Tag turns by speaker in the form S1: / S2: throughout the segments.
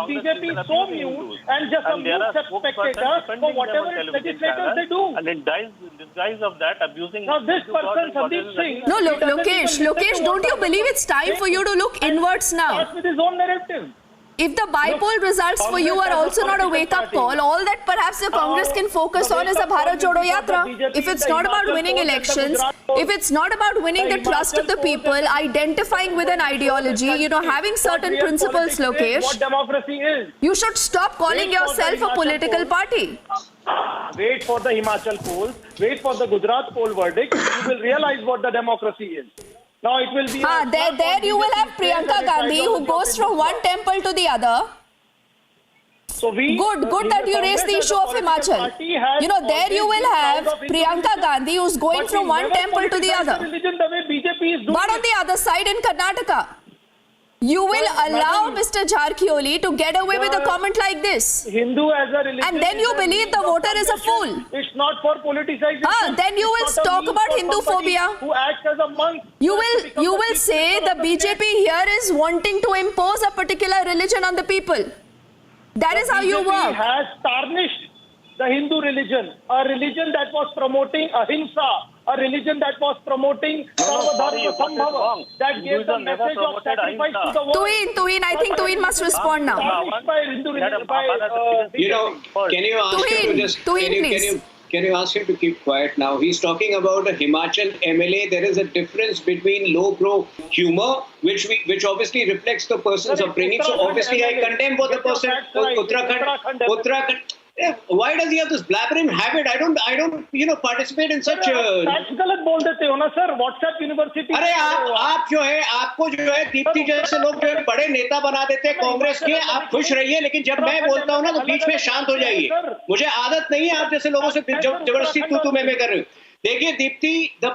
S1: BJP is so mute and just a mute spectator for whatever legislators they do.
S2: And in disguise of that, abusing...
S1: Now this person, Sandeep Singh...
S3: No, Lokesh, don't you believe it's time for you to look inwards now?
S1: Starts with his own narrative.
S3: If the bypoll results for you are also not a wake-up call, all that perhaps the Congress can focus on is the Bharat Jodo Yatra. If it's not about winning elections, if it's not about winning the trust of the people, identifying with an ideology, having certain principles, Lokesh,
S1: what democracy is.
S3: You should stop calling yourself a political party.
S1: Wait for the Himachal polls, wait for the Gujarat poll verdict, you will realize what the democracy is. Now it will be...
S3: There you will have Priyanka Gandhi who goes from one temple to the other.
S1: So
S3: Good that you raised the issue of Himachal. There you will have Priyanka Gandhi who's going from one temple to the other. But on the other side in Karnataka, you will allow Mr. Jharkholi to get away with a comment like this.
S1: Hindu as a religion.
S3: And then you believe the voter is a fool.
S1: It's not for politicization.
S3: Then you will talk about Hindu phobia.
S1: Who acts as a monk.
S3: You will say the BJP here is wanting to impose a particular religion on the people. That is how you work.
S1: BJP has tarnished the Hindu religion, a religion that was promoting ahimsa, a religion that was promoting Sarvadharma Sambhava, that gave the message of sacrifice to the world.
S3: Tuhin, I think Tuhin must respond now.
S4: Can you ask him to keep quiet now? He's talking about a Himachal MLA. There is a difference between low-bro humor, which obviously reflects the person's upbringing. So obviously I condemn what the person, Uttarakhand. Why does he have this blabbering habit? I don't participate in such.
S1: गलत बोल देते हो ना sir WhatsApp university.
S4: अरे आपको जो है दीप्ति जैसे लोग जो है बड़े नेता बना देते हैं कांग्रेस के. आप खुश रहिए, लेकिन जब मैं बोलता हूँ ना तो बीच में शांत हो जाइए. मुझे आदत नहीं है आप जैसे लोगों से जबरदस्ती तू मैं कर रही हूँ. देखिए Deepti, the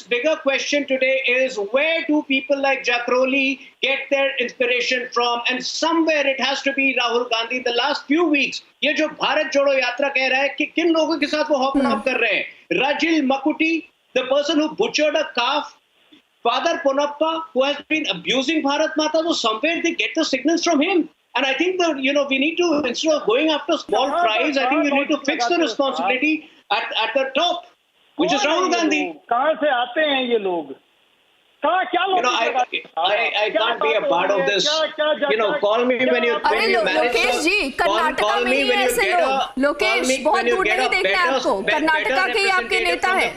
S4: bigger question today is where do people like Jharkholi get their inspiration from? And somewhere it has to be Rahul Gandhi. The last few weeks, ये जो भारत जोड़ो यात्रा कह रहा है कि किन लोगों के साथ वो हॉप एंड हॉप कर रहे हैं? Rajil Makuti, the person who butchered a calf, Father Ponappa, who has been abusing Bharat Mata, so somewhere they get the signals from him. And I think that we need to, instead of going after small fries, I think we need to fix the responsibility at the top. Which is Rahul Gandhi.
S1: कहाँ से आते हैं ये लोग? कहाँ क्या लोग?
S4: I can't be a part of this. Call me when you manage.
S3: Lokesh जी, कर्नाटका में ही ऐसे लोग. लोकेश, बहुत दूर नहीं देखना है आपको. कर्नाटका के ही आपके नेता हैं.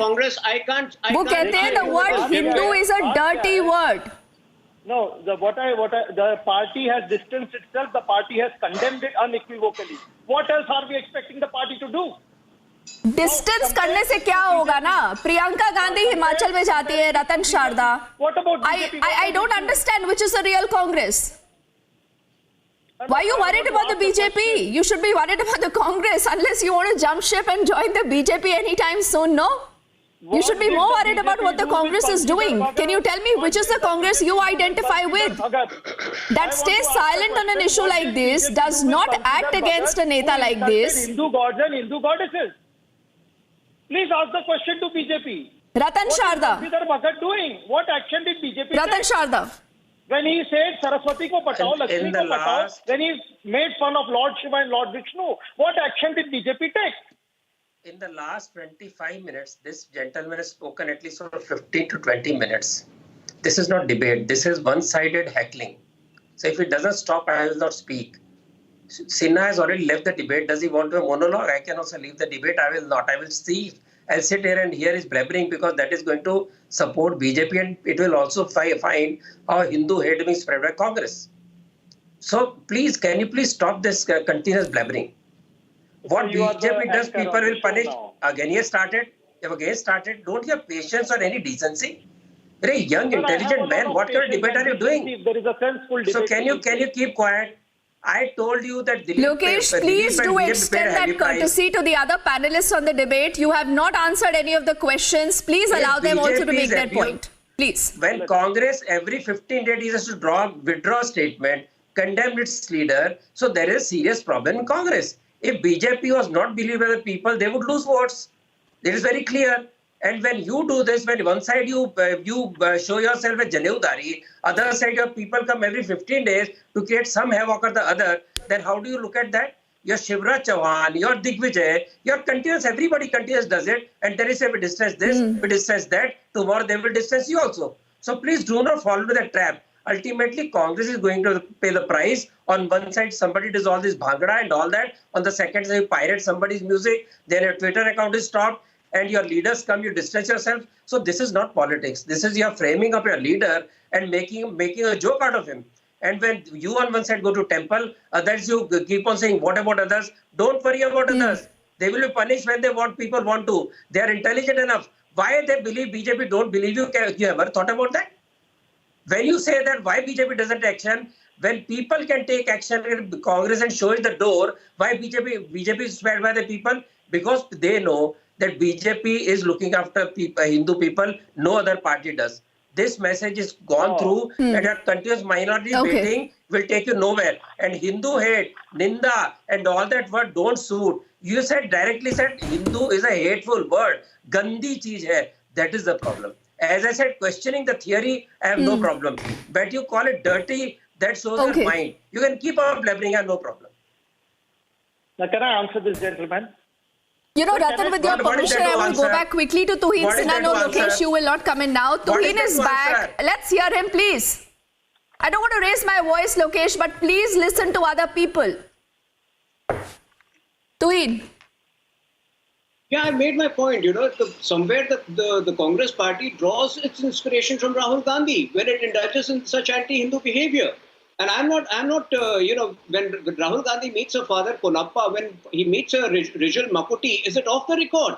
S3: वो कहते हैं the word Hindu is a dirty word.
S1: No, the party has distanced itself. The party has condemned it unequivocally. What else are we expecting the party to do?
S3: Distance करने से क्या होगा ना? प्रियंका गांधी हिमाचल में जाती है, रतन Sharda. I don't understand which is the real Congress. Why are you worried about the BJP? You should be worried about the Congress unless you want to jump ship and join the BJP anytime soon, no? You should be more worried about what the Congress is doing. Can you tell me which is the Congress you identify with? That stays silent on an issue like this, does not act against a neta like this.
S1: Hindu gods and Hindu goddesses. Please ask the question to BJP.
S3: Ratan Sharda.
S1: What is Sridhar Bhagat doing? What action did BJP take?
S3: Ratan Sharda.
S1: When he said Saraswati ko patao, Lakshmi ko patao, when he made fun of Lord Shiva and Lord Vishnu, what action did BJP take?
S5: In the last 25 minutes, this gentleman has spoken at least for 15 to 20 minutes. This is not debate. This is one-sided heckling. So if it doesn't stop, I will not speak. Sinha has already left the debate. Does he want to a monologue? I can also leave the debate. I will not. I will see. I'll sit here and hear his blabbering because that is going to support BJP and it will also find how Hindu hate being spread by Congress. So please, can you please stop this continuous blabbering? What BJP does, people will punish. Again, he has started. Don't you have patience or any decency? Very young, intelligent man. What kind of debate are you doing?
S1: There is a sensible debate.
S5: So can you keep quiet? I told you that
S3: Lokesh, please do extend that courtesy to the other panelists on the debate. You have not answered any of the questions. Please allow them also to make their point. Please.
S5: When Congress every 15 days has to withdraw a statement, condemn its leader, so there is a serious problem in Congress. If BJP was not believed by the people, they would lose votes. It is very clear. And when you do this, when one side you show yourself a Janeudari, other side your people come every 15 days to create some havoc or the other, then how do you look at that? Your Shivraj Chauhan, your Digvijay, your continuous, everybody continuous does it. And then you say, we distance this, we distance that. Tomorrow they will distance you also. So please do not fall into that trap. Ultimately, Congress is going to pay the price. On one side, somebody does all this bhangra and all that. On the second side, you pirate somebody's music. Then your Twitter account is stopped. And your leaders come, you distance yourself. So this is not politics. This is your framing up your leader and making a joke out of him. And when you on one side go to temple, others you keep on saying, what about others? Don't worry about others. They will be punished when they want, people want to. They are intelligent enough. Why they believe BJP don't believe you? You ever thought about that? When you say that why BJP doesn't take action, when people can take action in Congress and show it the door, why BJP is spared by the people? Because they know that BJP is looking after Hindu people, no other party does. This message is gone through and your continuous minority baiting will take you nowhere. And Hindu hate, Ninda and all that word don't suit. You directly said Hindu is a hateful word. Gandhi cheez hai. That is the problem. As I said, questioning the theory, I have no problem. But you call it dirty, that shows your mind. You can keep on blabbering, I have no problem.
S1: Now, can I answer this, gentleman?
S3: You know, Ratan, with your permission, I will go back quickly to Tuhin Sinha. No, Lokesh, you will not come in now. Tuhin is back. Let's hear him, please. I don't want to raise my voice, Lokesh, but please listen to other people. Tuhin.
S4: Yeah, I made my point. You know, somewhere the Congress party draws its inspiration from Rahul Gandhi when it indulges in such anti-Hindu behavior. And I'm not, you know, when Rahul Gandhi meets her father, Konappa, when he meets her Rijal Makuti, is it off the record?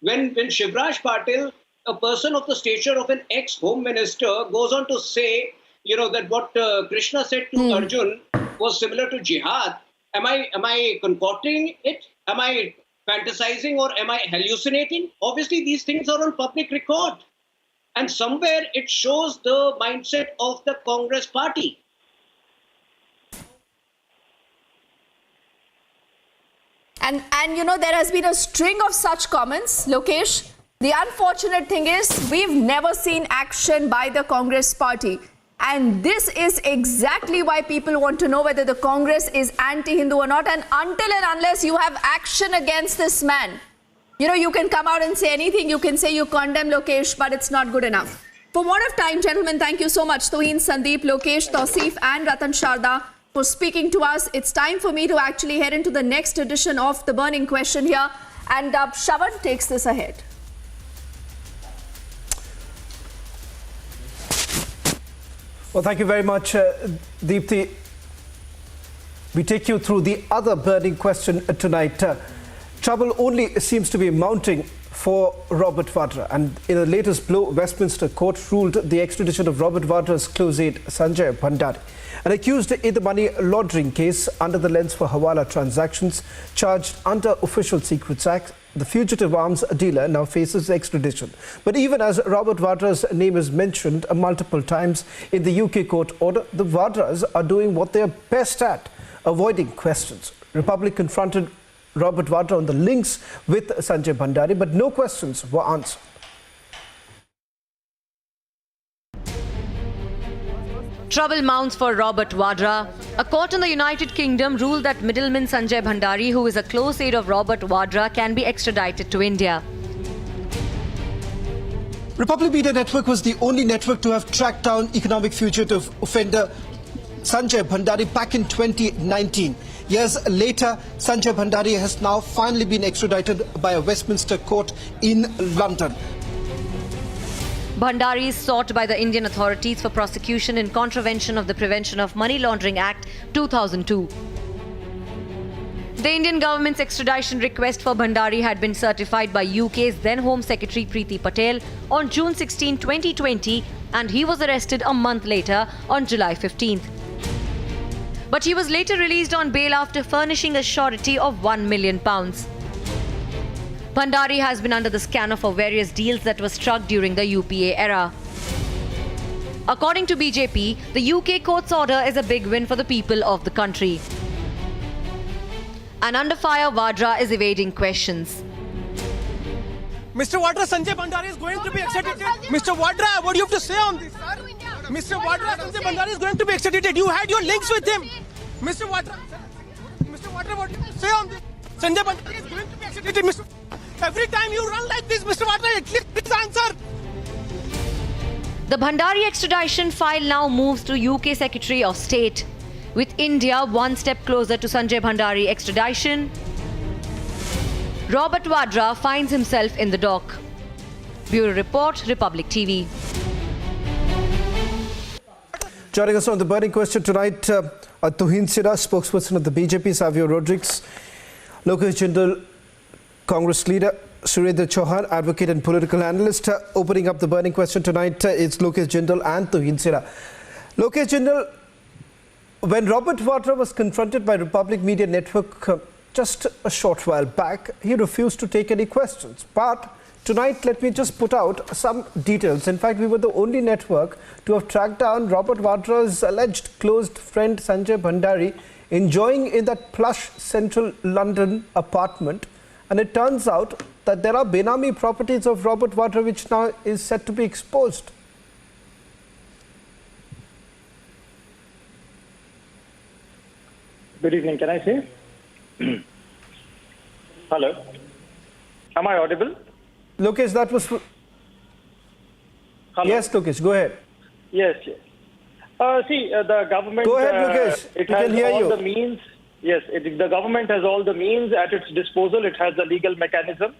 S4: When Shivraj Patil, a person of the stature of an ex-home minister, goes on to say, you know, that what Krishna said to Arjun was similar to jihad, am I concocting it? Am I fantasizing or am I hallucinating? Obviously, these things are on public record. And somewhere it shows the mindset of the Congress party.
S3: And you know, there has been a string of such comments, Lokesh. The unfortunate thing is, we've never seen action by the Congress party. And this is exactly why people want to know whether the Congress is anti-Hindu or not. And until and unless you have action against this man, you know, you can come out and say anything. You can say you condemn Lokesh, but it's not good enough. For want of time, gentlemen, thank you so much. Tuhin, Sandeep, Lokesh, Tausif and Ratan Sharda for speaking to us. It's time for me to actually head into the next edition of The Burning Question here. And Shravan takes this ahead.
S6: Well, thank you very much, Deepthi. We take you through the other burning question tonight. Trouble only seems to be mounting for Robert Vadra. And in the latest blow, Westminster Court ruled the extradition of Robert Vadra's close aide, Sanjay Bhandari, an accused in the money laundering case under the lens for Hawala transactions, charged under Official Secrets Act. The fugitive arms dealer now faces extradition. But even as Robert Vadra's name is mentioned multiple times in the UK court order, the Vadras are doing what they are best at, avoiding questions. Republic confronted Robert Vadra on the links with Sanjay Bhandari, but no questions were answered.
S7: Trouble mounts for Robert Vadra. A court in the United Kingdom ruled that middleman Sanjay Bhandari, who is a close aide of Robert Vadra, can be extradited to India.
S6: Republic Media Network was the only network to have tracked down economic fugitive offender Sanjay Bhandari back in 2019. Years later, Sanjay Bhandari has now finally been extradited by a Westminster court in London.
S7: Bhandari is sought by the Indian authorities for prosecution in contravention of the Prevention of Money Laundering Act 2002. The Indian government's extradition request for Bhandari had been certified by UK's then Home Secretary Preeti Patel on June 16, 2020, and he was arrested a month later on July 15th. But he was later released on bail after furnishing a surety of £1 million. Bhandari has been under the scanner for various deals that were struck during the UPA era. According to BJP, the UK court's order is a big win for the people of the country. And under fire, Vadra is evading questions.
S8: Mr. Vadra, Sanjay Bhandari is going to be extradited. Mr. Vadra, what do you have to say on this, sir? Mr. Vadra, Sanjay Bhandari is going to be extradited. You had your links with him. Mr. Vadra, what do you say on this? Sanjay Bhandari is going to be executed, Mr. Every time you run like this, Mr. Vadra, at least please answer.
S7: The Bhandari extradition file now moves to UK Secretary of State, with India one step closer to Sanjay Bhandari extradition. Robert Vadra finds himself in the dock. Bureau Report, Republic TV.
S6: Joining us on the burning question tonight, Tuhin Sira, spokesperson of the BJP, Savio Rodriguez, Lokesh Jindal, Congress leader, Surendra Chauhan, advocate and political analyst. Opening up the burning question tonight is Lokesh Jindal and Tuhin Sira. Lokesh Jindal, when Robert Vadra was confronted by Republic Media Network just a short while back, he refused to take any questions. But tonight, let me just put out some details. In fact, we were the only network to have tracked down Robert Vadra's alleged closed friend Sanjay Bhandari enjoying in that plush central London apartment. And it turns out that there are Benami properties of Robert Vadra which now is set to be exposed.
S1: Good evening, can I say? Hello? Am I audible?
S6: Lokesh, that was...
S1: Hello?
S6: Yes, Lokesh, go ahead.
S1: Yes. The government...
S6: Go ahead, Lokesh.
S1: It
S6: We
S1: has
S6: can hear
S1: all
S6: you.
S1: the means. Yes, the government has all the means at its disposal. It has a legal mechanism.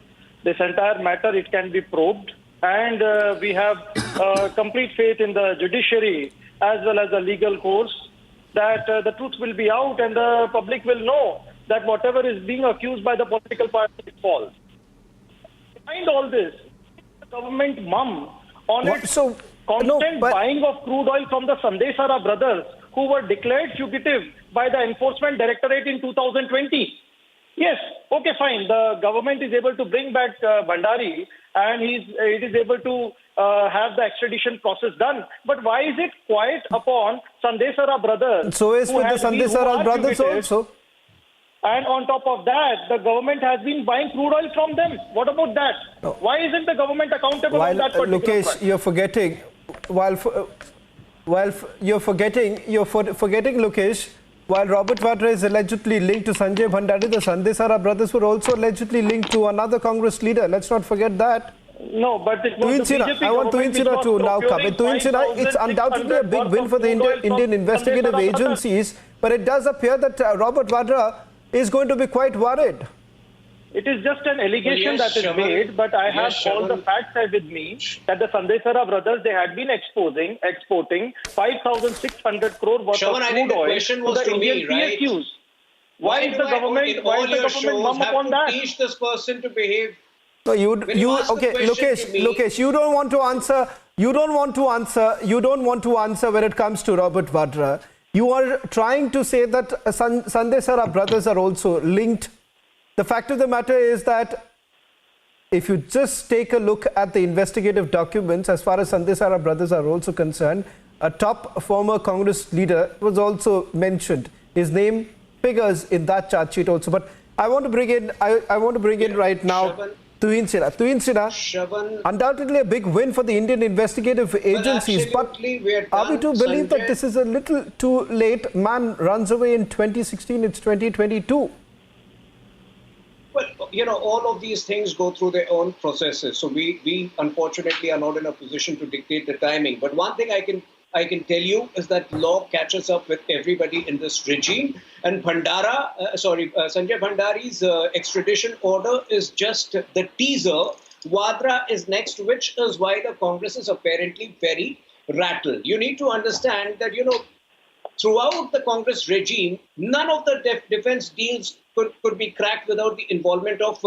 S1: This entire matter, it can be probed. And we have complete faith in the judiciary as well as the legal course that the truth will be out and the public will know that whatever is being accused by the political party is false. Behind all this, the government mum on its constant buying of crude oil from the Sandesara brothers who were declared fugitive by the Enforcement Directorate in 2020. Yes, okay, fine. The government is able to bring back Bhandari and it is able to have the extradition process done. But why is it quiet upon Sandesara brothers?
S6: So is with the Sandesara brothers also.
S1: And on top of that, the government has been buying crude oil from them. What about that? No. Why isn't the government accountable on that particular
S6: Lokesh,
S1: front?
S6: you're forgetting, you're forgetting, Lokesh, while Robert Vadra is allegedly linked to Sanjay Bhandari, the Sandesara brothers were also allegedly linked to another Congress leader. Let's not forget that.
S1: No, but it was the BJP
S6: I want Tuhin Sira to now come. Tuhin Sira, it's undoubtedly a big win for the Indian investigative agencies, but it does appear that Robert Vadra is going to be quite worried.
S1: It is just an allegation that is made, but I have all the facts with me that the Sandesara brothers, they had been exporting 5,600 crore worth of crude oil to the Indian PSUs. Why is the government mum upon that?
S4: Teach this person to behave.
S6: No, okay, Lokesh, you don't want to answer. You don't want to answer when it comes to Robert Vadra. You are trying to say that Sandesara brothers are also linked. The fact of the matter is that if you just take a look at the investigative documents, as far as Sandesara brothers are also concerned, a top former Congress leader was also mentioned. His name figures in that charge sheet also. But I want to bring in, right now Tuhin Sira. Tuhin Sira, undoubtedly a big win for the Indian investigative agencies. But are we to believe that this is a little too late? Man runs away in 2016, it's 2022.
S4: Well, all of these things go through their own processes. So we unfortunately are not in a position to dictate the timing. But one thing I can tell you is that law catches up with everybody in this regime. And Sanjay Bhandari's extradition order is just the teaser. Vadra is next, which is why the Congress is apparently very rattled. You need to understand that, throughout the Congress regime, none of the defense deals could be cracked without the involvement of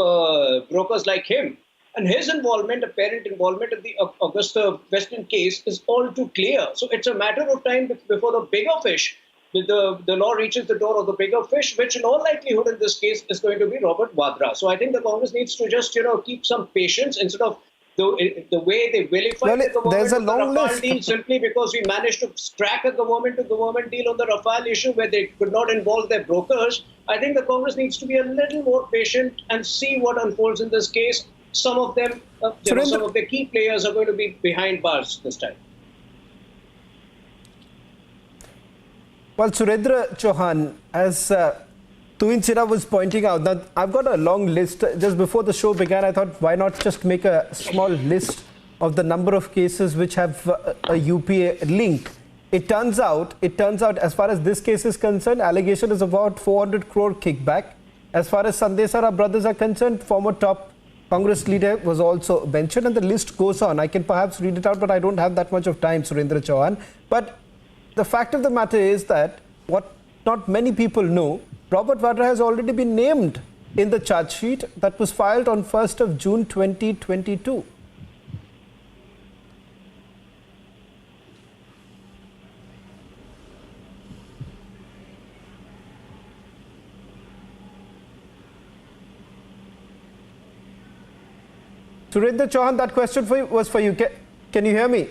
S4: brokers like him. And his apparent involvement in the Augusta Western case is all too clear. So it's a matter of time before the bigger fish, the law reaches the door of the bigger fish, which in all likelihood in this case is going to be Robert Vadra. So I think the Congress needs to just, keep some patience instead of the way they vilify the government
S6: there's a long
S4: Rafale
S6: list.
S4: deal simply because we managed to crack a government-to-government deal on the Rafale issue where they could not involve their brokers. I think the Congress needs to be a little more patient and see what unfolds in this case. Some of them, some of the key players are going to be behind bars this time.
S6: Well, Surendra Chauhan, as Tuin Chira was pointing out, that I've got a long list. Just before the show began, I thought, why not just make a small list of the number of cases which have a UPA link. It turns out, as far as this case is concerned, allegation is about 400 crore kickback. As far as Sandesara brothers are concerned, former top Congress leader was also mentioned, and the list goes on. I can perhaps read it out, but I don't have that much of time, Surendra Chauhan. But the fact of the matter is that what not many people know, Robert Vadra has already been named in the charge sheet that was filed on 1st of June 2022. Surendra Chauhan, that question was for you. Can you hear me?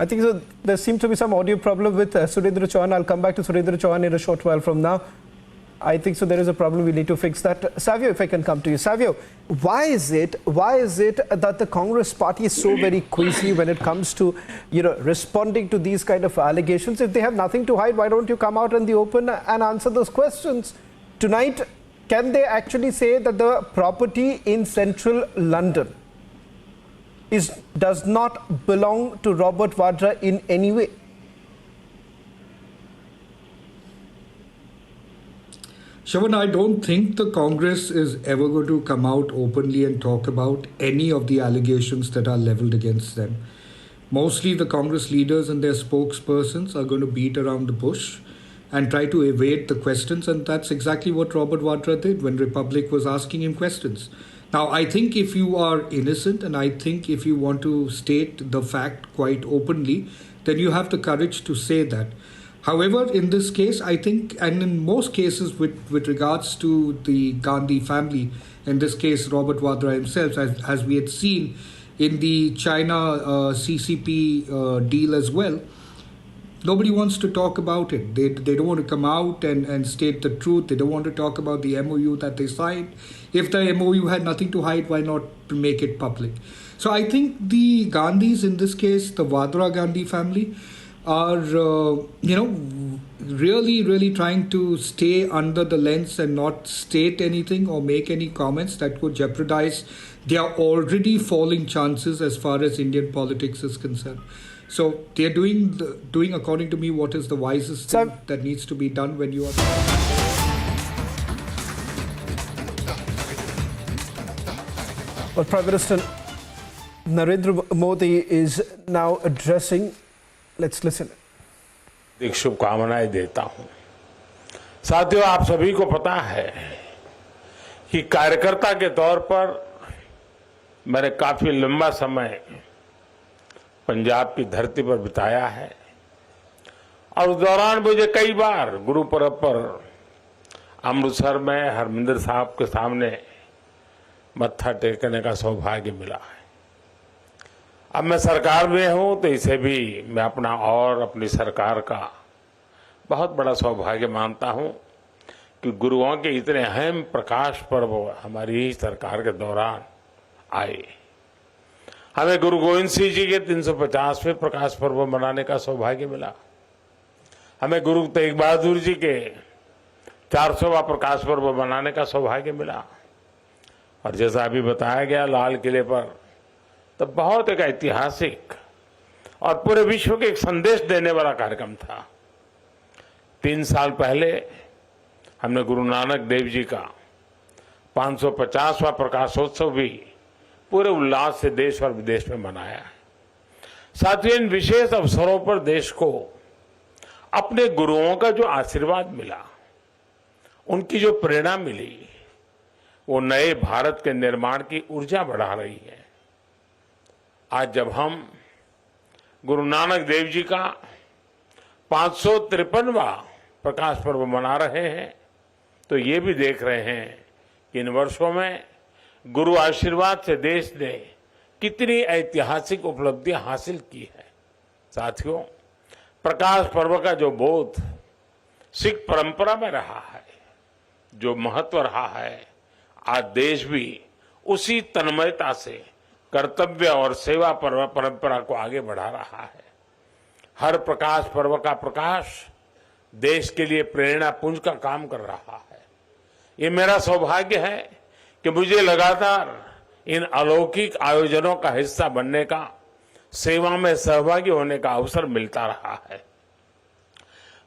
S6: I think so. There seems to be some audio problem with Surendra Chauhan. I'll come back to Surendra Chauhan in a short while from now. I think so. There is a problem. We need to fix that. Savio, if I can come to you. Savio, why is it that the Congress party is so very queasy when it comes to, responding to these kind of allegations? If they have nothing to hide, why don't you come out in the open and answer those questions? Tonight, can they actually say that the property in central London does not belong to Robert Vadra in any way?
S9: Shravan, I don't think the Congress is ever going to come out openly and talk about any of the allegations that are leveled against them. Mostly the Congress leaders and their spokespersons are going to beat around the bush and try to evade the questions, and that's exactly what Robert Vadra did when Republic was asking him questions. Now, I think if you are innocent, and I think if you want to state the fact quite openly, then you have the courage to say that. However, in this case, I think, and in most cases with regards to the Gandhi family, in this case Robert Vadra himself, as we had seen in the China CCP deal as well, nobody wants to talk about it. They don't want to come out and state the truth. They don't want to talk about the MOU that they signed. If the MOU had nothing to hide, why not make it public? So I think the Gandhis, in this case, the Vadra Gandhi family, are, really trying to stay under the lens and not state anything or make any comments that could jeopardize their already falling chances as far as Indian politics is concerned. So they're doing, according to me, what is the wisest thing that needs to be done when you are...
S6: Well, Prime Minister Narendra Modi is now addressing. Let's listen.
S10: एक शुभकामनाएं देता हूं। साथियों, आप सभी को पता है कि कार्यकर्ता के तौर पर मैंने काफी लंबा समय पंजाब की धरती पर बिताया है, और उस दौरान मुझे कई बार गुरु पर्व पर अमृतसर में हरमिंदर साहब के सामने मत्था टेकने का सौभाग्य मिला है। अब मैं सरकार में हूं तो इसे भी मैं अपना और अपनी सरकार का बहुत बड़ा सौभाग्य मानता हूं कि गुरुओं के इतने अहम प्रकाश पर्व हमारी ही सरकार के दौरान आए। हमें गुरु गोविंद सिंह जी के 350वें प्रकाश पर्व मनाने का सौभाग्य मिला। हमें गुरु तेग बहादुर जी के 400वां प्रकाश पर्व मनाने का सौभाग्य मिला। और जैसा अभी बताया गया, लाल किले पर तो बहुत एक ऐतिहासिक और पूरे विश्व के एक संदेश देने वाला कार्यक्रम था। 3 साल पहले हमने गुरु नानक देव जी का 550वां प्रकाशोत्सव भी पूरे उल्लास से देश और विदेश में मनाया है। साथियों, इन विशेष अवसरों पर देश को अपने गुरुओं का जो आशीर्वाद मिला, उनकी जो प्रेरणा मिली, वो नए भारत के निर्माण की ऊर्जा बढ़ा रही है। आज जब हम गुरु नानक देव जी का 553वां प्रकाश पर्व मना रहे हैं, तो ये भी देख रहे हैं कि इन वर्षों में गुरु आशीर्वाद से देश ने कितनी ऐतिहासिक उपलब्धियां हासिल की है। साथियों, प्रकाश पर्व का जो बोध सिख परंपरा में रहा है, जो महत्व रहा है, आज देश भी उसी तन्मयता से कर्तव्य और सेवा परंपरा को आगे बढ़ा रहा है। हर प्रकाश पर्व का प्रकाश देश के लिए प्रेरणा पुंज का काम कर रहा है। ये मेरा सौभाग्य है कि मुझे लगातार इन अलौकिक आयोजनों का हिस्सा बनने का, सेवा में सहभागी होने का अवसर मिलता रहा है।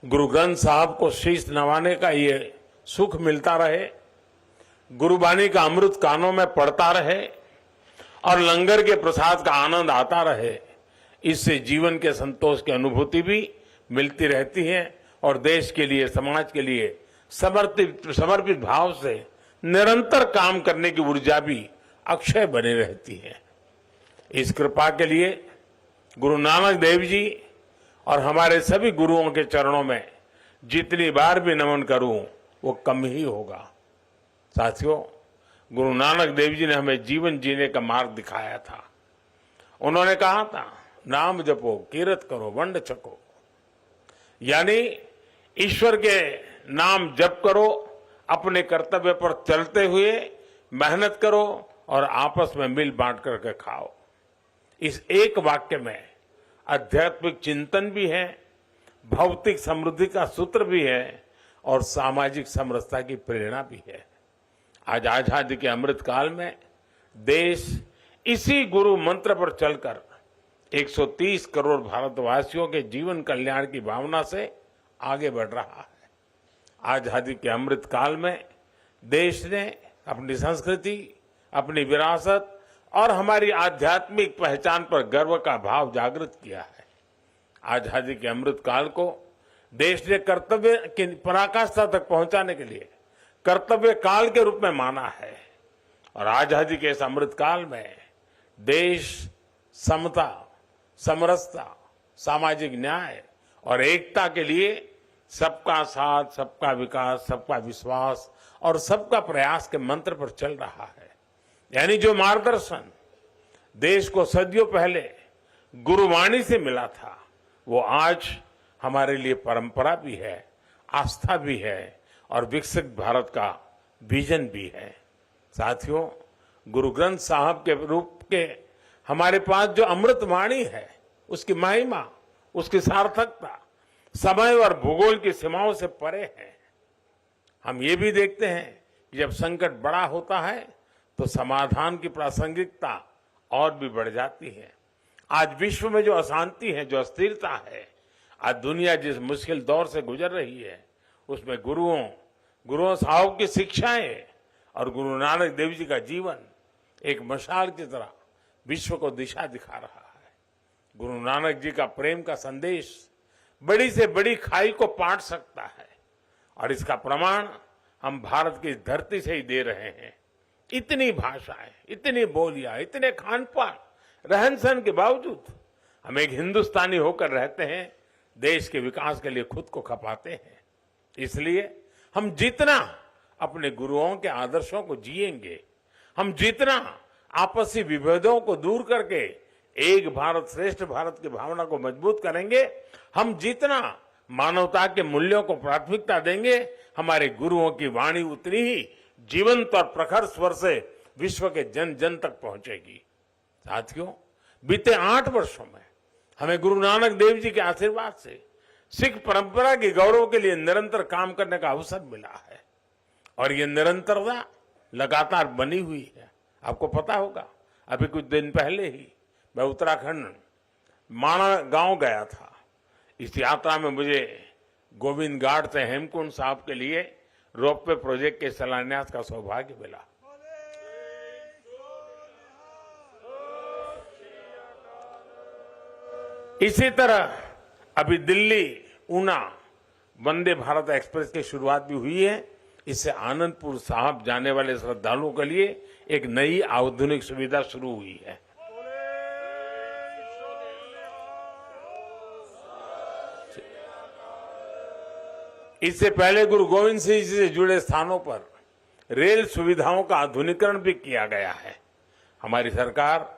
S10: गुरु ग्रंथ साहब को शीश नवाने का ये सुख मिलता रहे, गुरुबानी का अमृत कानों में पड़ता रहे और लंगर के प्रसाद का आनंद आता रहे, इससे जीवन के संतोष की अनुभूति भी मिलती रहती है और देश के लिए, समाज के लिए समर्पित भाव से निरंतर काम करने की ऊर्जा भी अक्षय बनी रहती है। इस कृपा के लिए गुरु नानक देव जी और हमारे सभी गुरुओं के चरणों में जितनी बार भी नमन करूं वो कम ही होगा। साथियों, गुरु नानक देव जी ने हमें जीवन जीने का मार्ग दिखाया था। उन्होंने कहा था, नाम जपो, कीरत करो, वंड छको, यानी ईश्वर के नाम जप करो, अपने कर्तव्य पर चलते हुए मेहनत करो और आपस में मिल बांट करके खाओ। इस एक वाक्य में आध्यात्मिक चिंतन भी है, भौतिक समृद्धि का सूत्र भी है और सामाजिक समरसता की प्रेरणा भी है। आज आजादी के अमृत काल में देश इसी गुरु मंत्र पर चलकर 130 करोड़ भारतवासियों के जीवन कल्याण की भावना से आगे बढ़ रहा है। आजादी के अमृत काल में देश ने अपनी संस्कृति, अपनी विरासत और हमारी आध्यात्मिक पहचान पर गर्व का भाव जागृत किया है। आजादी के अमृत काल को देश ने कर्तव्य की पराकाष्ठा तक पहुंचाने के लिए कर्तव्य काल के रूप में माना है और आजादी के इस अमृत काल में देश समता, समरसता, सामाजिक न्याय और एकता के लिए सबका साथ, सबका विकास, सबका विश्वास और सबका प्रयास के मंत्र पर चल रहा है। यानी जो मार्गदर्शन देश को सदियों पहले गुरुवाणी से मिला था, वो आज हमारे लिए परंपरा भी है, आस्था भी है और विकसित भारत का विजन भी है। साथियों, गुरु ग्रंथ साहब के रूप के हमारे पास जो अमृत वाणी है, उसकी महिमा, उसकी सार्थकता समय और भूगोल की सीमाओं से परे है। हम ये भी देखते हैं कि जब संकट बड़ा होता है तो समाधान की प्रासंगिकता और भी बढ़ जाती है। आज विश्व में जो अशांति है, जो अस्थिरता है, आज दुनिया जिस मुश्किल दौर से गुजर रही है, उसमें गुरुओं साहब की शिक्षाएं और गुरु नानक देव जी का जीवन एक मशाल की तरह विश्व को दिशा दिखा रहा है। गुरु नानक जी का प्रेम का संदेश बड़ी से बड़ी खाई को पाट सकता है और इसका प्रमाण हम भारत की धरती से ही दे रहे हैं। इतनी भाषाएं, इतनी बोलियां, इतने खान पान, रहन सहन के बावजूद हम एक हिंदुस्तानी होकर रहते हैं, देश के विकास के लिए खुद को खपाते हैं। इसलिए हम जितना अपने गुरुओं के आदर्शों को जिएंगे, हम जितना आपसी विभेदों को दूर करके एक भारत श्रेष्ठ भारत की भावना को मजबूत करेंगे, हम जितना मानवता के मूल्यों को प्राथमिकता देंगे, हमारे गुरुओं की वाणी उतनी ही जीवंत और प्रखर स्वर से विश्व के जन जन तक पहुंचेगी। साथियों, बीते 8 वर्षों में हमें गुरु नानक देव जी के आशीर्वाद से सिख परंपरा के गौरव के लिए निरंतर काम करने का अवसर मिला है और ये निरंतरता लगातार बनी हुई है। आपको पता होगा, अभी कुछ दिन पहले ही मैं उत्तराखंड माणा गांव गया था। इस यात्रा में मुझे गोविंद घाट से हेमकुंड साहब के लिए रोपवे प्रोजेक्ट के शिलान्यास का सौभाग्य मिला। इसी तरह अभी दिल्ली ऊना वंदे भारत एक्सप्रेस की शुरुआत भी हुई है। इससे आनंदपुर साहब जाने वाले श्रद्धालुओं के लिए एक नई आधुनिक सुविधा शुरू हुई है। इससे पहले गुरु गोविंद सिंह जी से जुड़े स्थानों पर रेल सुविधाओं का आधुनिकीकरण भी किया गया है। हमारी सरकार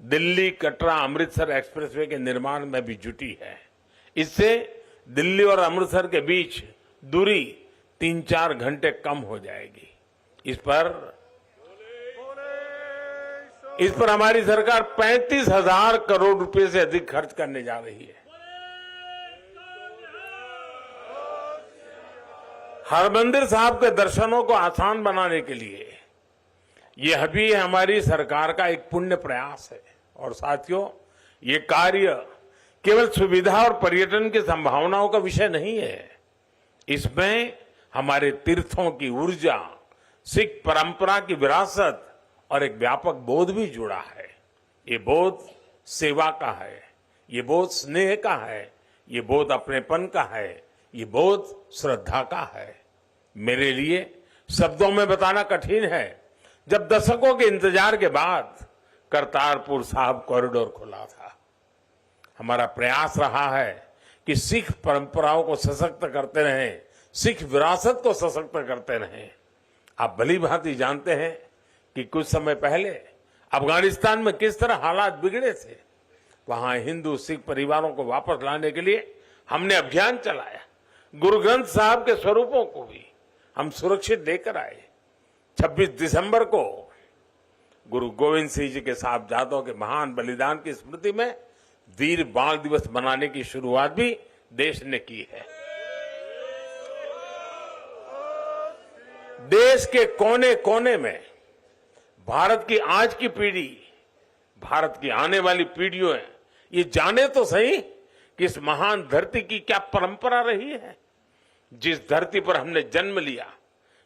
S10: दिल्ली कटरा अमृतसर एक्सप्रेसवे के निर्माण में भी जुटी है। इससे दिल्ली और अमृतसर के बीच दूरी 3-4 घंटे कम हो जाएगी। इस पर हमारी सरकार 35,000 करोड़ रुपए से अधिक खर्च करने जा रही है। हरमंदिर साहब के दर्शनों को आसान बनाने के लिए यह भी हमारी सरकार का एक पुण्य प्रयास है। और साथियों, ये कार्य केवल सुविधा और पर्यटन की संभावनाओं का विषय नहीं है। इसमें हमारे तीर्थों की ऊर्जा, सिख परंपरा की विरासत और एक व्यापक बोध भी जुड़ा है। ये बोध सेवा का है, ये बोध स्नेह का है, ये बोध अपनेपन का है, ये बोध श्रद्धा का है। मेरे लिए शब्दों में बताना कठिन है। जब दशकों के इंतजार के बाद करतारपुर साहिब कॉरिडोर खुला था, हमारा प्रयास रहा है कि सिख परंपराओं को सशक्त करते रहें, सिख विरासत को सशक्त करते रहें। आप भली भांति जानते हैं कि कुछ समय पहले अफगानिस्तान में किस तरह हालात बिगड़े थे। वहां हिंदू सिख परिवारों को वापस लाने के लिए हमने अभियान चलाया। गुरु ग्रंथ साहब के स्वरूपों को भी हम सुरक्षित लेकर आए। 26 दिसंबर को गुरु गोविंद सिंह जी के साहबजादों के महान बलिदान की स्मृति में वीर बाल दिवस मनाने की शुरुआत भी देश ने की है। देश के कोने कोने में भारत की आज की पीढ़ी, भारत की आने वाली पीढ़ियों ये जाने तो सही कि इस महान धरती की क्या परंपरा रही है। जिस धरती पर हमने जन्म लिया,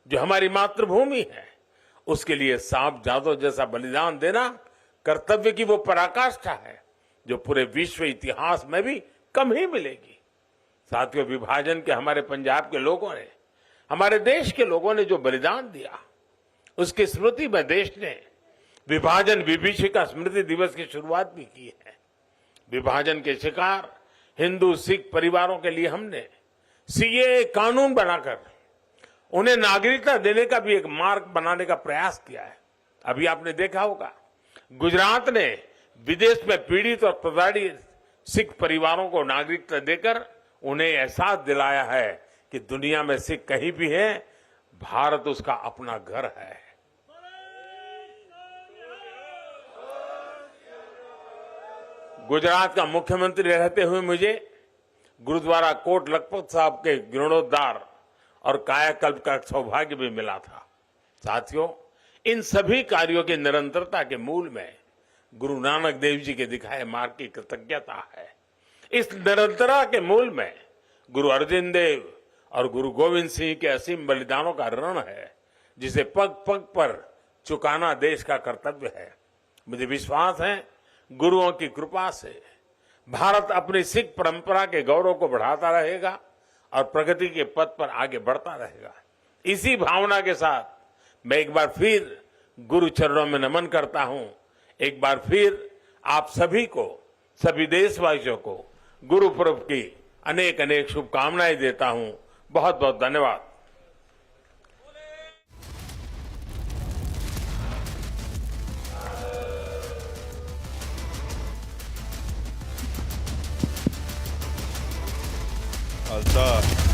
S10: जो हमारी मातृभूमि है, उसके लिए साहबजादों जैसा बलिदान देना कर्तव्य की वो पराकाष्ठा है जो पूरे विश्व इतिहास में भी कम ही मिलेगी। साथियों, विभाजन के हमारे पंजाब के लोगों ने, हमारे देश के लोगों ने जो बलिदान दिया, उसकी स्मृति में देश ने विभाजन विभीषिका स्मृति दिवस की शुरुआत भी की है। विभाजन के शिकार हिंदू सिख परिवारों के लिए हमने सीएए कानून बनाकर उन्हें नागरिकता देने का भी एक मार्ग बनाने का प्रयास किया है। अभी आपने देखा होगा, गुजरात ने विदेश में पीड़ित और प्रताड़ित सिख परिवारों को नागरिकता देकर उन्हें एहसास दिलाया है कि दुनिया में सिख कहीं भी है, भारत उसका अपना घर है। गुजरात का मुख्यमंत्री रहते हुए मुझे गुरुद्वारा कोट लखपत साहब के जीर्णोद्धार और कायाकल्प का सौभाग्य भी मिला था। साथियों, इन सभी कार्यों की निरंतरता के मूल में गुरु नानक देव जी के दिखाए मार्ग की कृतज्ञता है। इस निरंतरता के मूल में गुरु अर्जुन देव और गुरु गोविंद सिंह के असीम बलिदानों का ऋण है, जिसे पग पग पर चुकाना देश का कर्तव्य है। मुझे विश्वास है, गुरुओं की कृपा से भारत अपनी सिख परंपरा के गौरव को बढ़ाता रहेगा और प्रगति के पथ पर आगे बढ़ता रहेगा। इसी भावना के साथ मैं एक बार फिर गुरु चरणों में नमन करता हूं। एक बार फिर आप सभी को, सभी देशवासियों को गुरु पर्व की अनेक अनेक शुभकामनाएं देता हूं। बहुत बहुत धन्यवाद।
S11: Alta.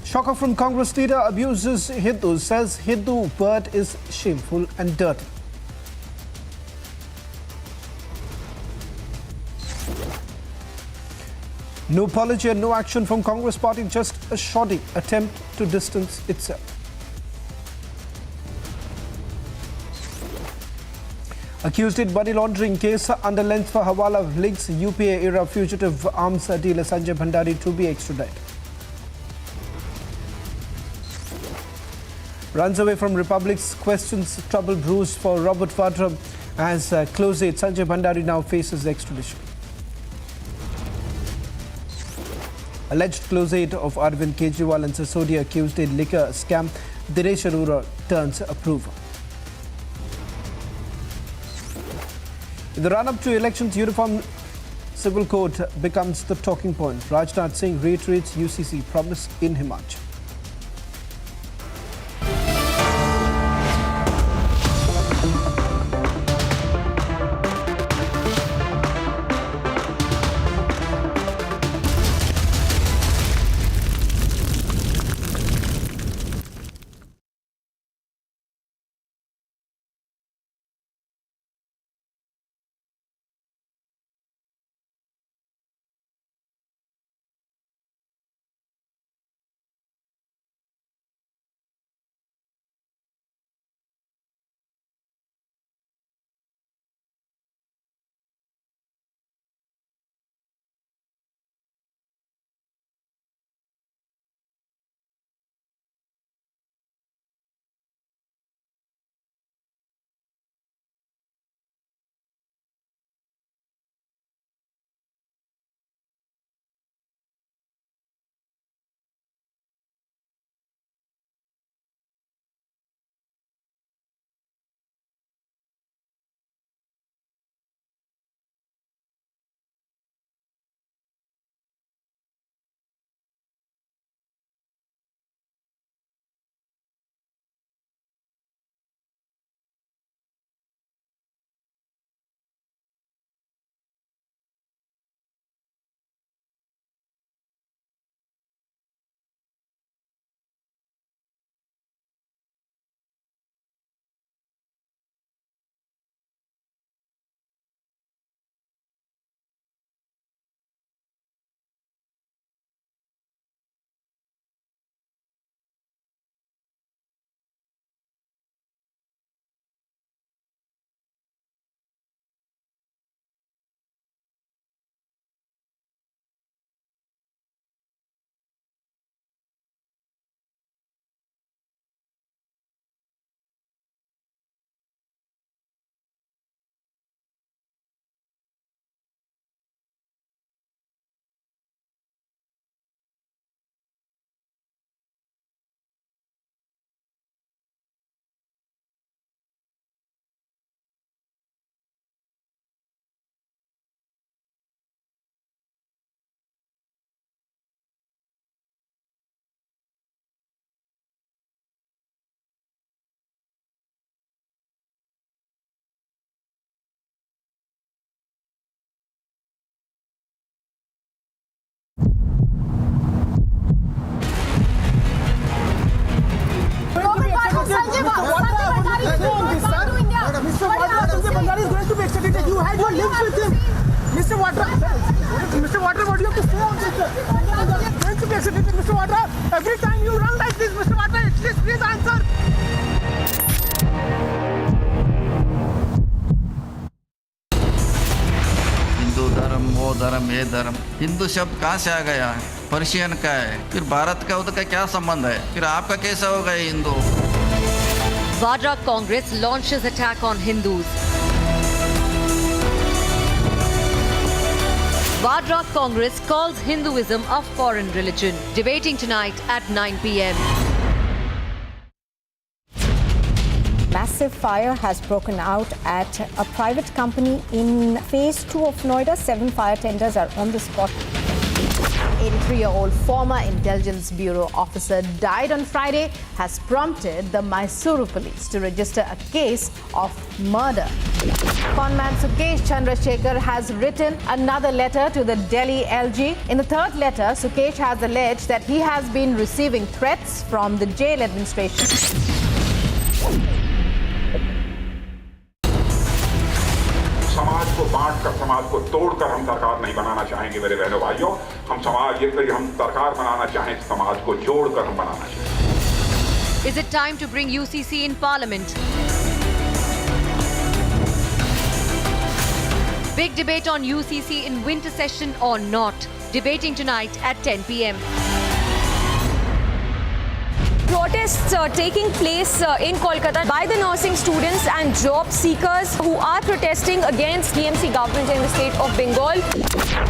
S6: Shocker from Congress leader abuses Hindus, says Hindu word is shameful and dirty. No apology and no action from Congress party, just a shoddy attempt to distance itself. Accused in money laundering case under length for Hawala links UPA era fugitive arms dealer Sanjay Bhandari to be extradited. Runs away from Republic's questions trouble brews for Robert Vadra as close aide Sanjay Bhandari now faces extradition. Alleged close aide of Arvind Kejriwal and Sisodia accused in liquor scam, Dinesh Arora turns approver. In the run-up to elections, Uniform Civil Code becomes the talking point. Rajnath Singh reiterates UCC promise in Himachal.
S8: You had your links with him. Mr. Vadra, what do you have to say on this? Going to be executed, Mr. Vadra. Every time you run like this, Mr. Vadra, at least please answer.
S11: Hindu धर्म, वो धर्म, ये धर्म। हिंदू शब्द कहाँ से आ गया? Persian का है। फिर भारत का उधर का क्या संबंध है? फिर आपका कैसा होगा ये Hindu?
S7: Vadra Congress launches attack on Hindus. Vadra Congress calls Hinduism a foreign religion. Debating tonight at 9 p.m.
S12: Massive fire has broken out at a private company in phase 2 of Noida. 7 fire tenders are on the spot. 83-year-old former Intelligence Bureau officer died on Friday has prompted the Mysuru police to register a case of murder. Conman Sukesh Chandrasekhar has written another letter to the Delhi LG. In the third letter, Sukesh has alleged that he has been receiving threats from the jail administration.
S13: समाज को बांटकर, समाज को तोड़कर हम सरकार नहीं बनाना चाहेंगे मेरे बहनों भाइयों। हम समाज ये हम सरकार बनाना चाहें, समाज को जोड़कर हम बनाना चाहें।
S7: Is it time to bring UCC in Parliament? Big debate on UCC in winter session or not. Debating tonight at 10 p.m.
S14: Protests taking place in Kolkata by the nursing students and job seekers who are protesting against TMC government in the state of Bengal.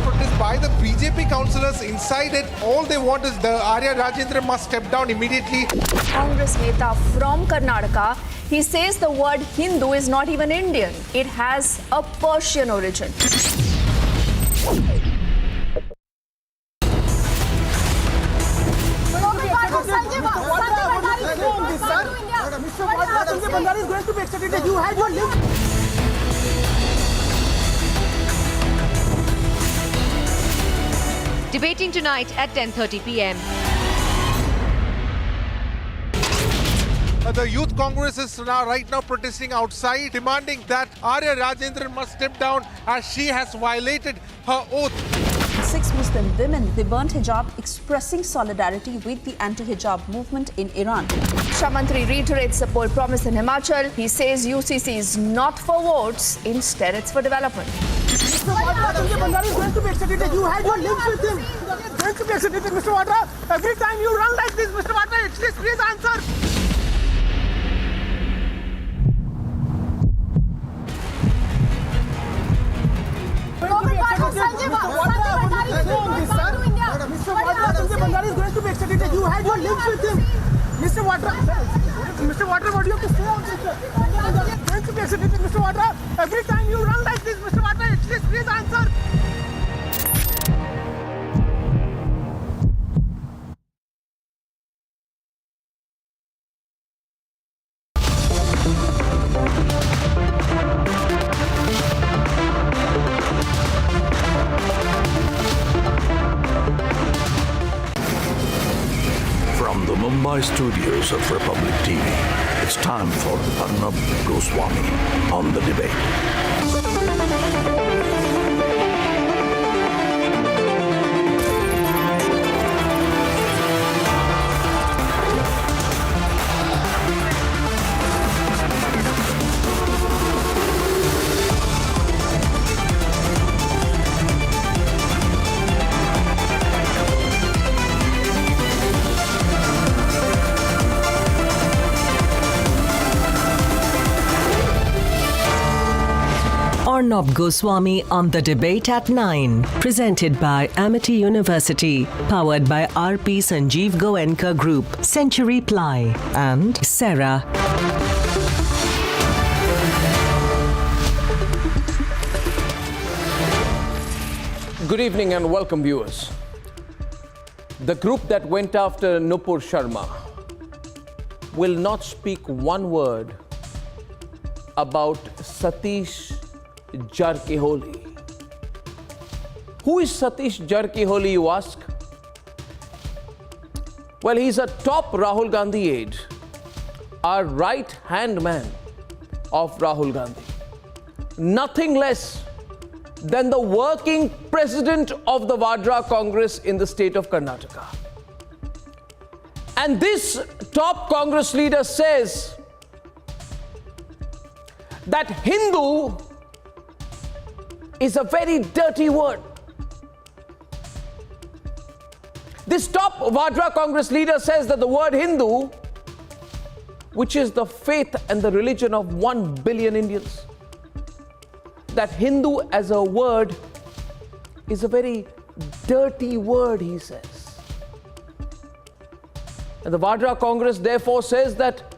S8: Protest by the BJP councillors inside it. All they want is the Arya Rajendra must step down immediately.
S3: Congress neta from Karnataka, he says the word Hindu is not even Indian. It has a Persian origin.
S8: Vandari is going to be extradited. You had your link.
S7: Debating tonight at 10:30 p.m.
S8: The Youth Congress is right now protesting outside, demanding that Arya Rajendran must step down as she has violated her oath.
S3: 6 Muslim women, they burnt hijab, expressing solidarity with the anti-hijab movement in Iran. Shah Mantri reiterates the poll promise in Himachal. He says UCC is not for votes, instead it's for development.
S8: Vandari is going to be extradited. You had your links with him. Going to be extradited, Mr. Vadra. Every time you run like this, Mr. Vadra, please answer. Mr. Vandari is going to be extradited. You had your links with him. Mr. Vadra, what do you have to say on this? Going to be extradited, Mr. Vadra. Every time you run like this, Mr. Vadra, please answer.
S15: From the Mumbai studios of Republic TV, it's time for Arnab Goswami on The Debate.
S16: Arnab Goswami on The Debate at 9. Presented by Amity University. Powered by RP Sanjeev Goenka Group, Century Ply and Sarah.
S17: Good evening and welcome, viewers. The group that went after Nupur Sharma will not speak one word about Satish Jarkiholi. Who is Satish Jarkiholi, you ask? Well, he's a top Rahul Gandhi aide, a right-hand man of Rahul Gandhi. Nothing less than the working president of the Vadra Congress in the state of Karnataka. And this top Congress leader says that Hindu is a very dirty word. This top Vadra Congress leader says that the word Hindu, which is the faith and the religion of 1 billion Indians, that Hindu as a word is a very dirty word, he says. And the Vadra Congress therefore says that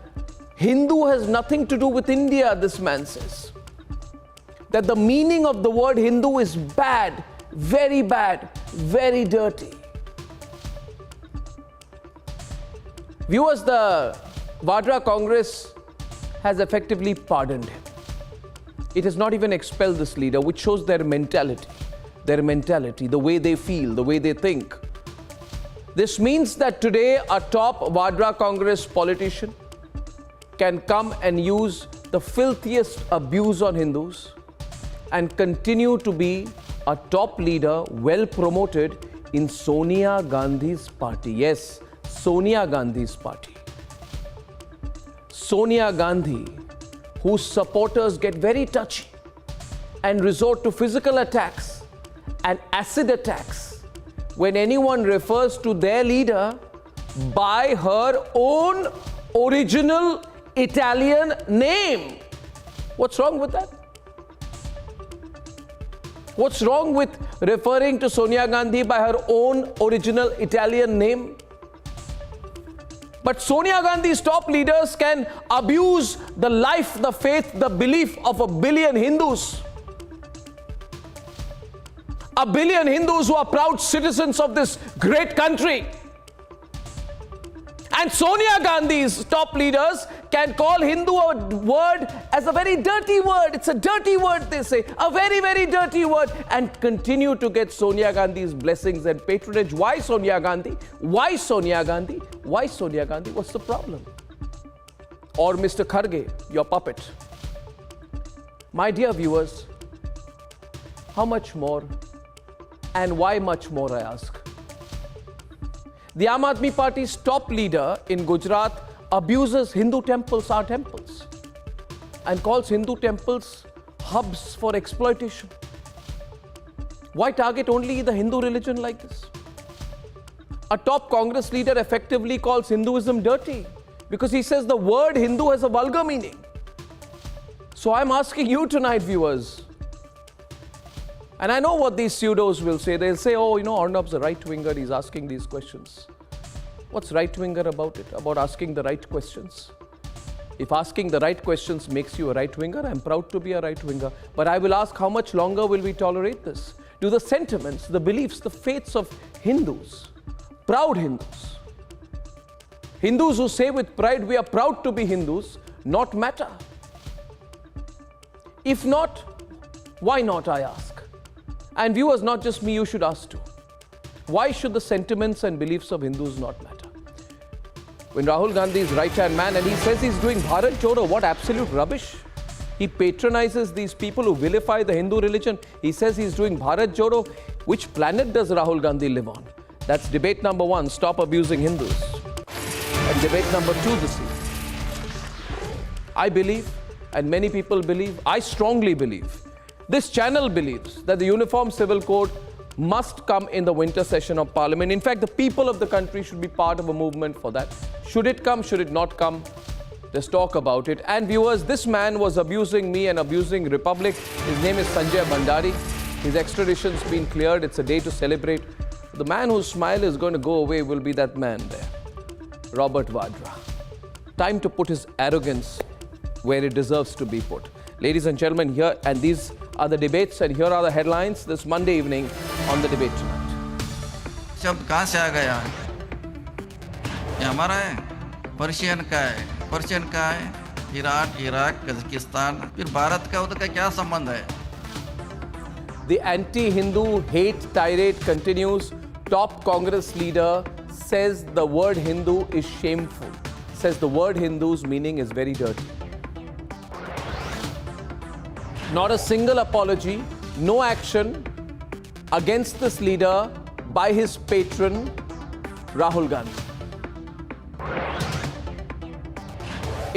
S17: Hindu has nothing to do with India, this man says. That the meaning of the word Hindu is bad, very dirty. Viewers, the Vadra Congress has effectively pardoned him. It has not even expelled this leader, which shows their mentality, the way they feel, the way they think. This means that today a top Vadra Congress politician can come and use the filthiest abuse on Hindus and continue to be a top leader, well promoted in Sonia Gandhi's party. Yes, Sonia Gandhi's party. Sonia Gandhi, whose supporters get very touchy and resort to physical attacks and acid attacks when anyone refers to their leader by her own original Italian name. What's wrong with that? What's wrong with referring to Sonia Gandhi by her own original Italian name? But Sonia Gandhi's top leaders can abuse the life, the faith, the belief of 1 billion Hindus. 1 billion Hindus who are proud citizens of this great country. And Sonia Gandhi's top leaders can call Hindu a word as a very dirty word. It's a dirty word, they say. A very, very dirty word. And continue to get Sonia Gandhi's blessings and patronage. Why Sonia Gandhi? Why Sonia Gandhi? Why Sonia Gandhi? What's the problem? Or Mr. Kharge, your puppet. My dear viewers, how much more and why much more, I ask? The Aam Aadmi Party's top leader in Gujarat abuses Hindu temples, our temples, and calls Hindu temples hubs for exploitation. Why target only the Hindu religion like this? A top Congress leader effectively calls Hinduism dirty because he says the word Hindu has a vulgar meaning. So I'm asking you tonight, viewers, and I know what these pseudos will say. They'll say, oh, you know, Arnab's a right-winger, he's asking these questions. What's right-winger about it? About asking the right questions? If asking the right questions makes you a right-winger, I'm proud to be a right-winger. But I will ask, how much longer will we tolerate this? Do the sentiments, the beliefs, the faiths of Hindus, proud Hindus, Hindus who say with pride, we are proud to be Hindus, not matter? If not, why not, I ask? And viewers, not just me, you should ask too. Why should the sentiments and beliefs of Hindus not matter? When Rahul Gandhi is right-hand man and he says he's doing Bharat Jodo, what absolute rubbish. He patronizes these people who vilify the Hindu religion. He says he's doing Bharat Jodo. Which planet does Rahul Gandhi live on? That's debate number 1, stop abusing Hindus. And debate number 2 this evening. I believe, and many people believe, I strongly believe, this channel believes that the Uniform Civil Code must come in the winter session of Parliament. In fact, the people of the country should be part of a movement for that. Should it come? Should it not come? Let's talk about it. And viewers, this man was abusing me and abusing Republic. His name is Sanjay Bhandari. His extradition's been cleared. It's a day to celebrate. The man whose smile is going to go away will be that man there, Robert Vadra. Time to put his arrogance where it deserves to be put. Ladies and gentlemen, here and these are the debates and here are the headlines this Monday evening on the debate tonight.
S11: शब्द कहाँ से आ गया? ये हमारा है, Persian का है, Persian का है, इराक, कजाकिस्तान, फिर भारत का उधर का क्या संबंध है?
S17: The anti-Hindu hate tirade continues. Top Congress leader says the word Hindu is shameful. Says the word Hindu's meaning is very dirty. Not a single apology, no action against this leader by his patron, Rahul Gandhi.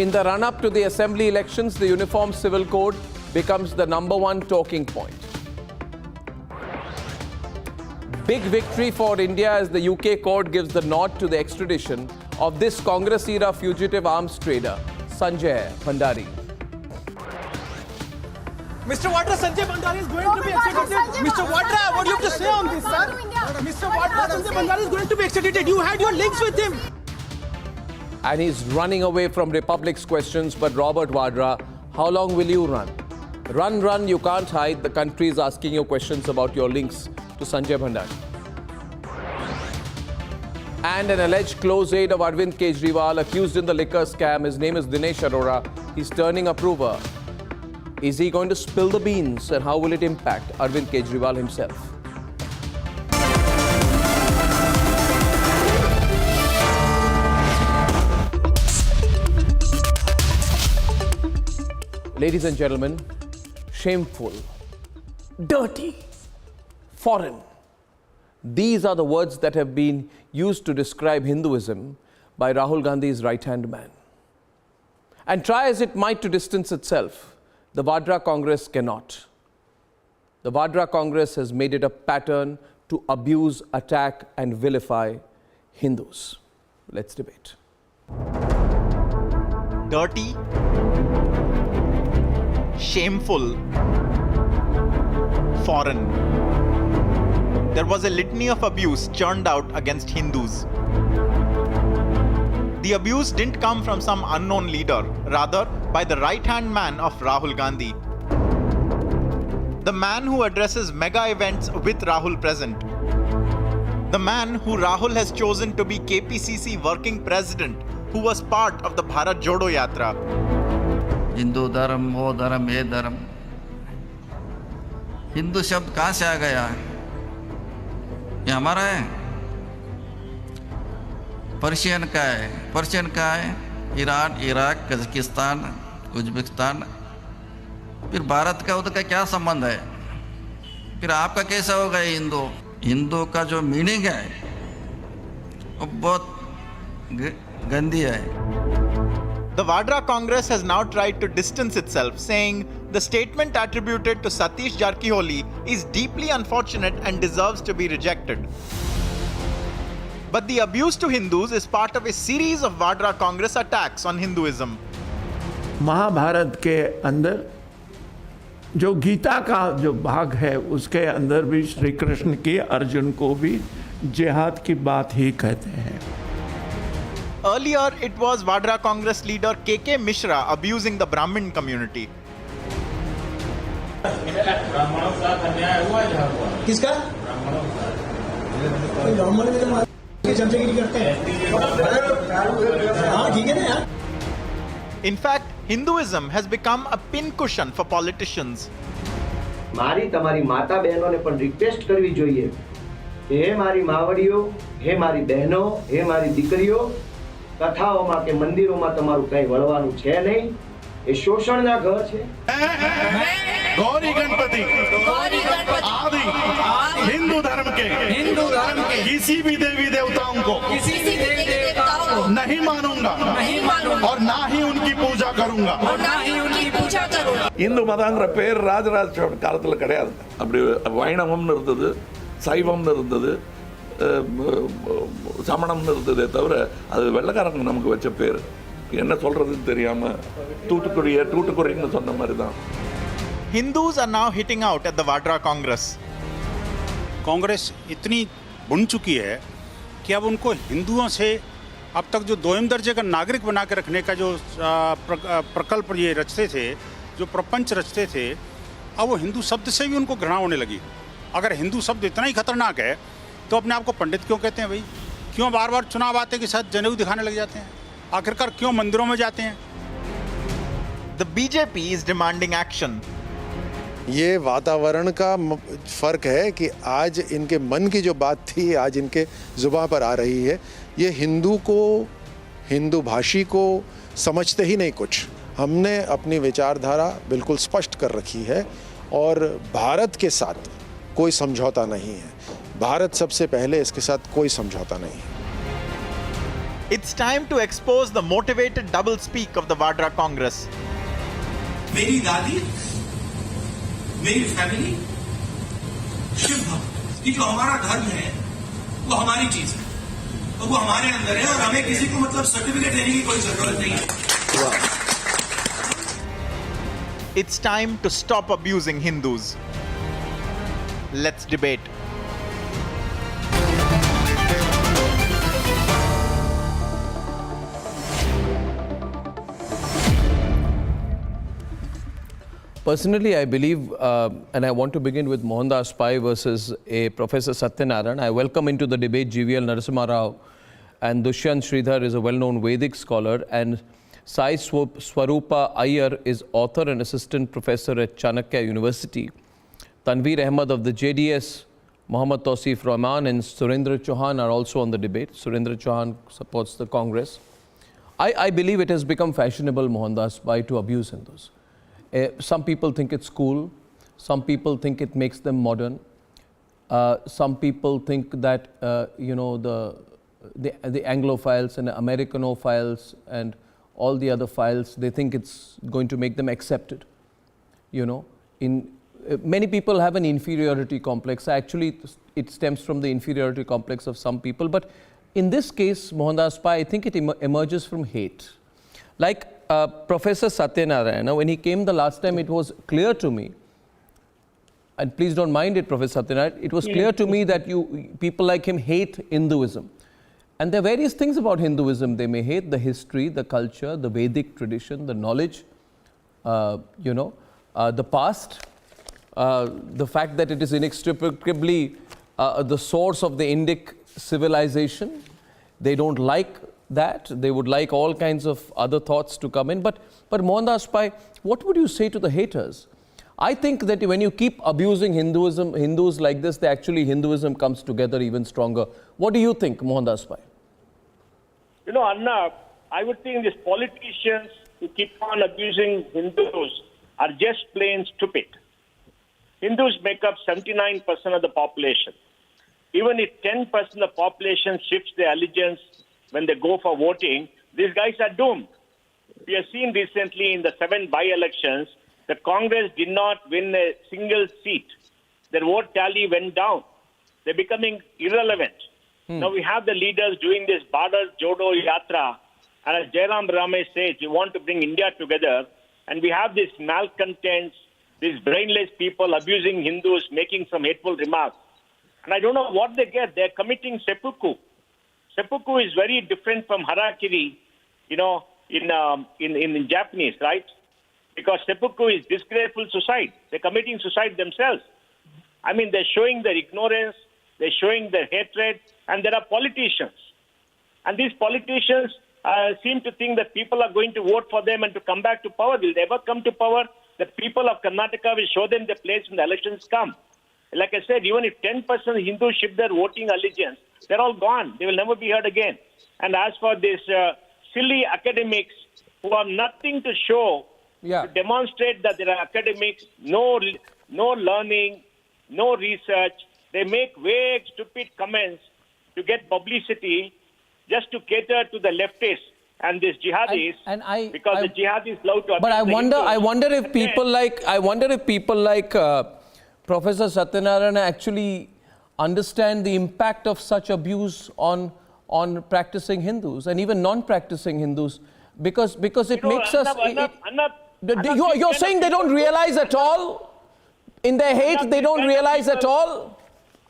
S17: In the run-up to the assembly elections, the Uniform Civil Code becomes the #1 talking point. Big victory for India as the UK court gives the nod to the extradition of this Congress-era fugitive arms trader, Sanjay Bhandari.
S8: Mr. Vadra, Sanjay Bhandari is going to be extradited. Mr. Vadra, what do you have to say on this, sir? Mr. Vadra, Sanjay Bhandari is going to be extradited. You had your links with him.
S17: And he's running away from Republic's questions. But Robert Vadra, how long will you run? Run, you can't hide. The country is asking you questions about your links to Sanjay Bhandari. and an alleged close aide of Arvind Kejriwal accused in the liquor scam. His name is Dinesh Arora. He's turning approver. Is he going to spill the beans, and how will it impact Arvind Kejriwal himself? Ladies and gentlemen, shameful, dirty, foreign. These are the words that have been used to describe Hinduism by Rahul Gandhi's right-hand man. And try as it might to distance itself, the Vadra Congress cannot. The Vadra Congress has made it a pattern to abuse, attack, and vilify Hindus. Let's debate.
S18: Dirty, shameful, foreign. There was a litany of abuse churned out against Hindus. The abuse didn't come from some unknown leader, rather by the right-hand man of Rahul Gandhi. The man who addresses mega events with Rahul present. The man who Rahul has chosen to be KPCC working president, who was part of the Bharat Jodo Yatra.
S11: Hindu धर्म, वो धर्म, ये धर्म। हिंदू शब्द कहाँ से आ गया? ये हमारा है? पर्शियन का है, पर्शियन का है, ईरान, इराक, कजाकिस्तान, उज्बेकिस्तान। फिर भारत का उधर का क्या संबंध है? फिर आपका कैसा होगा हिंदू? हिंदू का जो मीनिंग है वो बहुत गंदी है।
S18: The Vadra Congress has now tried to distance itself, saying the statement attributed to Satish Jarkiholi is deeply unfortunate and deserves to be rejected. But the abuse to Hindus is part of a series of Vadra Congress attacks on Hinduism.
S19: Mahabharat के अंदर जो गीता का जो भाग है उसके अंदर भी श्री कृष्ण की अर्जुन को भी जिहाद की बात ही कहते हैं।
S18: Earlier, it was Vadra Congress leader KK Mishra abusing the Brahmin community.
S8: किसका? ब्राह्मण में तो चमचगिरी करते हैं। हाँ ठीक है ना यार।
S18: In fact, Hinduism has become a pincushion for politicians.
S20: મારી તમારી માતા બહેનોને પણ રિક્વેસ્ટ કરવી જોઈએ કે હે મારી માવડીઓ, હે મારી બહેનો, હે મારી દીકરીઓ, કથાઓમાં કે મંદિરોમાં તમારું કંઈ વળવાનું છે નહીં, એ શોષણના ઘર છે।
S21: गौरी गणपति आदि हिंदू धर्म के किसी भी देवी देवताओं को नहीं मानूंगा और ना ही उनकी पूजा करूंगा।
S9: இந்து மதங்கிற பேர் ராஜராஜ சோழன் காலத்தில் கிடையாது. அப்படி வைணவம்னு இருந்தது, சைவம்னு இருந்தது, சமணம்னு இருந்ததே தவிர அது வெள்ளக்காரங்க நமக்கு வச்ச பேர். என்ன சொல்றதுன்னு தெரியாம தூட்டுக்குடின்னு சொன்ன மாதிரி தான்.
S18: Hindus are now hitting out at the Vadra Congress.
S22: Congress इतनी बुन चुकी है कि अब उनको हिंदुओं से अब तक जो दोयम दर्जे का नागरिक बना के रखने का जो प्रकल्प ये रचते थे, जो प्रपंच रचते थे, अब वो हिंदू शब्द से भी उनको घृणा होने लगी। अगर हिंदू शब्द इतना ही खतरनाक है तो अपने आप को पंडित क्यों कहते हैं भाई? क्यों बार बार चुनाव आते के साथ जनेऊ दिखाने लग जाते हैं? आखिरकार क्यों मंदिरों में जाते हैं?
S18: The BJP is demanding action.
S23: ये वातावरण का फर्क है कि आज इनके मन की जो बात थी आज इनके जुबान पर आ रही है। ये हिंदू को, हिंदू भाषी को समझते ही नहीं कुछ। हमने अपनी विचारधारा बिल्कुल स्पष्ट कर रखी है और भारत के साथ कोई समझौता नहीं है। भारत सबसे पहले, इसके साथ कोई समझौता नहीं है।
S18: It's time to expose the motivated double speak of the Vadra Congress.
S24: मेरी दादी, मेरी फैमिली शिव भक्त, ये जो हमारा धर्म है वो हमारी चीज है और वो हमारे अंदर है और हमें किसी को मतलब सर्टिफिकेट देने की कोई जरूरत नहीं है।
S18: It's time to stop abusing Hindus. Let's debate.
S17: Personally, I believe, and I want to begin with Mohandas Pai versus a Professor Satyanarayan. I welcome into the debate GVL Narasimha Rao and Dushyant Sridhar is a well-known Vedic scholar, and Sai Swarupa Iyer is author and assistant professor at Chanakya University. Tanveer Ahmed of the JDS, Mohammad Tausif Rahman and Surendra Chauhan are also on the debate. Surendra Chauhan supports the Congress. I believe it has become fashionable, Mohandas Bhai, to abuse Hindus. Some people think it's cool. Some people think it makes them modern. Some people think that, you know, the Anglophiles and Americanophiles and all the other files, they think it's going to make them accepted. You know, many people have an inferiority complex. Actually, it stems from the inferiority complex of some people. But in this case, Mohandas Bhai, I think it emerges from hate. Like Professor Satyanarayana, when he came the last time, it was clear to me, and please don't mind it, Professor Satyanarayana, it was clear to me that people like him hate Hinduism. And there are various things about Hinduism. They may hate the history, the culture, the Vedic tradition, the knowledge, you know, the past, the fact that it is inextricably the source of the Indic civilization. They don't like that. They would like all kinds of other thoughts to come in. But Mohandas Bhai, what would you say to the haters? I think that when you keep abusing Hinduism, Hindus like this, Hinduism comes together even stronger. What do you think, Mohandas Bhai?
S1: You know, Anna, I would think these politicians who keep on abusing Hindus are just plain stupid. Hindus make up 79% of the population. Even if 10% of the population shifts their allegiance when they go for voting, these guys are doomed. We have seen recently in the 7 by-elections, the Congress did not win a single seat. Their vote tally went down. They're becoming irrelevant. Now we have the leaders doing this Bharat Jodo Yatra, and as Jairam Ramesh says, we want to bring India together, and we have these malcontents, these brainless people abusing Hindus, making some hateful remarks. And I don't know what they get. They're committing seppuku. Seppuku is very different from harakiri, you know, in Japanese, right? Because seppuku is disgraceful suicide. They're committing suicide themselves. I mean, they're showing their ignorance, they're showing their hatred, and there are politicians. And these politicians seem to think that people are going to vote for them and to come back to power. Will they ever come to power? The people of Karnataka will show them the place when the elections come. Like I said, even if 10% Hindus shift their voting allegiance, they're all gone. They will never be heard again. And as for these silly academics who have nothing to show, to demonstrate that there are academics, no learning, no research, they make vague, stupid comments to get publicity just to cater to the leftists and these jihadis, because the jihadis love to abuse.
S17: But I wonder if people like Professor Satyanarayana actually understand the impact of such abuse on practicing Hindus and even non-practicing Hindus, because it makes us. You're saying they don't realize at all? In their hate, they don't realize at all?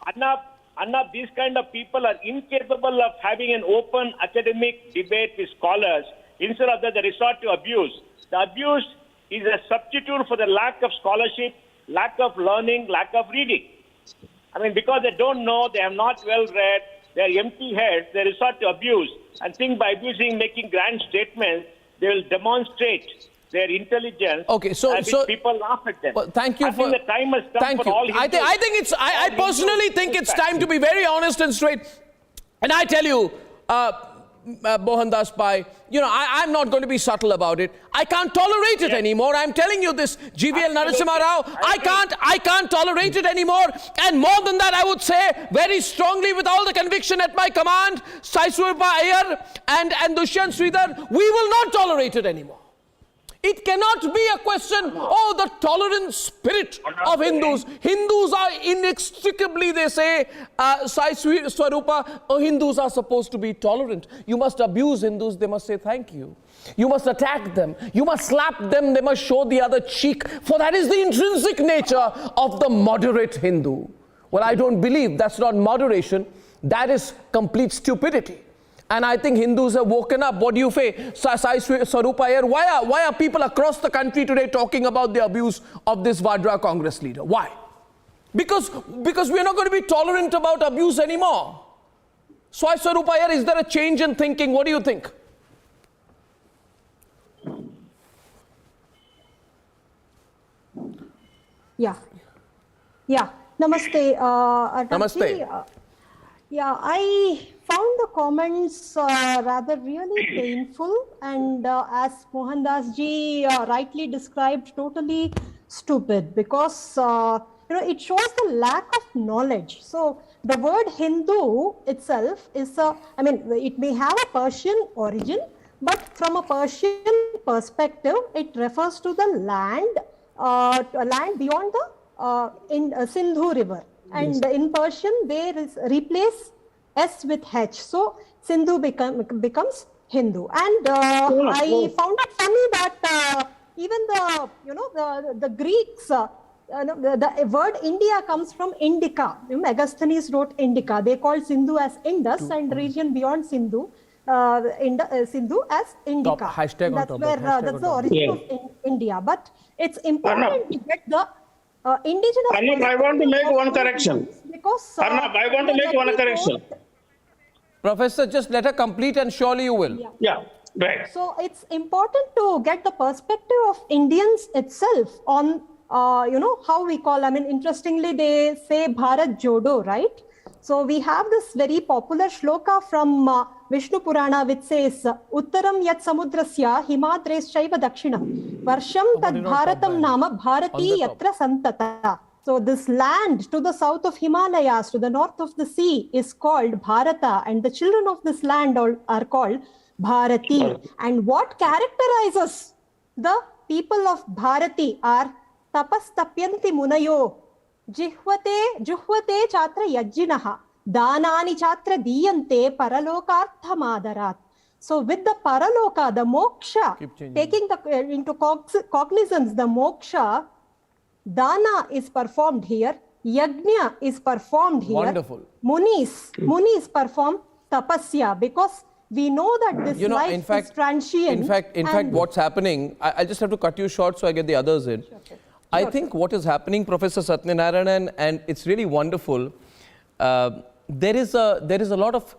S1: Anna, these kind of people are incapable of having an open academic debate with scholars. Instead of that, they resort to abuse. The abuse is a substitute for the lack of scholarship, lack of learning, lack of reading. I mean, because they don't know, they have not well read, they are empty heads, they resort to abuse and think by abusing, making grand statements, they will demonstrate their intelligence.
S17: Okay, so
S1: people laugh at them.
S17: Well, thank you
S1: I think the time has come for all Hindus.
S17: I personally think it's time to be very honest and straight. And I tell you, Mohandas Bhai, you know, I'm not going to be subtle about it. I can't tolerate it anymore. I'm telling you this, GVL Narasimha Rao, I can't tolerate it anymore. And more than that, I would say very strongly with all the conviction at my command, Sai Swarupa Iyer and Dushyant Sridhar, we will not tolerate it anymore. It cannot be a question, the tolerant spirit of Hindus. Hindus are inextricably, they say, Sai Swarupa, Hindus are supposed to be tolerant. You must abuse Hindus, they must say thank you. You must attack them. You must slap them, they must show the other cheek. For that is the intrinsic nature of the moderate Hindu. Well, I don't believe that's not moderation. That is complete stupidity. And I think Hindus have woken up. What do you say, Sai Swarupa Iyer? Why are people across the country today talking about the abuse of this Vadra Congress leader? Why? Because we are not going to be tolerant about abuse anymore. Swai Swarup Iyer, is there a change in thinking? What do you think?
S2: Yeah. Namaste.
S17: Namaste.
S2: Yeah, I found the comments rather really painful, and as Mohandas ji rightly described, totally stupid, because it shows the lack of knowledge. So the word Hindu itself is it may have a Persian origin, but from a Persian perspective, it refers to the land beyond the Sindhu river. And in Persian, there is replace S with H. So Sindhu becomes Hindu. And I found it funny that even the Greeks, the word India comes from Indica. Megasthenes wrote Indica. They called Sindhu as Indus and region beyond Sindhu. Sindhu as Indica. That's the origin of India. But it's important to get the indigenous.
S1: Arnab, I want to make one correction.
S2: Because
S1: Arnab, I want to make one correction.
S17: Professor, just let her complete and surely you will.
S1: Yeah, right.
S2: So it's important to get the perspective of Indians itself on, how we call, interestingly, they say Bharat Jodo, right? So we have this very popular shloka from Vishnu Purana, which says, Uttaram yat samudrasya himadreschaiva dakshinam varsham tad bharatam nama bharati yatra santata. So this land to the south of Himalayas, to the north of the sea, is called Bharata, and the children of this land are called Bharati. And what characterizes the people of Bharati are tapas tapyanti munayo, juhvate chatra yajjinaha, danani chatra diyante paralokartha madarat. So with the paraloka, the moksha, taking into cognizance the moksha, dana is performed here, yajna is performed here.
S17: Wonderful.
S2: Munis perform tapasya, because we know that this life is transient.
S17: In fact, what's happening, I just have to cut you short so I get the others in. I think what is happening, Professor Satyanarayanan, and it's really wonderful, there is a lot of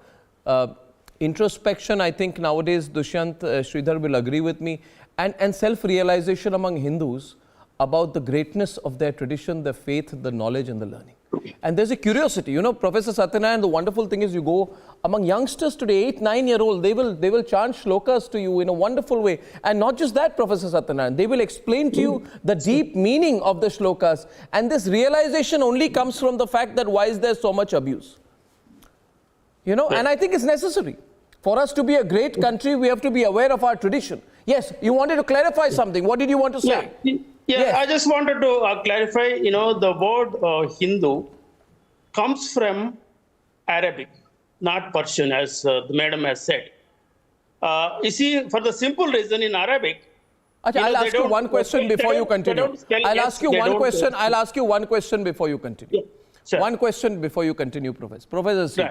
S17: introspection, I think nowadays, Dushyant, Sridhar will agree with me, and self-realization among Hindus about the greatness of their tradition, their faith, the knowledge and the learning. And there's a curiosity, Professor Satyanarayan, the wonderful thing is you go among youngsters today, 8-9-year-old, they will chant shlokas to you in a wonderful way. And not just that, Professor Satyanarayan, they will explain to you the deep meaning of the shlokas. And this realization only comes from the fact that why is there so much abuse? And I think it's necessary. For us to be a great country, we have to be aware of our tradition. Yes, you wanted to clarify something. What did you want to say?
S4: Yeah, yes. I just wanted to clarify, the word Hindu comes from Arabic, not Persian, as the madam has said. You see, for the simple reason in Arabic,
S17: I'll ask you one question before you continue. I'll ask you one question before you continue.
S4: Yeah, sure.
S17: One question before you continue, Professor. Professor, see,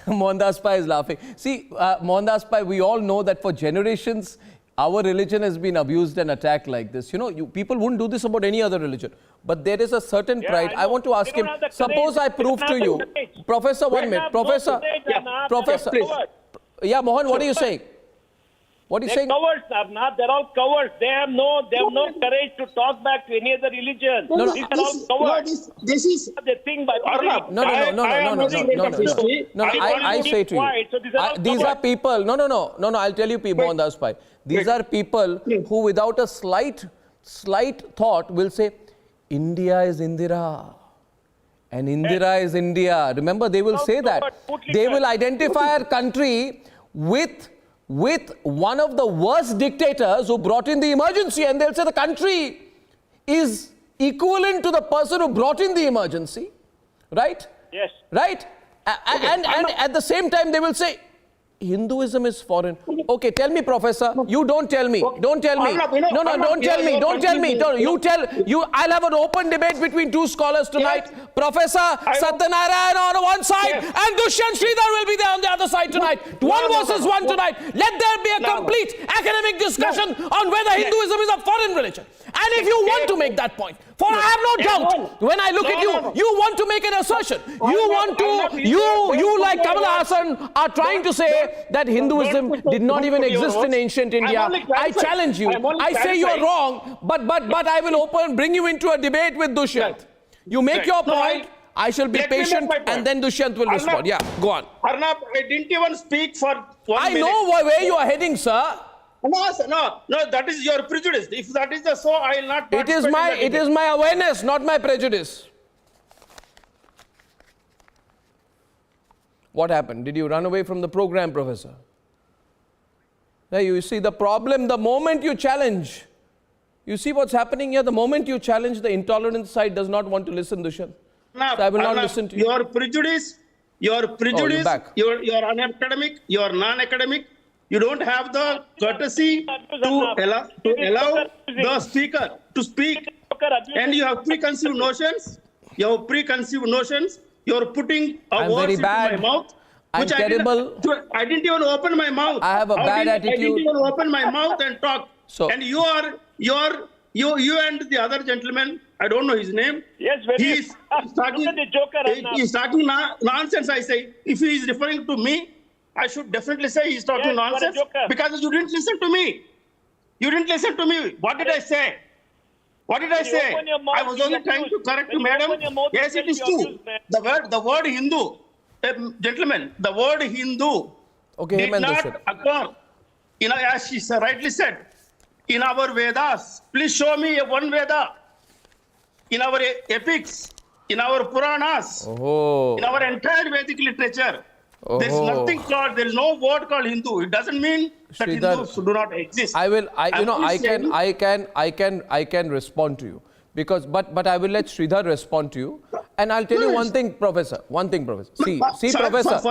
S17: Mohandas Pai is laughing. See, Mohandas Pai, we all know that for generations, our religion has been abused and attacked like this. People wouldn't do this about any other religion. But there is a certain pride. I want to ask him, suppose I prove to you, Professor, 1 minute. Professor, yeah, Mohan, what are you saying? What are you saying?
S1: Cowards, Abna. They're all cowards. They have no courage to talk back to any other religion. These are all cowards.
S4: This is
S1: the thing by
S17: No. I say to you, these are people. No. I'll tell you, Mohandas Pai. These are people who, without a slight thought, will say, India is Indira. And Indira is India. Remember, they will say that. They will identify our country with one of the worst dictators who brought in the emergency, and they'll say the country is equivalent to the person who brought in the emergency, right?
S1: Yes.
S17: Right? And at the same time, they will say, Hinduism is foreign. Okay, tell me, Professor. You don't tell me. Don't tell me. No, don't tell me. Don't tell me. I'll have an open debate between two scholars tonight. Professor Satyanarayan on one side and Dushyant Sridhar will be there on the other other side tonight. One versus one tonight. Let there be a complete academic discussion on whether Hinduism is a foreign religion. And if you want to make that point, for I have no doubt, when I look at you, you want to make an assertion. You want to, you like Kamala Hassan are trying to say that Hinduism did not even exist in ancient India. I challenge you. I say you are wrong, but I will bring you into a debate with Dushyant. You make your point. I shall be patient, and then Dushyant will respond. Yeah, go on.
S4: Arnab, I didn't even speak for 1 minute.
S17: I know where you are heading, sir.
S4: No, that is your prejudice. If that is the so, I will not.
S17: It is my awareness, not my prejudice. What happened? Did you run away from the program, Professor? Now you see the problem, the moment you challenge, you see what's happening here, the moment you challenge, the intolerant side does not want to listen, Dushyant. So I will not listen to you.
S4: Your prejudice, you're unacademic, you're non-academic. You don't have the courtesy to allow the speaker to speak, and you have preconceived notions. You're putting words into my mouth.
S17: I'm terrible.
S4: I didn't even open my mouth.
S17: I have a bad attitude.
S4: I didn't even open my mouth and talk. So, and you and the other gentleman, I don't know his name.
S1: Yes,
S4: he's talking nonsense. I say, if he is referring to me, I should definitely say he's talking nonsense because you didn't listen to me. You didn't listen to me. What did I say? What did I say? I was only trying to correct you, madam. Yes, it is true. The word Hindu, gentlemen, the word Hindu did not occur, as she rightly said, in our Vedas. Please show me one Veda. In our epics, in our Puranas, in our entire Vedic literature. There is nothing called, there is no word called Hindu. It doesn't mean that Hindus do not exist.
S17: I can respond to you because, but I will let Sridhar respond to you. And I'll tell you one thing, Professor. See, Professor,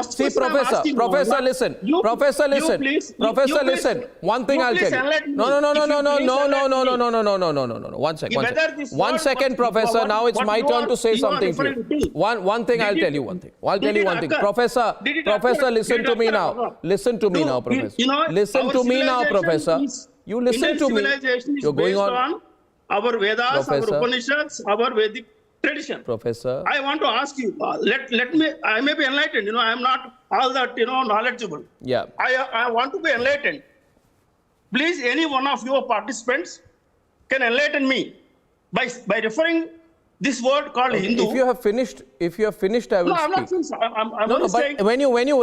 S17: listen. Professor, listen. One thing I'll tell you. No. One second, Professor. Now it's my turn to say something to you. One thing I'll tell you one thing. Professor, listen to me now. Listen to me now, Professor. Listen to me now, Professor. You listen to me. You're going on.
S4: Our Vedas, our Upanishads, our Vedic tradition.
S17: Professor,
S4: I want to ask you, let me, I may be enlightened, I am not all that, knowledgeable.
S17: Yeah.
S4: I want to be enlightened. Please, any one of your participants can enlighten me by referring this word called Hindu.
S17: If you have finished, I will speak.
S4: I'm not finished. I'm saying,
S17: when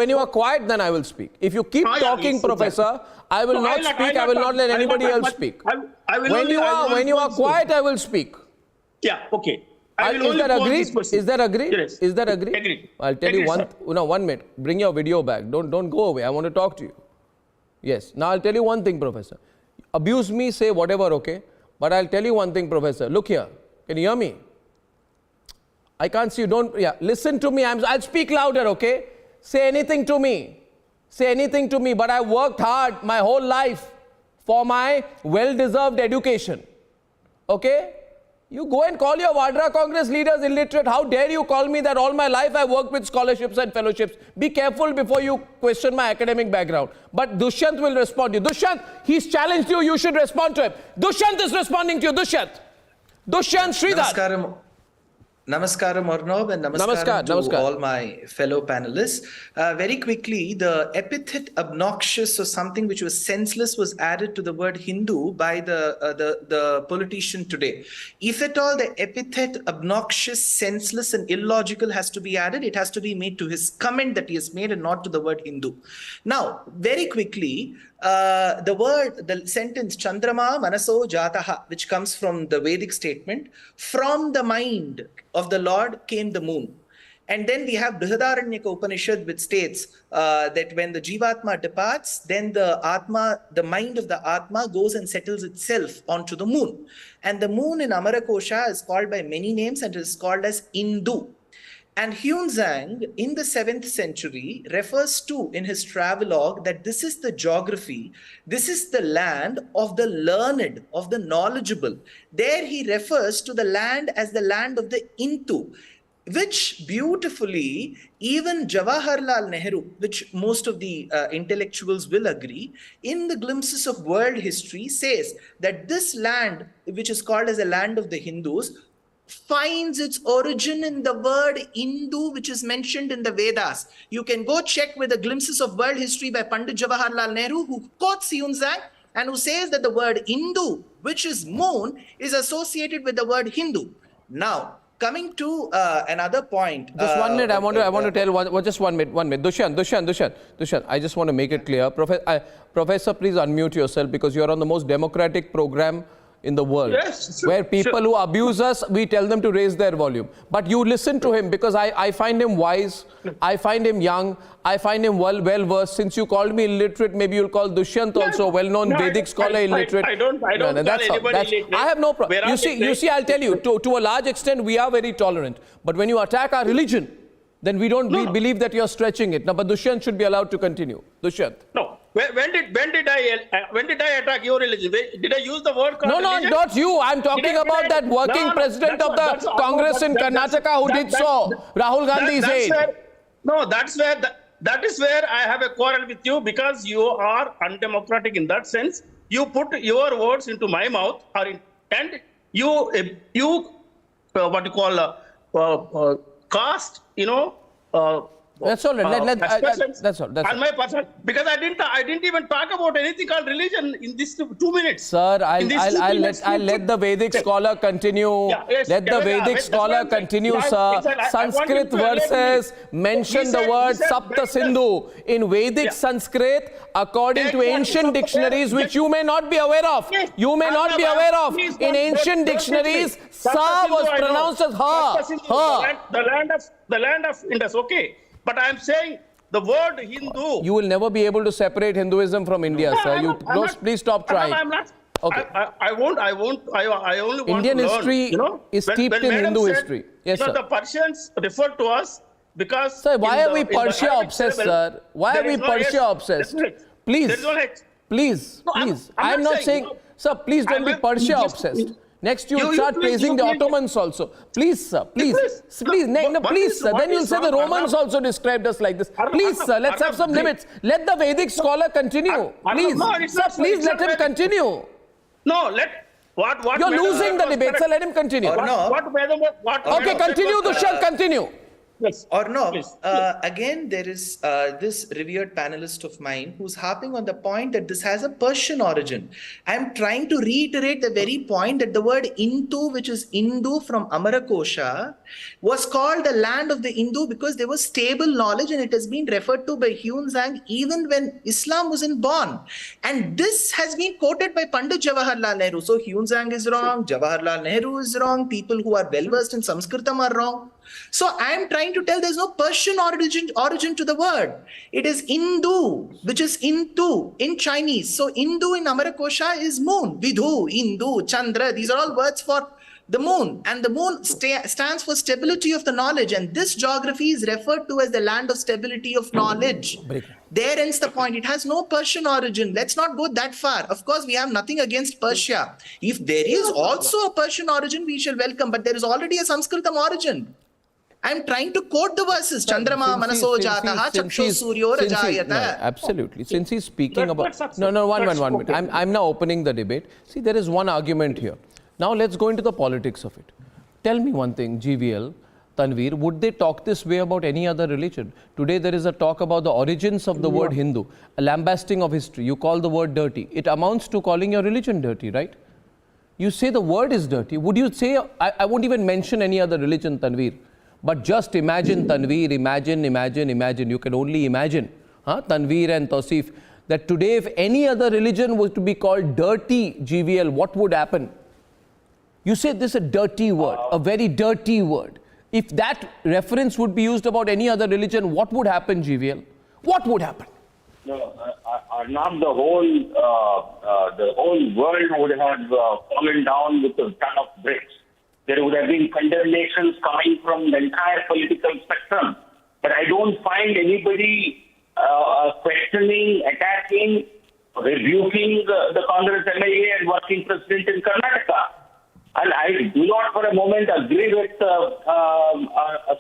S17: you are quiet, then I will speak. If you keep talking, Professor, I will not speak. I will not let anybody else speak. When you are quiet, I will speak.
S4: Yeah, okay.
S17: Is that agreed? Is that agreed?
S4: Yes.
S17: Is that agreed?
S4: Agreed.
S17: I'll tell you 1 minute. Bring your video back. Don't go away. I want to talk to you. Yes. Now I'll tell you one thing, Professor. Abuse me, say whatever, okay? But I'll tell you one thing, Professor. Look here. Can you hear me? I can't see you. Listen to me. I'll speak louder, okay? Say anything to me. Say anything to me. But I worked hard my whole life for my well-deserved education. Okay? You go and call your Vadra Congress leaders illiterate. How dare you call me that? All my life I worked with scholarships and fellowships. Be careful before you question my academic background. But Dushyant will respond to you. Dushyant, he's challenged you. You should respond to him. Dushyant is responding to you. Dushyant, Sridhar.
S5: Namaskaram Arnab and namaskaram to all my fellow panelists. Very quickly, the epithet obnoxious or something which was senseless was added to the word Hindu by the politician today. If at all the epithet obnoxious, senseless and illogical has to be added, it has to be made to his comment that he has made and not to the word Hindu. Now, very quickly, the sentence Chandrama Manaso Jataha, which comes from the Vedic statement, from the mind of the Lord came the moon. And then we have Brihadaranyaka Upanishad, which states that when the Jivatma departs, then the mind of the Atma goes and settles itself onto the moon. And the moon in Amarakosha is called by many names and is called as Indu. And Huenzang in the 7th century refers to in his travelogue that this is the geography, this is the land of the learned, of the knowledgeable. There he refers to the land as the land of the Intu. which beautifully even Jawaharlal Nehru, which most of the intellectuals will agree, in the glimpses of world history says that this land, which is called as a land of the Hindus, finds its origin in the word Hindu, which is mentioned in the Vedas. You can go check with the glimpses of world history by Pandit Jawaharlal Nehru, who quotes Yunzang and who says that the word Hindu, which is moon, is associated with the word Hindu. Now, coming to another point.
S17: Just 1 minute. I want to tell just 1 minute. 1 minute. Dushyant. I just want to make it clear. Professor, please unmute yourself because you are on the most democratic program in the world, where people who abuse us, we tell them to raise their volume. But you listen to him because I find him wise, I find him young, I find him well versed. Since you called me illiterate, maybe you'll call Dushyant also, well-known Vedic scholar, illiterate.
S4: I don't call anybody illiterate.
S17: I have no problem. You see, I'll tell you, to a large extent, we are very tolerant. But when you attack our religion, then we believe that you're stretching it. Now, but Dushyant should be allowed to continue. Dushyant.
S4: No. When did I attack your religion? Did I use the word
S17: No,
S4: religion?
S17: not you. I'm talking about that working president of the Congress in Karnataka who did so. Rahul Gandhi's aide.
S4: That is where I have a quarrel with you, because you are undemocratic in that sense. You put your words into my mouth, and you what you call cast,
S17: that's all right. That's all.
S4: And my person, because I didn't even talk about anything called religion in these 2 minutes.
S17: Sir, I'll let the Vedic scholar continue. Let the Vedic scholar continue, sir. Sanskrit verses mention the word Sapta Sindhu in Vedic Sanskrit according to ancient dictionaries, which you may not be aware of. You may not be aware of. In ancient dictionaries, Sa was pronounced as Ha.
S4: The land of Indus, okay. But I am saying the word Hindu.
S17: You will never be able to separate Hinduism from India, sir. Please stop trying.
S4: I'm not.
S17: Okay.
S4: I won't. I only want
S17: Indian
S4: to learn,
S17: history is steeped in Hindu history. Yes, sir.
S4: The Persians refer to us because.
S17: Sir, why are we Persia obsessed, sir? Why are we Persia obsessed? Please. I am not saying, sir, please don't be Persia obsessed. Next, you'll start praising the Ottomans also. Please, sir. Please, sir. Then you'll say the Romans also described us like this. Please, sir. Let's have some limits. Let the Vedic scholar continue. Please, sir. Please let him continue.
S4: No,
S17: You're losing the debate, sir. Let him continue. Okay, continue, Dushyant. Continue.
S5: Yes. Or no. Again, there is this revered panelist of mine who's harping on the point that this has a Persian origin. I'm trying to reiterate the very point that the word Hindu, which is Hindu from Amarakosha, was called the land of the Hindu because there was stable knowledge, and it has been referred to by Yunzang even when Islam wasn't born. And this has been quoted by Pandit Jawaharlal Nehru. So Yunzang is wrong, Jawaharlal Nehru is wrong, people who are well versed in Sanskritam are wrong. So I am trying to tell there's no Persian origin to the word. It is Hindu, which is Hindu in Chinese. So Hindu in Amarakosha is moon. Vidhu, Hindu, Chandra. These are all words for the moon. And the moon stands for stability of the knowledge. And this geography is referred to as the land of stability of knowledge. There ends the point. It has no Persian origin. Let's not go that far. Of course, we have nothing against Persia. If there is also a Persian origin, we shall welcome. But there is already a Sanskritam origin. I'm trying to quote the verses. Chandrama manaso jataha chakshu suryo rajayata.
S17: Absolutely. Since he's speaking about... One minute. I'm now opening the debate. See, there is one argument here. Now let's go into the politics of it. Tell me one thing, GVL, Tanveer, would they talk this way about any other religion? Today there is a talk about the origins of the word Hindu, a lambasting of history. You call the word dirty. It amounts to calling your religion dirty, right? You say the word is dirty. Would you say... I won't even mention any other religion, Tanveer. But just imagine, Tanveer, imagine. You can only imagine, Tanveer and Tausif, that today if any other religion was to be called dirty, GVL, what would happen? You say this is a dirty word, a very dirty word. If that reference would be used about any other religion, what would happen, GVL? What would happen?
S1: No, not the whole world would have fallen down with a ton of bricks. There would have been condemnations coming from the entire political spectrum. But I don't find anybody questioning, attacking, rebuking the Congress MLA and working president in Karnataka. And I do not for a moment agree with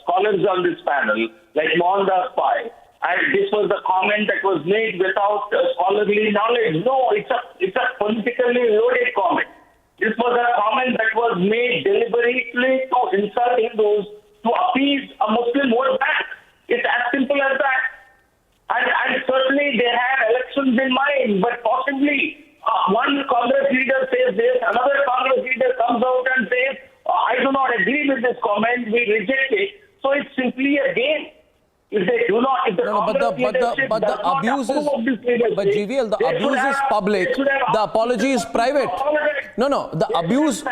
S1: scholars on this panel, like Mohandas Pai. And this was the comment that was made without scholarly knowledge. No, it's a politically loaded comment. This was a comment that was made deliberately to insult Hindus, to appease a Muslim vote bank. It's as simple as that. And certainly they had elections in mind, but possibly one Congress leader says this, another Congress leader comes out and says, I do not agree with this comment, we reject it. So it's simply a game. If they do not, if the
S17: but the abuse is, but GVL, the abuse is public, the apology is private. No, the abuse.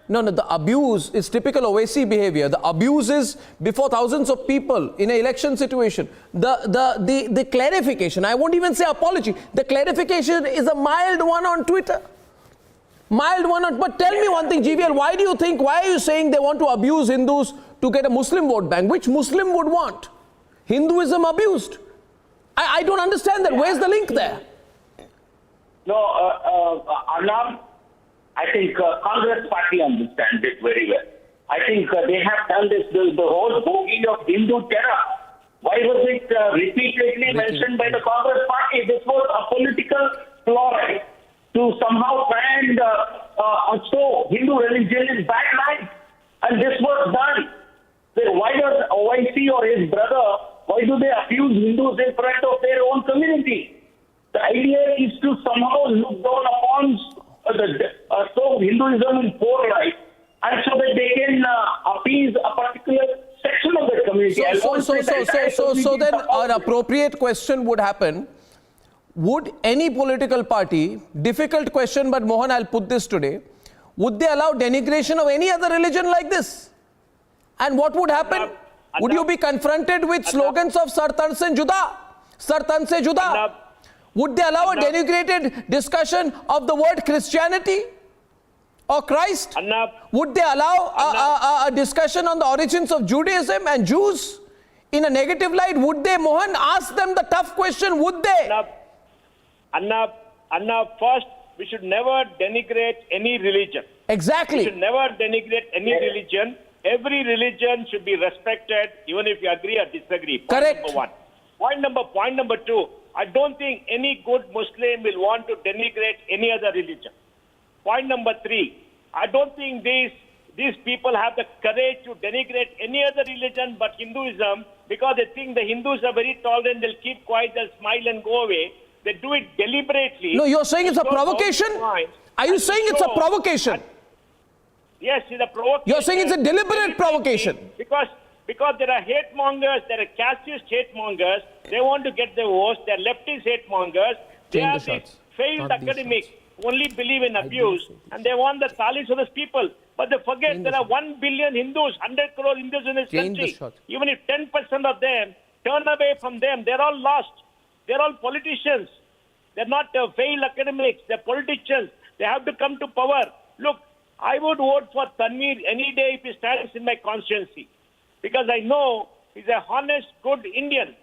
S17: No, the abuse is typical OAC behavior. The abuse is before thousands of people in an election situation. The clarification, I won't even say apology, the clarification is a mild one on Twitter. Mild one, but tell me one thing, GVL, why are you saying they want to abuse Hindus to get a Muslim vote bank? Which Muslim would want Hinduism abused? I don't understand that. Where's the link there?
S1: No, Arnab, I think Congress party understands it very well. I think they have done this, the whole bogey of Hindu terror. Why was it repeatedly mentioned by the Congress party? This was a political ploy to somehow find show Hindu religion is bad light. And this was done. Then why does OIC or his brother, why do they accuse Hindus in front of their own community? The idea is to somehow look down upon so Hinduism in poor light, and so that they can appease a particular section of the community.
S17: So then an appropriate question would happen. Would any political party, difficult question, but Mohan, I'll put this today, would they allow denigration of any other religion like this? And what would happen? Would you be confronted with slogans of Sar Tan se Juda? Sar Tan se Juda? Would they allow a denigrated discussion of the word Christianity or Christ? Would they allow a discussion on the origins of Judaism and Jews in a negative light? Would they, Mohan, ask them the tough question, would they?
S1: Anna, first, we should never denigrate any religion.
S17: Exactly.
S1: We should never denigrate any religion. Every religion should be respected, even if you agree or disagree.
S17: Correct.
S1: Number one. Point number two, I don't think any good Muslim will want to denigrate any other religion. Point number three, I don't think these people have the courage to denigrate any other religion but Hinduism, because they think the Hindus are very tolerant, they'll keep quiet, they'll smile and go away. They do it deliberately.
S17: No, you're saying it's a provocation? Are you saying it's a provocation?
S1: Yes, it's a provocation.
S17: You're saying it's a deliberate provocation?
S1: Because there are hate mongers, there are casteist hate mongers, they want to get the votes, they are leftist hate mongers, they are the failed academics who only believe in abuse, and they want the thalis of the people. But they forget there are 1 billion Hindus, 100 crore Hindus in this country. Even if 10% of them turn away from them, they're all lost. They're all politicians. They're not failed academics. They're politicians. They have to come to power. Look, I would vote for Tanveer any day if he stands in my constituency, because I know he's a honest, good Indian.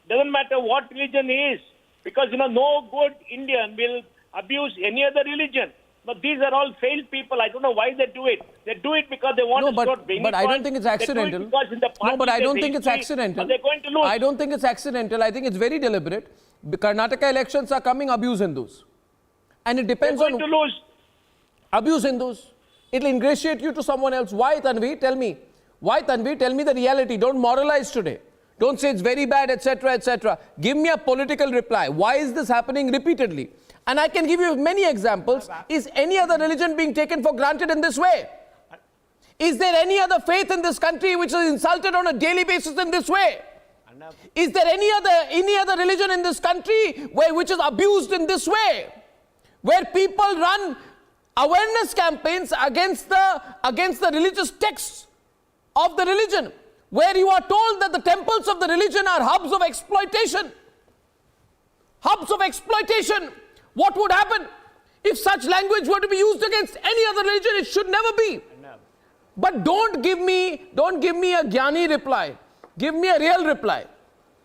S1: Doesn't matter what religion he is, because no good Indian will abuse any other religion. But these are all failed people. I don't know why they do it. They do it because they want to score brainy
S17: But I don't think it's accidental. No, but I don't think it's accidental.
S1: They're going to lose.
S17: I don't think it's accidental. I think it's very deliberate. The Karnataka elections are coming, abuse Hindus. And it depends on...
S1: They're going to lose.
S17: Abuse Hindus. It'll ingratiate you to someone else. Why, Tanveer? Tell me. Why, Tanveer? Tell me the reality. Don't moralize today. Don't say it's very bad, etc., etc. Give me a political reply. Why is this happening repeatedly? And I can give you many examples. Is any other religion being taken for granted in this way? Is there any other faith in this country which is insulted on a daily basis in this way? Is there any other religion in this country which is abused in this way? Where people run awareness campaigns against the religious texts of the religion, where you are told that the temples of the religion are hubs of exploitation. Hubs of exploitation. What would happen if such language were to be used against any other religion? It should never be. But don't give me a Gyani reply. Give me a real reply.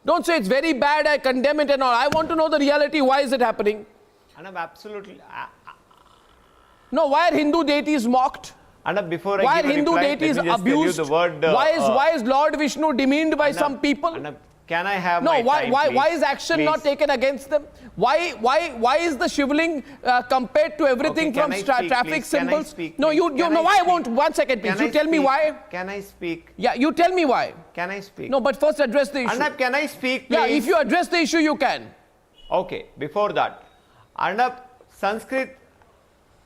S17: Don't say it's very bad, I condemn it and all. I want to know the reality. Why is it happening?
S6: Absolutely.
S17: No, why are Hindu deities mocked?
S6: And before
S17: why
S6: I give
S17: are Hindu
S6: reply,
S17: deities
S6: let me just
S17: abused?
S6: tell you the word,
S17: why is Lord Vishnu demeaned by some people?
S6: Can I have
S17: no,
S6: my
S17: why,
S6: time,
S17: why,
S6: please?
S17: why is action
S6: Please.
S17: not taken against them? Why is the shivling compared to everything from traffic symbols? No, you know why I won't. 1 second, please. You tell me why.
S6: Can I speak?
S17: Yeah, you tell me why.
S6: Can I speak?
S17: No, but first address the issue.
S6: Arnab, can I speak, please?
S17: Yeah, if you address the issue, you can.
S6: Okay, before that, Arnab, Sanskrit,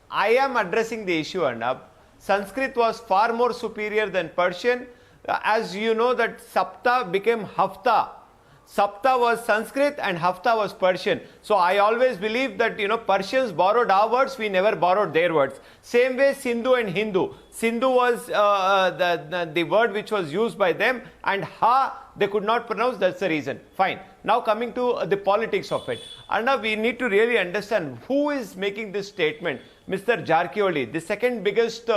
S6: I am addressing the issue, Arnab. Sanskrit was far more superior than Persian. As you know that Sapta became Hafta. Sapta was Sanskrit and Hafta was Persian. So I always believe that, Persians borrowed our words, we never borrowed their words. Same way Sindhu and Hindu. Sindhu was the word which was used by them, and Ha they could not pronounce, that's the reason. Fine. Now coming to the politics of it. Arnab, we need to really understand who is making this statement. Mr. Jarkioli, the second biggest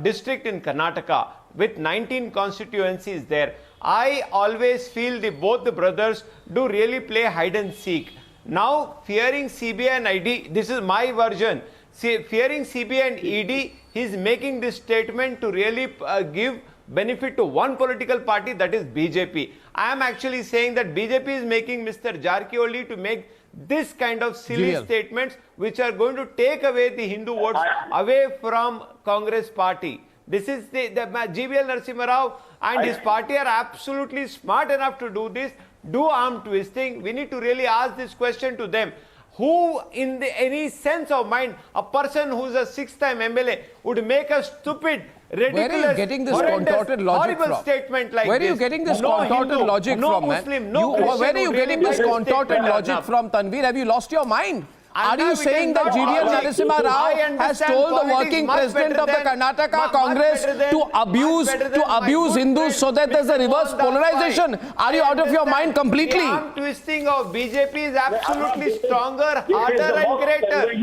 S6: district in Karnataka with 19 constituencies there. I always feel both the brothers do really play hide and seek. Now, fearing CBI and ID, this is my version. Fearing CBI and ED, he is making this statement to really give benefit to one political party, that is BJP. I am actually saying that BJP is making Mr. Jarkioli to make this kind of silly statements which are going to take away the Hindu votes away from Congress party. This is the GBL Narasimha Rao and his party are absolutely smart enough to do this, do arm twisting. We need to really ask this question to them. Who in any sense of mind, a person who's a 6th-time MLA would make a stupid, ridiculous,
S17: where are you getting this contorted logic
S6: horrible
S17: from?
S6: statement like this?
S17: Where are you getting this contorted logic from, man? Where are you getting this contorted logic from, Tanveer? Have you lost your mind? Are you saying that GBL Narasimha Rao has told the working president of the Karnataka Congress to abuse Hindus so that there's a reverse polarization? Are you out of your mind completely?
S6: The arm twisting of BJP is absolutely stronger, harder and greater.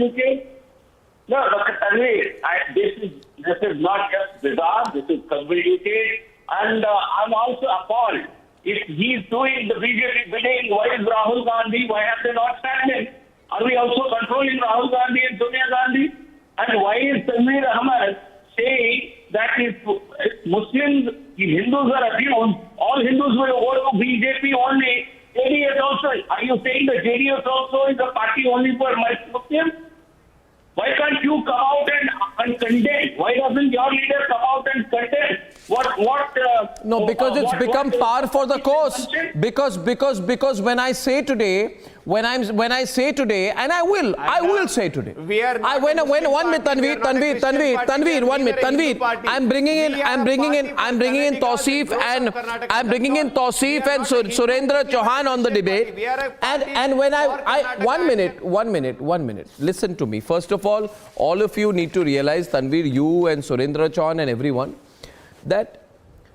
S1: No, Dr. Tanveer, this is not just bizarre, this is convoluted, and I'm also appalled. If he's doing the BJP bidding, why is Rahul Gandhi, why have they not stand in? Are we also controlling Rahul Gandhi and Sonia Gandhi? And why is Tanveer Ahmed saying that if Muslims, if Hindus are abused, all Hindus will go to BJP only? JDS also. Are you saying that JDS also is a party only for Muslims? Why can't you come out and condemn? Why doesn't your leader come out and condemn?
S17: No, because it's become par for the course. Because when I say today, when I say today, and I will say today.
S6: We are not
S17: one minute, Tanveer, 1 minute, Tanveer. I'm bringing in Tausif and Surendra Chauhan on the debate. And when I 1 minute. Listen to me. First of all of you need to realize, Tanveer, you and Surendra Chauhan and everyone, that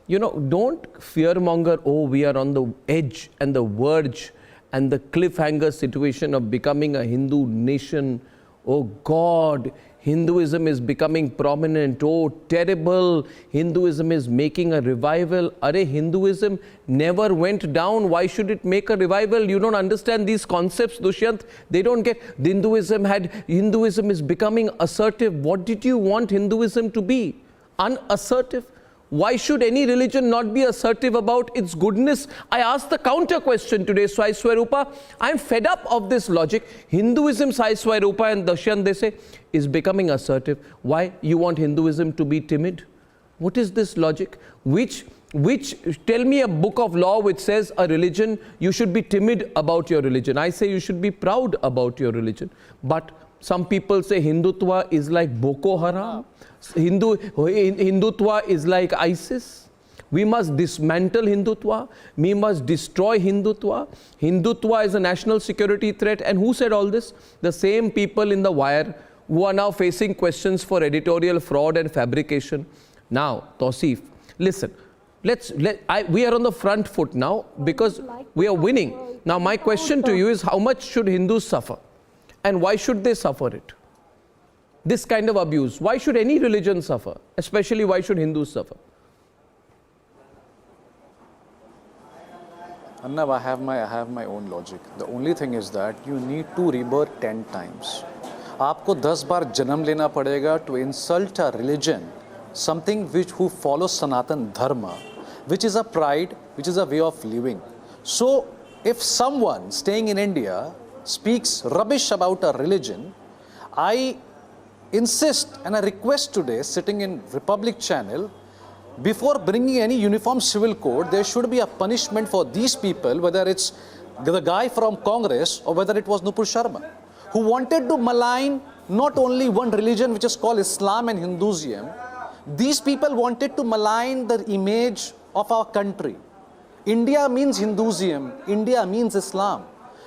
S17: don't fearmonger. Oh, we are on the edge and the verge and the cliffhanger situation of becoming a Hindu nation. Oh God, Hinduism is becoming prominent. Oh, terrible. Hinduism is making a revival. Arey, Hinduism never went down. Why should it make a revival? You don't understand these concepts, Dushyant. They don't get. Hinduism is becoming assertive. What did you want Hinduism to be? Unassertive? Why should any religion not be assertive about its goodness? I asked the counter question today, Sai Swarupa. I'm fed up of this logic. Hinduism, Sai Swarupa and Dushyant, they say, is becoming assertive. Why? You want Hinduism to be timid? What is this logic? Which tell me a book of law which says a religion, you should be timid about your religion. I say you should be proud about your religion. But some people say Hindutva is like Boko Haram. Hindutva is like ISIS. We must dismantle Hindutva. We must destroy Hindutva. Hindutva is a national security threat. And who said all this? The same people in the wire who are now facing questions for editorial fraud and fabrication. Now, Tausif, listen. We are on the front foot now because we are winning. Now, my question to you is, how much should Hindus suffer? And why should they suffer it? This kind of abuse. Why should any religion suffer? Especially, why should Hindus suffer?
S10: Arnab, I have my own logic. The only thing is that you need to rebirth 10 times. आपको 10 बार जन्म लेना पड़ेगा to insult a religion, something who follows Sanatan Dharma, which is a pride, which is a way of living. So, if someone staying in India speaks rubbish about a religion, I insist and I request today, sitting in Republic Channel, before bringing any uniform civil code, there should be a punishment for these people, whether it's the guy from Congress or whether it was Nupur Sharma, who wanted to malign not only one religion which is called Islam and Hinduism. These people wanted to malign the image of our country. India means Hinduism, India means Islam.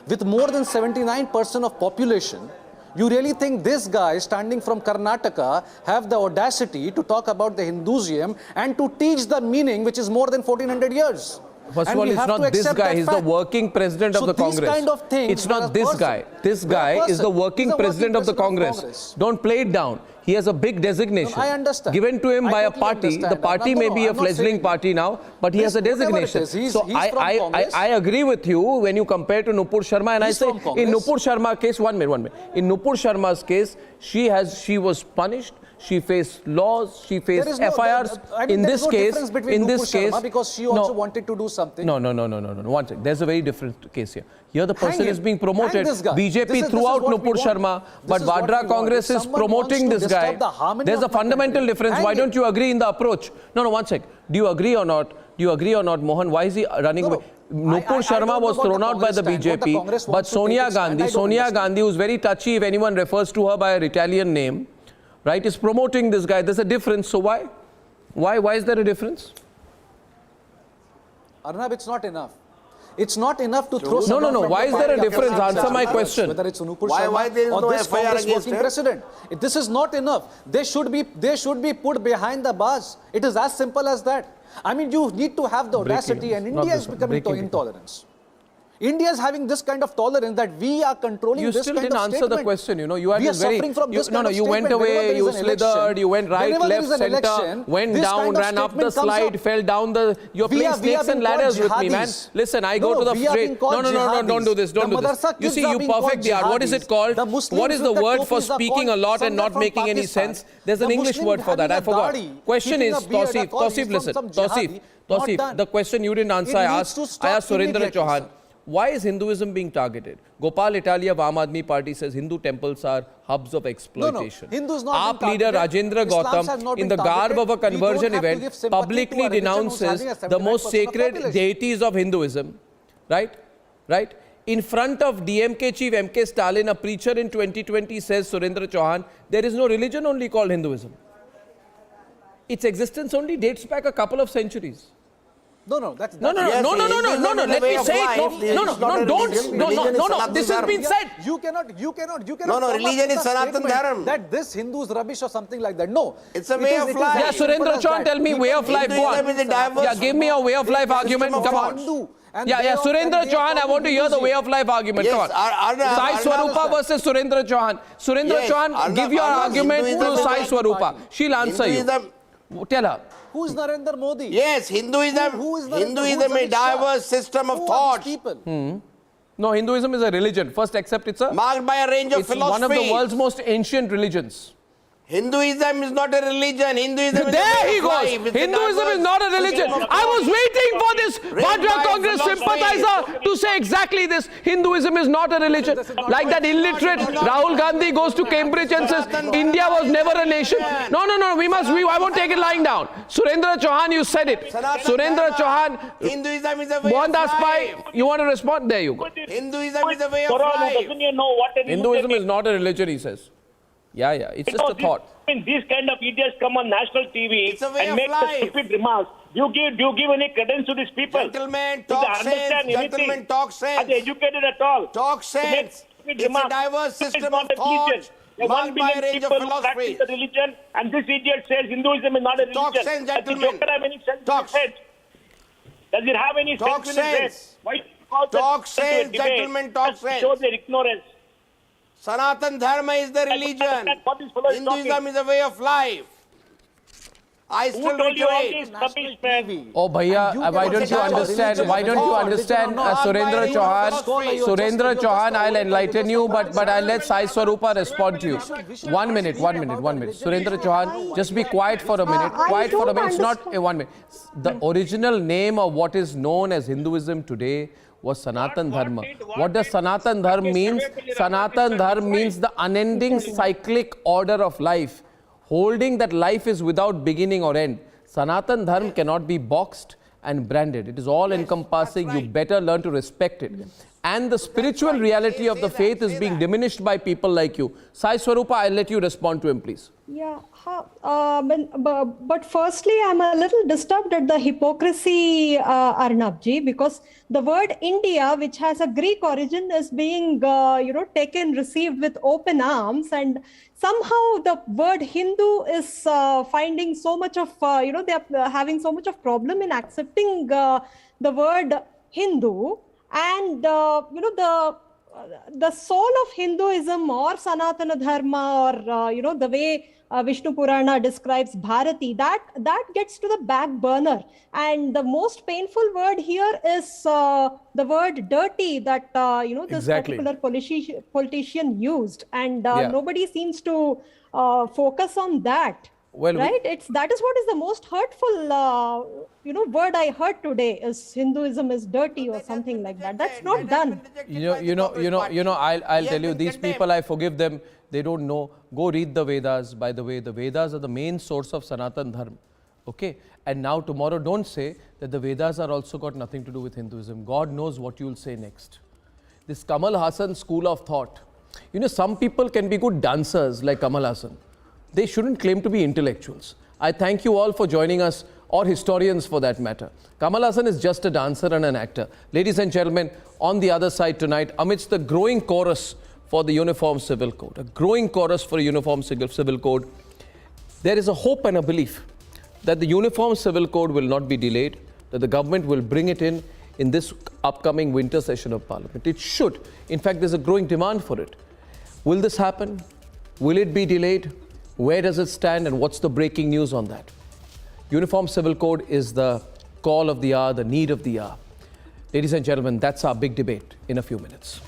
S10: With more than 79% of population, you really think this guy standing from Karnataka have the audacity to talk about the Hinduism and to teach the meaning which is more than 1400 years?
S17: First of all, it's not this guy, he's the working president of the Congress.
S10: Kind of things,
S17: it's not this guy. This guy is the working president of the Congress. Don't play it down. He has a big designation.
S10: I understand.
S17: Given to him by a party. The party may be a fledgling party now, but he has a designation. So I agree with you when you compare to Nupur Sharma, and I say in Nupur Sharma's case, one minute. In Nupur Sharma's case, she was punished. She faced laws, she faced FIRs. In this case,
S10: because she also wanted to do something.
S17: No. One second. There's a very different case here. Here the person is being promoted. BJP threw out Nupur Sharma, but Vadra Congress is promoting this guy. There's a fundamental difference. Why don't you agree in the approach? No, one sec. Do you agree or not? Mohan? Why is he running away? Nupur Sharma was thrown out by the BJP, but Sonia Gandhi, who's very touchy if anyone refers to her by a Italian name, right, is promoting this guy. There's a difference. So why? Why is there a difference?
S10: Arnab, it's not enough. It's not enough to throw.
S17: No. Why is there a difference? Answer my question.
S10: Whether it's Nupur Sharma or this Congress working president, this is not enough. They should be put behind the bars. It is as simple as that. I mean, you need to have the audacity, and India is becoming intolerance. India is having this kind of tolerance that we are controlling this kind of statement.
S17: You still didn't answer the question, You had
S10: we are
S17: very,
S10: suffering from this kind of
S17: you went away, you slithered, you went right, left, center, went down, ran up the slide, fell down you're playing snakes and ladders with me, man. Listen, I go to the straight. No, don't do this, don't do this. You see, you perfect the art. What is it called? What is the word for speaking a lot and not making any sense? There's an English word for that, I forgot. Question is, Tausif, listen. Tausif, the question you didn't answer, I asked Surendra Chauhan. Why is Hinduism being targeted? Gopal Italia of Aam Aadmi Party says Hindu temples are hubs of exploitation.
S10: Hindus not
S17: AAP leader Rajendra Gautam, in the garb of a conversion event, publicly denounces the most sacred deities of Hinduism. Right? In front of DMK chief MK Stalin, a preacher in 2020 says, Surendra Chauhan, there is no religion only called Hinduism. Its existence only dates back a couple of centuries.
S10: No.
S17: Let me say it. No. This has been said.
S10: You cannot.
S12: No. Religion is Sanatan Dharma.
S10: That this Hindu is rubbish or something like that. No.
S12: It's a way of life.
S17: Yeah, Surendra Chauhan, tell me way of life. Go on. Yeah, give me a way of life argument. Come on. Yeah, Surendra Chauhan, I want to hear the way of life argument. Come on. Sai Swarupa versus Surendra Chauhan. Surendra Chauhan, give your argument to Sai Swarupa. She'll answer you. Tell her.
S10: Who is Narendra Modi?
S12: Yes, Hinduism is a diverse system of thought.
S17: No, Hinduism is a religion. First, accept it's
S12: marked by a range of philosophies.
S17: One of the world's most ancient religions.
S12: Hinduism is not a religion. Hinduism
S17: there he goes. Hinduism is not a religion. I was waiting for this Vadra Congress sympathizer to say exactly this. Hinduism is not a religion. Like that illiterate Rahul Gandhi goes to Cambridge and says India was never a nation. No. I won't take it lying down. Surendra Chauhan, you said it. Surendra Chauhan.
S12: Hinduism is a way
S17: of life. Pai, you want to respond? There you go.
S12: Hinduism is a way of life.
S17: Hinduism is not a religion, he says. Yeah, it's just a thought.
S1: These kind of idiots come on national TV and make
S12: the
S1: stupid remarks. Do you give any credence to these people?
S12: Gentlemen, talk sense. Gentlemen, talk sense.
S1: Are they educated at all?
S12: Talk sense. It's a diverse system of thought. Marked by a range of philosophies.
S1: The religion, and this idiot says Hinduism is not a religion.
S12: Talk sense, gentlemen.
S1: Does it have any
S12: talk
S1: sense in his head? Why
S12: talk sense, gentlemen, talk sense.
S1: Show their ignorance.
S12: Sanatan Dharma is the religion. Hinduism is a way of life. I
S1: Who
S12: still
S1: told you all
S12: reiterate.
S1: these rubbish, man?
S17: Oh, bhaiya, why don't you understand? Why don't you understand, Surendra Chauhan? Surendra Chauhan, I'll enlighten you, but I'll let Sai Swarupa respond to you. 1 minute. Surendra Chauhan, just be quiet for a minute. Quiet for a minute. It's not 1 minute. The original name of what is known as Hinduism today was Sanatan Dharma. What does Sanatan Dharma means? Sanatan Dharma means the unending cyclic order of life, holding that life is without beginning or end. Sanatan Dharma cannot be boxed and branded. It is all encompassing. You better learn to respect it. And the spiritual reality of the faith is being diminished by people like you. Sai Swarupa, I'll let you respond to him, please.
S2: Yeah, but firstly, I'm a little disturbed at the hypocrisy, Arnabji, because the word India, which has a Greek origin, is being, taken, received with open arms, and somehow the word Hindu is finding so much of, they're having so much of problem in accepting the word Hindu, and the soul of Hinduism or Sanatana Dharma or the way Vishnu Purana describes Bharati, that gets to the back burner. And the most painful word here is the word dirty that this particular politician used, and nobody seems to focus on that.
S17: Well,
S2: right? That is what is the most hurtful word I heard today is Hinduism is dirty or something like that. That's not done.
S17: I'll tell you, these people, I forgive them. They don't know. Go read the Vedas. By the way, the Vedas are the main source of Sanatan Dharma. Okay? And now tomorrow, don't say that the Vedas are also got nothing to do with Hinduism. God knows what you'll say next. This Kamal Hassan school of thought. Some people can be good dancers like Kamal Hassan. They shouldn't claim to be intellectuals. I thank you all for joining us, or historians for that matter. Kamal Hassan is just a dancer and an actor. Ladies and gentlemen, on the other side tonight, amidst the growing chorus for the Uniform Civil Code, a growing chorus for a Uniform Civil Code, there is a hope and a belief that the Uniform Civil Code will not be delayed, that the government will bring it in this upcoming winter session of Parliament. It should. In fact, there's a growing demand for it. Will this happen? Will it be delayed? Where does it stand, and what's the breaking news on that? Uniform Civil Code is the call of the hour, the need of the hour. Ladies and gentlemen, that's our big debate in a few minutes.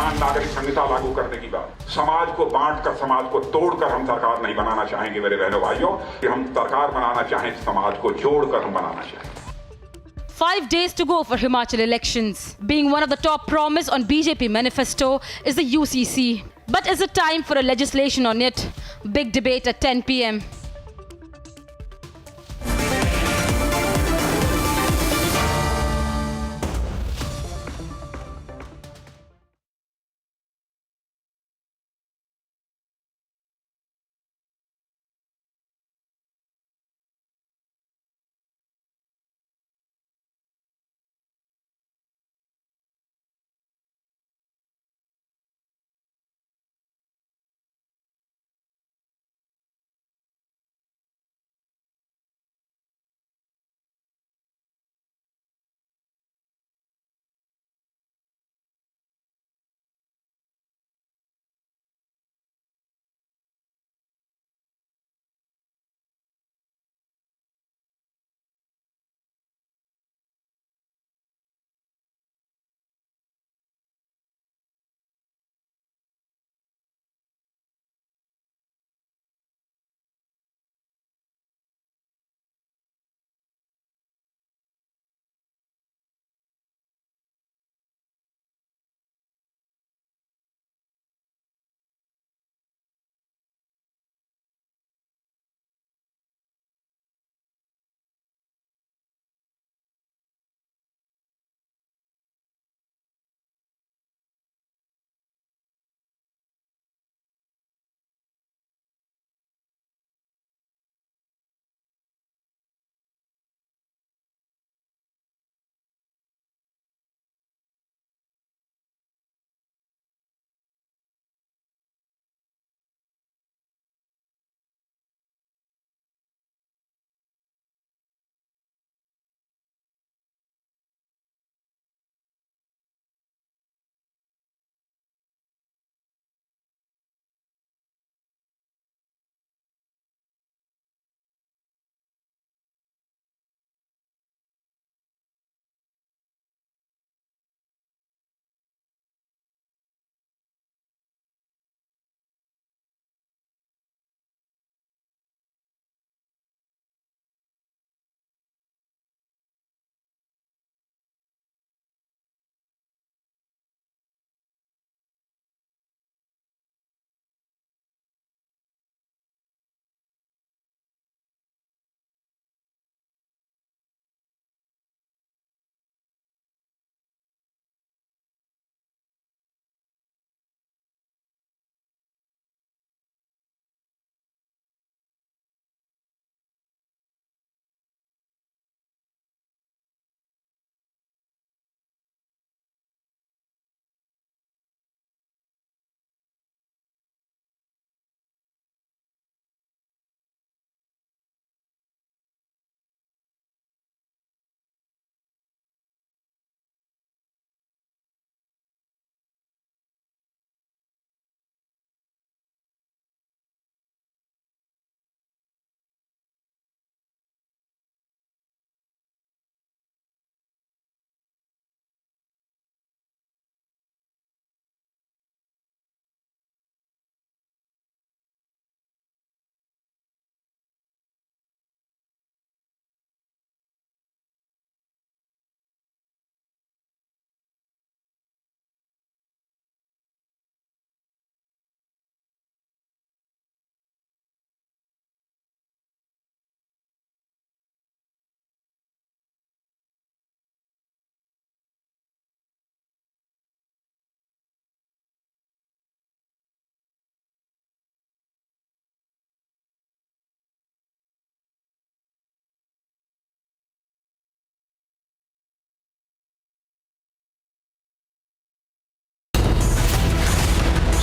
S3: समान नागरिक संहिता लागू करने की बात, समाज को बांटकर, समाज को तोड़कर हम सरकार नहीं बनाना चाहेंगे मेरे बहनों भाइयों। कि हम सरकार बनाना चाहें, समाज को जोड़कर हम बनाना चाहेंगे।
S7: 5 days to go for Himachal elections. Being one of the top promise on BJP manifesto is the UCC. But is it time for a legislation on it? Big debate at 10 p.m.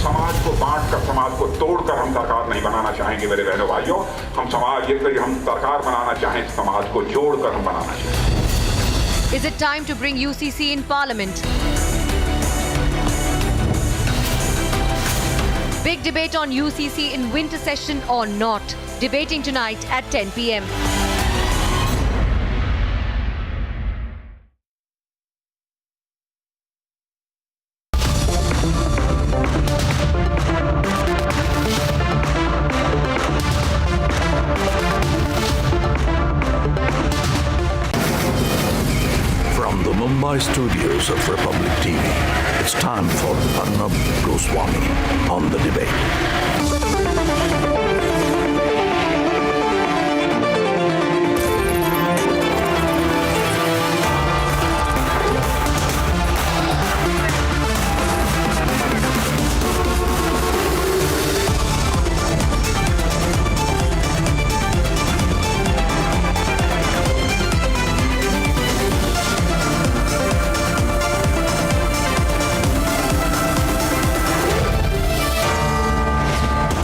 S3: समाज को बांटकर, समाज को तोड़कर हम सरकार नहीं बनाना चाहेंगे मेरे बहनों भाइयों। हम समाज, ये हम सरकार बनाना चाहें, समाज को जोड़कर हम बनाना चाहेंगे।
S13: Is it time to bring UCC in Parliament? Big debate on UCC in winter session or not. Debating tonight at 10 p.m.
S11: From the Mumbai studios of Republic TV, it's time for Arnab Goswami on the debate.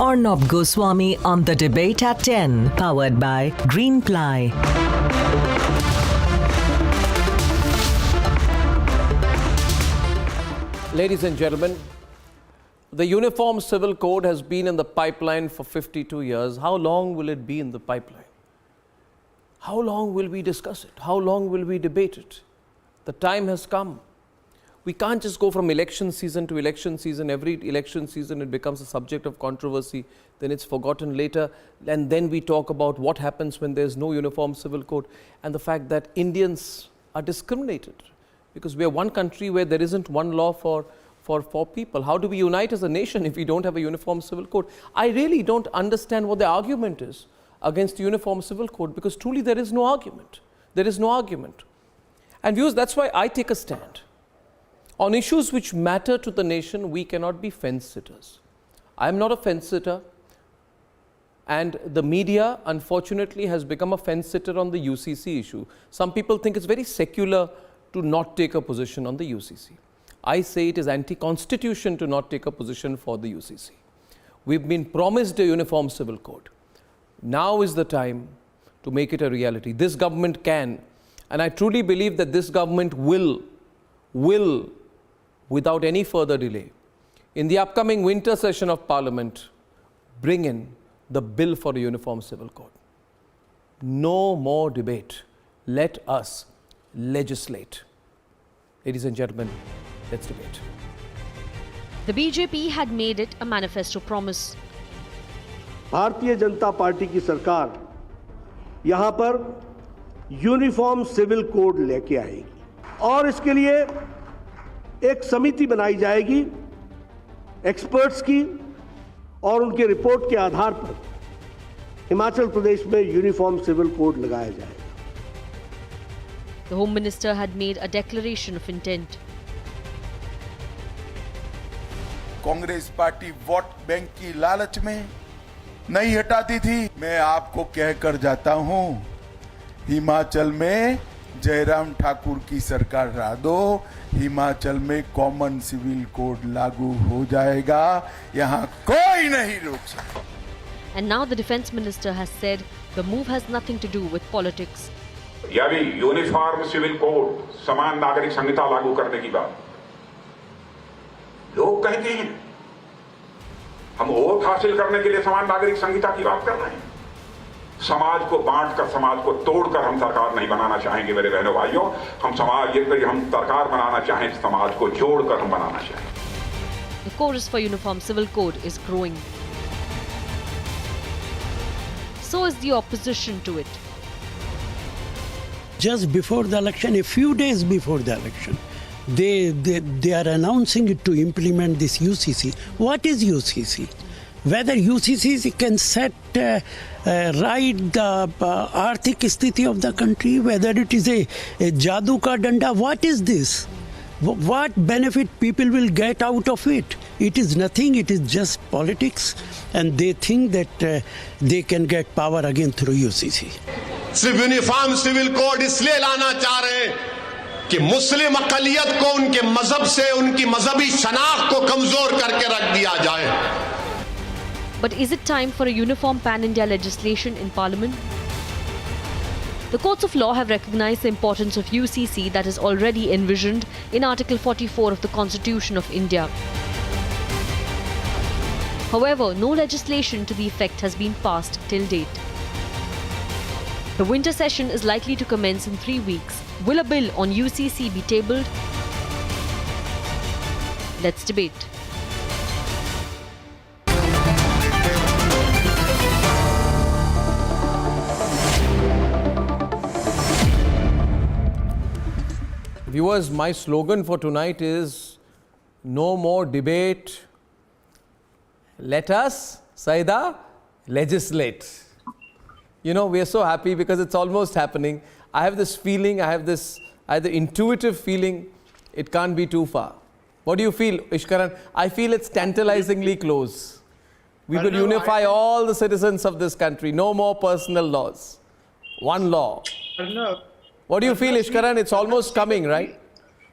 S14: Arnab Goswami on the debate at 10, powered by Greenply.
S17: Ladies and gentlemen, the Uniform Civil Code has been in the pipeline for 52 years. How long will it be in the pipeline? How long will we discuss it? How long will we debate it? The time has come. We can't just go from election season to election season. Every election season it becomes a subject of controversy, then it's forgotten later, and then we talk about what happens when there's no Uniform Civil Code and the fact that Indians are discriminated because we are one country where there isn't one law for people. How do we unite as a nation if we don't have a Uniform Civil Code? I really don't understand what the argument is against the Uniform Civil Code, because truly there is no argument. There is no argument. And viewers, that's why I take a stand. On issues which matter to the nation, we cannot be fence sitters. I am not a fence sitter, and the media, unfortunately, has become a fence sitter on the UCC issue. Some people think it's very secular to not take a position on the UCC. I say it is anti-constitution to not take a position for the UCC. We've been promised a Uniform Civil Code. Now is the time to make it a reality. This government can, and I truly believe that this government will, without any further delay, in the upcoming winter session of Parliament, bring in the bill for a Uniform Civil Code. No more debate. Let us legislate. Ladies and gentlemen, let's debate.
S13: The BJP had made it a manifesto promise.
S15: Bharatiya Janata party की सरकार यहाँ पर uniform civil code लेके आएगी और इसके लिए एक समिति बनाई जाएगी एक्सपर्ट्स की, और उनके रिपोर्ट के आधार पर हिमाचल प्रदेश में यूनिफॉर्म सिविल कोड लगाया जाएगा.
S13: The Home Minister had made a declaration of intent.
S21: Congress party vote bank की लालच में नहीं हटाती थी. मैं आपको कहकर जाता हूं, हिमाचल में जयराम ठाकुर की सरकार ला दो, हिमाचल में कॉमन सिविल कोड लागू हो जाएगा. यहां कोई नहीं रोक सकता.
S13: And now the Defence Minister has said the move has nothing to do with politics.
S3: या भी यूनिफॉर्म सिविल कोड, समान नागरिक संहिता लागू करने की बात लोग कहते हैं. हम वोट हासिल करने के लिए समान नागरिक संहिता की बात कर रहे हैं. समाज को बांटकर, समाज को तोड़कर हम सरकार नहीं बनाना चाहेंगे मेरे बहनों भाइयों. हम समाज, यदि हम सरकार बनाना चाहें, समाज को जोड़कर हम बनाना चाहेंगे.
S13: The chorus for Uniform Civil Code is growing. So is the opposition to it.
S16: Just before the election, a few days before the election, they are announcing it to implement this UCC. What is UCC? Whether UCC can set right the arthik sthiti of the country, whether it is a jadoo ka danda, what is this? What benefit people will get out of it? It is nothing, it is just politics, and they think that they can get power again through UCC.
S25: सिर्फ uniform civil code इसलिए लाना चाह रहे हैं कि मुस्लिम अकलियत को उनके मजहब से, उनकी मजहबी शनाख्त को कमजोर करके रख दिया जाए.
S13: But is it time for a uniform pan-India legislation in Parliament? The courts of law have recognized the importance of UCC that is already envisioned in Article 44 of the Constitution of India. However, no legislation to the effect has been passed till date. The winter session is likely to commence in 3 weeks. Will a bill on UCC be tabled? Let's debate.
S17: Viewers, my slogan for tonight is no more debate. Let us, Saida, legislate. You know, we are so happy because it's almost happening. I have this feeling, I have the intuitive feeling it can't be too far. What do you feel, Ishkaran? I feel it's tantalizingly close. We will unify all the citizens of this country. No more personal laws. One law. What do you feel, Ishkaran? It's almost coming, right?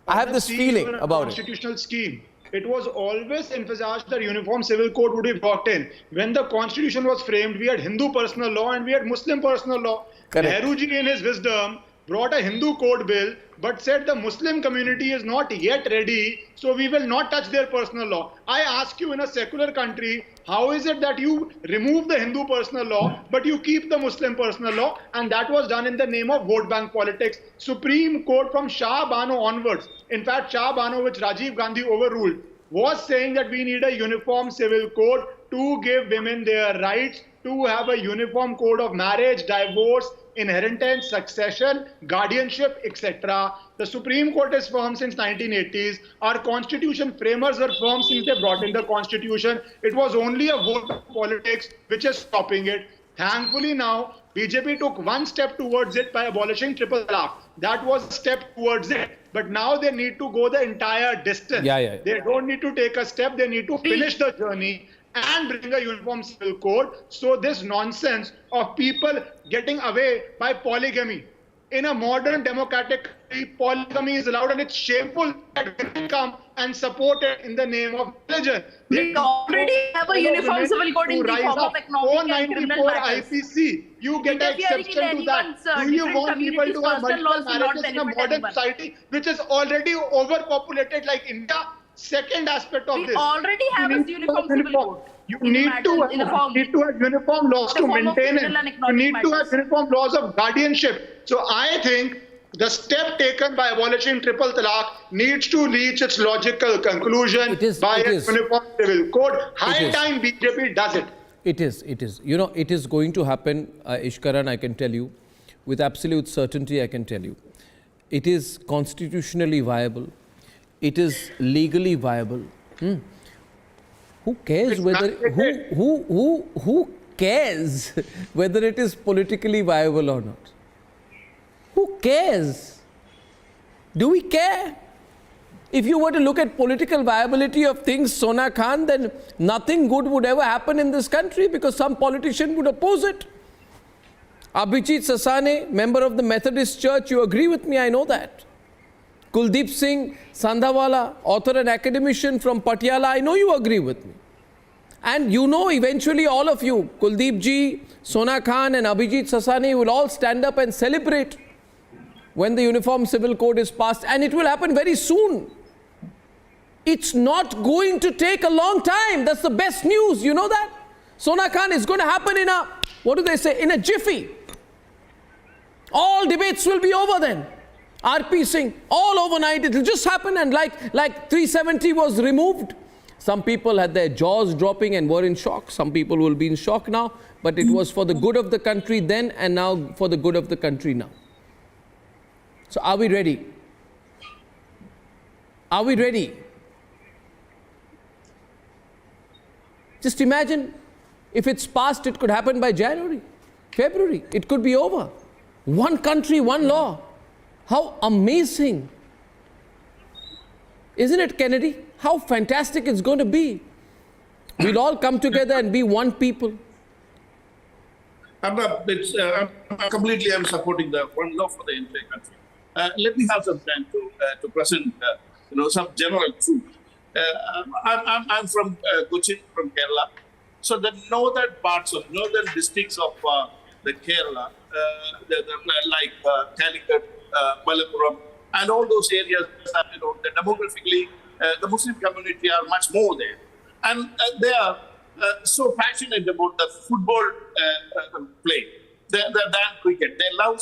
S17: I have this feeling about it.
S8: Constitutional scheme. It was always emphasized that uniform civil code would be brought in. When the constitution was framed, we had Hindu personal law and we had Muslim personal law. Nehruji, in his wisdom, brought a Hindu code bill, but said the Muslim community is not yet ready, so we will not touch their personal law. I ask you, in a secular country, how is it that you remove the Hindu personal law, but you keep the Muslim personal law? And that was done in the name of vote bank politics. Supreme Court from Shah Bano onwards, in fact, Shah Bano, which Rajiv Gandhi overruled, was saying that we need a uniform civil code to give women their rights, to have a uniform code of marriage, divorce, inheritance, succession, guardianship, etc. The Supreme Court is firm since 1980s. Our constitution framers were firm since they brought in the constitution. It was only a vote of politics which is stopping it. Thankfully now, BJP took one step towards it by abolishing triple talaq. That was a step towards it. But now they need to go the entire distance. They don't need to take a step. They need to finish the journey and bring a uniform civil code. So this nonsense of people getting away by polygamy. In a modern democratic country, polygamy is allowed, and it's shameful that women come and support it in the name of religion.
S9: We already have a uniform civil code in the form of economic and criminal matters.
S8: IPC, you get an exception to that. Do you want people to have multiple marriages in a modern society which is already overpopulated like India? Second aspect of this.
S9: We already have a uniform civil code.
S8: You need to have uniform laws to maintain it. You need to have uniform laws of guardianship. So I think the step taken by abolishing triple talaq needs to reach its logical conclusion by a uniform civil code. High time BJP does it.
S17: It is. You know, it is going to happen, Ishkaran, I can tell you. With absolute certainty, I can tell you. It is constitutionally viable. It is legally viable. Who cares whether who cares whether it is politically viable or not? Who cares? Do we care? If you were to look at political viability of things, Sona Khan, then nothing good would ever happen in this country because some politician would oppose it. Abhijit Sasane, member of the Methodist Church, you agree with me, I know that. Kuldeep Singh Sandhawala, author and academician from Patiala, I know you agree with me. And you know eventually all of you, Kuldeep ji, Sona Khan and Abhijit Sasane will all stand up and celebrate when the Uniform Civil Code is passed, and it will happen very soon. It's not going to take a long time. That's the best news, you know that? Sona Khan is going to happen in a, what do they say, in a jiffy. All debates will be over then. RP Singh, all overnight, it will just happen, and like 370 was removed. Some people had their jaws dropping and were in shock. Some people will be in shock now, but it was for the good of the country then and now for the good of the country now. So are we ready? Are we ready? Just imagine if it's passed, it could happen by January, February. It could be over. One country, one law. How amazing. Isn't it, Kennedy? How fantastic it's going to be. We'll all come together and be one people.
S19: I'm supporting the one law for the entire country. Let me have some time to present, some general truth. I'm from Cochin, from Kerala. So the northern districts of the Kerala, like Calicut, Malappuram, and all those areas, demographically, the Muslim community are much more there. And they are so passionate about the football play than cricket. They love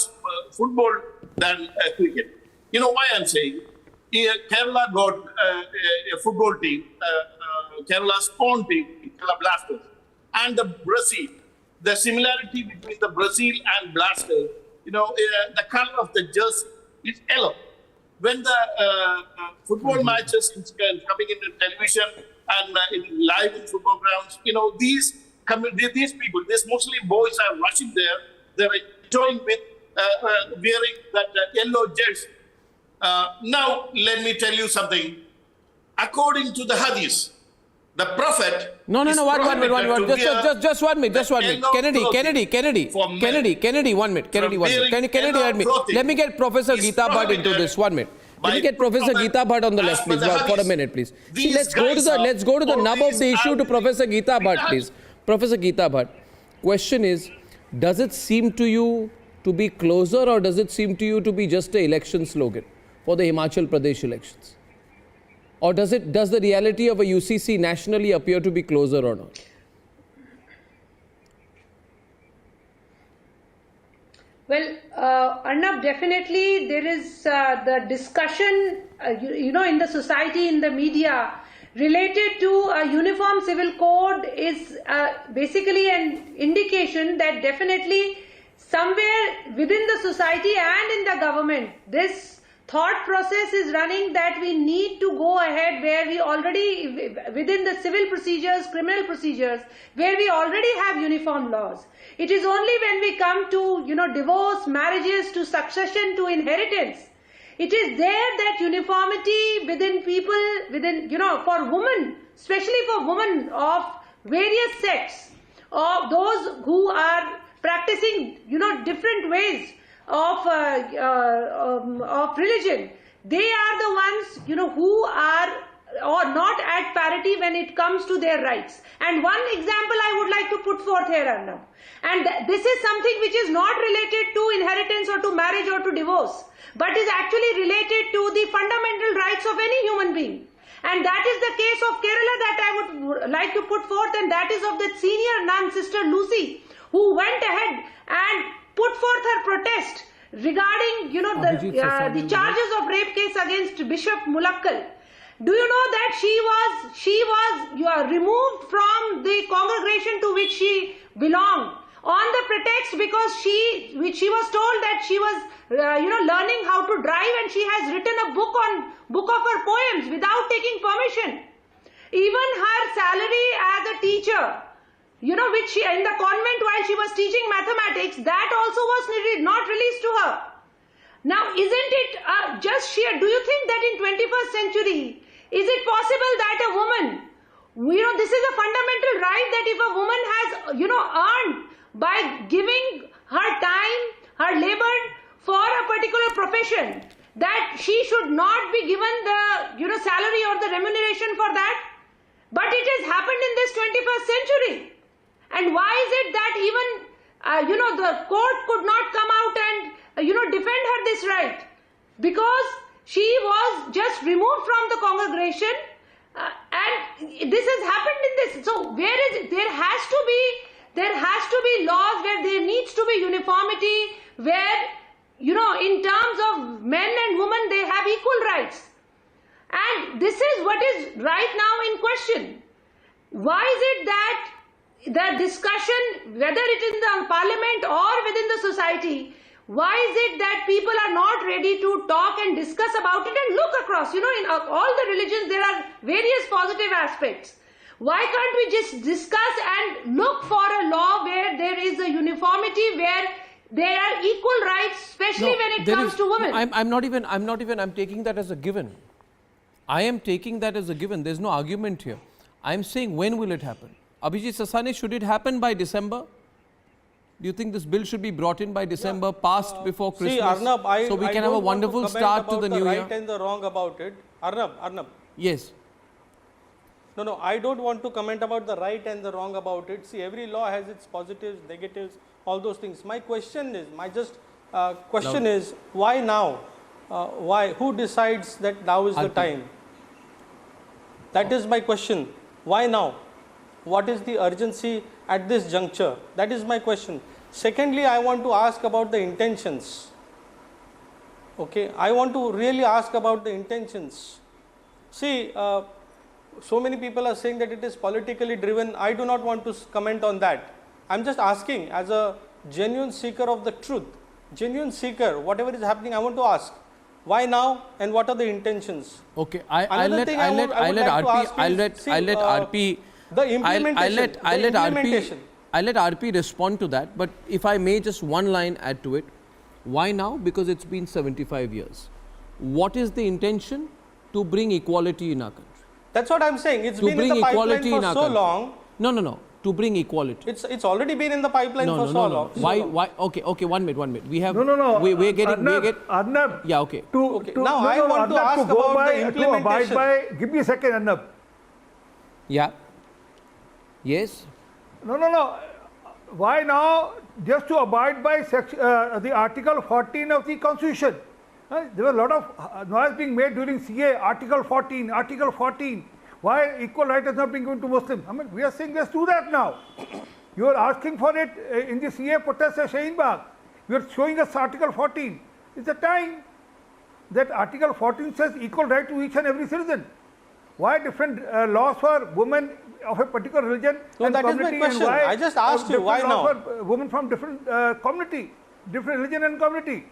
S19: football than cricket. You know why I'm saying? Kerala got a football team, Kerala's own team, Kerala Blasters, and the Brazil. The similarity between the Brazil and Blasters, the color of the jersey is yellow. when the football matches coming into television and live in football grounds, these people, these Muslim boys are rushing there. They're toying with wearing that yellow jersey. Now, let me tell you something. According to the hadith, the Prophet.
S17: No. Just 1 minute. Just 1 minute. Kennedy, 1 minute. Kennedy, let me get Professor Geeta Bhatt into this. 1 minute. Let me get Professor Geeta Bhatt on the left, please, for a minute, please. See, let's go to the nub of the issue to Professor Geeta Bhatt, please. Professor Geeta Bhatt, question is, does it seem to you to be closer, or does it seem to you to be just an election slogan for the Himachal Pradesh elections? Or does the reality of a UCC nationally appear to be closer or not?
S18: Well, Arnab, definitely there is the discussion, in the society, in the media, related to a uniform civil code is basically an indication that definitely somewhere within the society and in the government, this thought process is running that we need to go ahead where we already, within the civil procedures, criminal procedures, where we already have uniform laws. It is only when we come to, divorce, marriages, to succession, to inheritance, it is there that uniformity within people, for women, especially for women of various sects, or those who are practicing, different ways of religion, they are the ones, who are or not at parity when it comes to their rights. And one example I would like to put forth here, Arnab. And this is something which is not related to inheritance or to marriage or to divorce, but is actually related to the fundamental rights of any human being. And that is the case of Kerala that I would like to put forth, and that is of the senior nun, Sister Lucy, who went ahead and put forth her protest regarding, the charges of rape case against Bishop Mulakkal. Do you know that she was removed from the congregation to which she belonged on the pretext because she was told that she was learning how to drive, and she has written a book of her poems without taking permission. Even her salary as a teacher, which she in the convent while she was teaching mathematics, that also was not released to her. Now, isn't it just sheer? Do you think that in 21st century, is it possible that a woman, this is a fundamental right that if a woman has, earned by giving her time, her labor for a particular profession, that she should not be given the, salary or the remuneration for that? But it has happened in this 21st century. And why is it that even, the court could not come out and, defend her this right? Because she was just removed from the congregation, and this has happened in this. So where is it? There has to be laws where there needs to be uniformity, where, in terms of men and women, they have equal rights. And this is what is right now in question. Why is it that the discussion, whether it is in the parliament or within the society, why is it that people are not ready to talk and discuss about it and look across? In all the religions, there are various positive aspects. Why can't we just discuss and look for a law where there is a uniformity, where there are equal rights, especially when it comes to women?
S17: I'm taking that as a given. I am taking that as a given. There's no argument here. I'm saying, when will it happen? Abhijit Sasane, should it happen by December? Do you think this bill should be brought in by December, passed before Christmas,
S20: Arnab,
S17: so we can have a wonderful start to the new year?
S20: Right and the wrong about it. Arnab.
S17: Yes.
S20: No, I don't want to comment about the right and the wrong about it. See, every law has its positives, negatives, all those things. My question is, why now? Why? Who decides that now is the time? That is my question. Why now? What is the urgency at this juncture? That is my question. Secondly, I want to ask about the intentions. Okay, I want to really ask about the intentions. See, so many people are saying that it is politically driven. I do not want to comment on that. I'm just asking, as a genuine seeker of the truth, genuine seeker, whatever is happening, I want to ask. Why now, and what are the intentions?
S17: Okay, I'll let RP.
S20: The implementation.
S17: I'll let RP respond to that. But if I may, just one line add to it. Why now? Because it's been 75 years. What is the intention? To bring equality in our country.
S20: That's what I'm saying. It's been in the pipeline for so long.
S17: No. To bring equality.
S20: It's already been in the pipeline for so long.
S17: Why? Okay. One minute. We have.
S4: No.
S17: We're getting.
S4: Arnab.
S17: Yeah. Okay.
S20: Now I want to ask about the implementation.
S4: Give me a second, Arnab.
S17: Yeah. Yes.
S4: No. Why now? Just to abide by the Article 14 of the Constitution. There was a lot of noise being made during CA. Article 14. Why equal right has not been given to Muslims? I mean, we are saying let's do that now. You are asking for it in the CA protest at Shaheen Bagh. You are showing us Article 14. It's the time that Article 14 says equal right to each and every citizen. Why different laws for women of a particular religion and
S20: that
S4: community?
S20: Is my question.
S4: And why
S20: I just asked you, why now?
S4: For women from different community, different religion and community.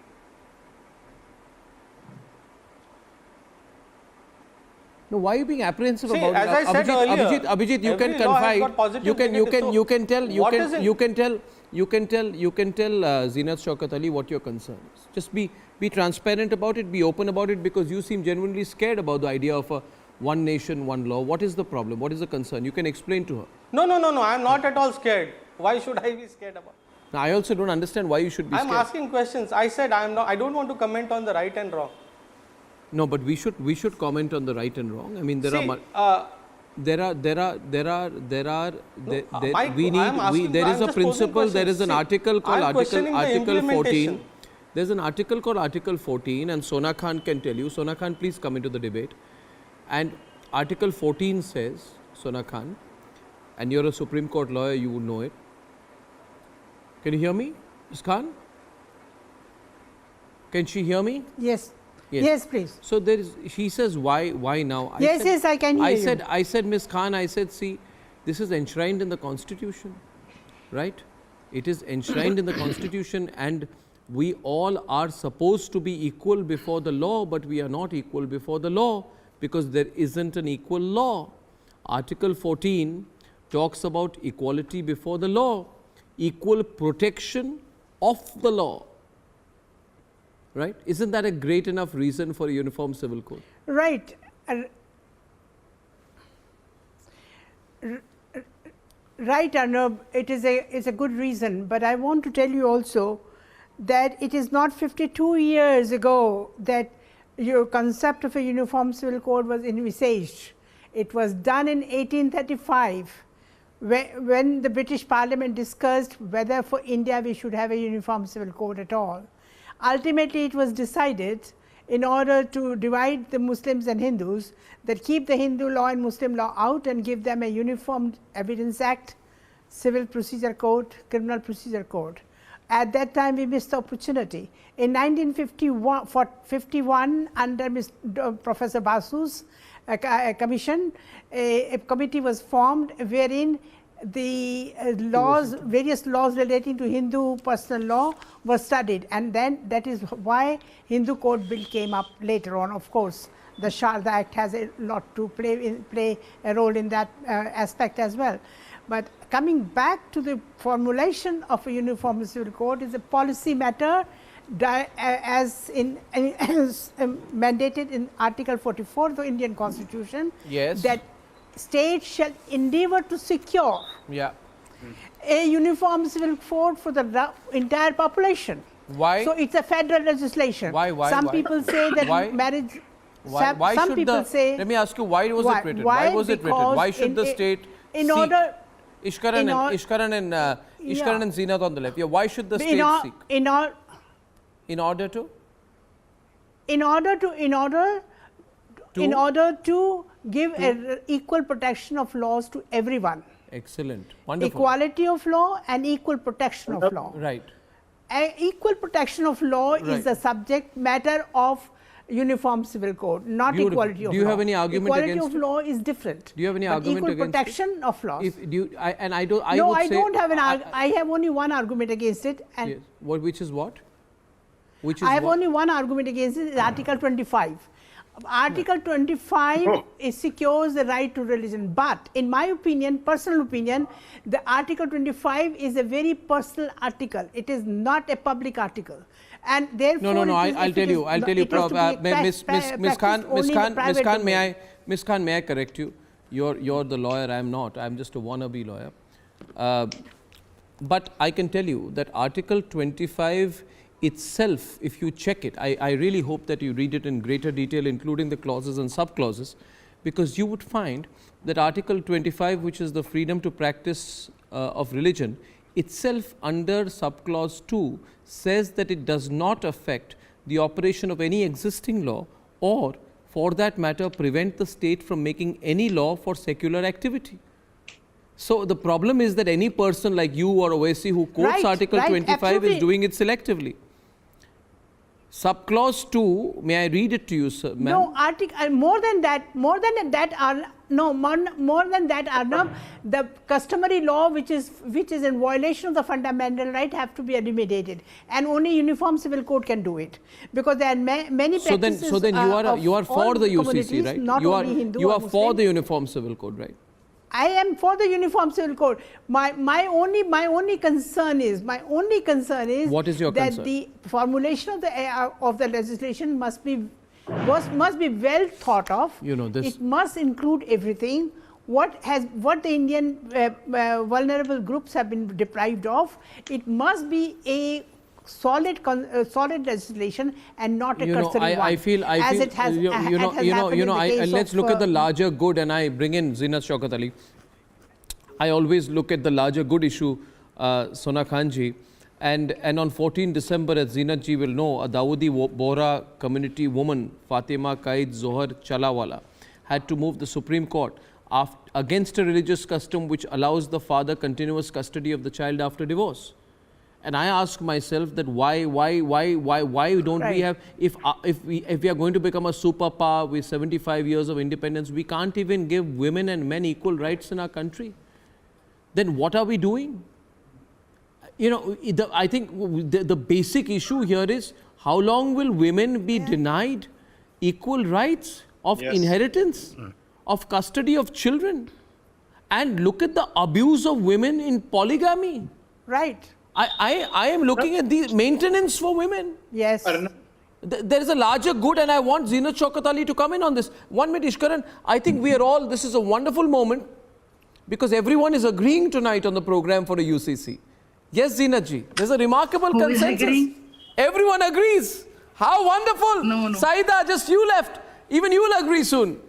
S17: No, why are you being apprehensive about it?
S20: As I said earlier,
S17: Abhijit, you can confide. You can tell Zeenat Shaukat Ali what your concern is. Just be transparent about it, be open about it, because you seem genuinely scared about the idea of a one nation, one law. What is the problem? What is the concern? You can explain to her.
S20: No. I am not at all scared. Why should I be scared about it?
S17: Now, I also don't understand why you should be scared.
S20: I am asking questions. I said I don't want to comment on the right and wrong.
S17: No, but we should comment on the right and wrong. I mean, there is a principle. There is an article called Article 14. There's an article called Article 14, and Sona Khan can tell you. Sona Khan, please come into the debate. And Article 14 says, Sona Khan, and you're a Supreme Court lawyer, you would know it. Can you hear me, Ms. Khan? Can she hear me?
S5: Yes. Yes, please.
S17: So she says, why now?
S5: Yes, I can hear you.
S17: I said, Ms. Khan, see, this is enshrined in the Constitution, right? It is enshrined in the Constitution, and we all are supposed to be equal before the law, but we are not equal before the law because there isn't an equal law. Article 14 talks about equality before the law, equal protection of the law. Right? Isn't that a great enough reason for a uniform civil code?
S5: Right. Right, Arnab, it is a good reason, but I want to tell you also that it is not 52 years ago that your concept of a uniform civil code was envisaged. It was done in 1835 when the British Parliament discussed whether for India we should have a uniform civil code at all. Ultimately, it was decided in order to divide the Muslims and Hindus that keep the Hindu law and Muslim law out and give them a uniform Evidence Act, Civil Procedure Code, Criminal Procedure Code. At that time, we missed the opportunity. In 1951, under Professor Basu's commission, a committee was formed wherein the various laws relating to Hindu personal law were studied, and then that is why Hindu Code Bill came up later on. Of course, the Sharda Act has a lot to play a role in that aspect as well. But coming back to the formulation of a uniform civil code is a policy matter as mandated in Article 44 of the Indian Constitution.
S17: Yes.
S5: That states shall endeavor to secure a uniform civil code for the entire population.
S17: Why?
S5: So it's a federal legislation.
S17: Why?
S5: Some people say that marriage.
S17: Why
S5: some people say.
S17: Let me ask you, why was it written? Why was it written? Why should the state
S5: in order?
S17: Ishkaran and Zeenat on the left. Yeah. Why should the state seek? In order
S5: to give equal protection of laws to everyone.
S17: Excellent. Wonderful.
S5: Equality of law and equal protection of law.
S17: Right.
S5: Equal protection of law is the subject matter of uniform civil code, not equality of law.
S17: Do you have any argument against it?
S5: Equality of law is different.
S17: Do you have any argument against it?
S5: Equal protection of laws.
S17: I don't
S5: have an argument. I have only one argument against it. And
S17: yes. Which is what?
S5: I have only one argument against it, is Article 25. Article 25 secures the right to religion, but in my opinion, personal opinion, the Article 25 is a very personal article. It is not a public article. And therefore,
S17: I'll tell you, Miss Khan, may I correct you? You're the lawyer, I'm not. I'm just a wannabe lawyer. But I can tell you that Article 25 itself, if you check it, I really hope that you read it in greater detail, including the clauses and sub-clauses, because you would find that Article 25, which is the freedom to practice of religion, itself under sub-clause 2 says that it does not affect the operation of any existing law or, for that matter, prevent the state from making any law for secular activity. So the problem is that any person like you or Owaisi who quotes Article 25 is doing it selectively. Subclause 2, may I read it to you, sir?
S5: No, more than that, Arnab, the customary law which is in violation of the fundamental right have to be eliminated, and only Uniform Civil Code can do it, because there are many practices.
S17: So then you are for the UCC, right?
S5: Not only Hindu
S17: you are
S5: or
S17: for the Uniform Civil Code, right?
S5: I am for the Uniform Civil Code. My only concern is
S17: what is your
S5: that
S17: concern?
S5: the formulation of the legislation must be well thought of.
S17: You know this.
S5: It must include everything. What the Indian vulnerable groups have been deprived of. It must be a solid legislation and not a cursory one.
S17: Let's look at the larger good, and I bring in Zinat Shaukat Ali. I always look at the larger good issue, Sona Khanji, and on 14 December, as Zinat ji will know, a Dawoodi Bohra community woman, Fatima Qaid Zohar Chalawala, had to move the Supreme Court against a religious custom which allows the father continuous custody of the child after divorce. And I ask myself that why don't we have, if we are going to become a superpower with 75 years of independence, we can't even give women and men equal rights in our country. Then what are we doing? You know, I think the basic issue here is how long will women be denied equal rights of inheritance, of custody of children? And look at the abuse of women in polygamy.
S5: Right.
S17: I am looking at the maintenance for women.
S5: Yes.
S17: There is a larger good, and I want Zinat Shaukat Ali to come in on this. 1 minute, Ishkaran. I think we are all, this is a wonderful moment because everyone is agreeing tonight on the program for a UCC. Yes, Zinat ji, there's a remarkable consensus. Everyone agrees. How wonderful.
S9: No.
S17: Saida, just you left. Even you will agree soon.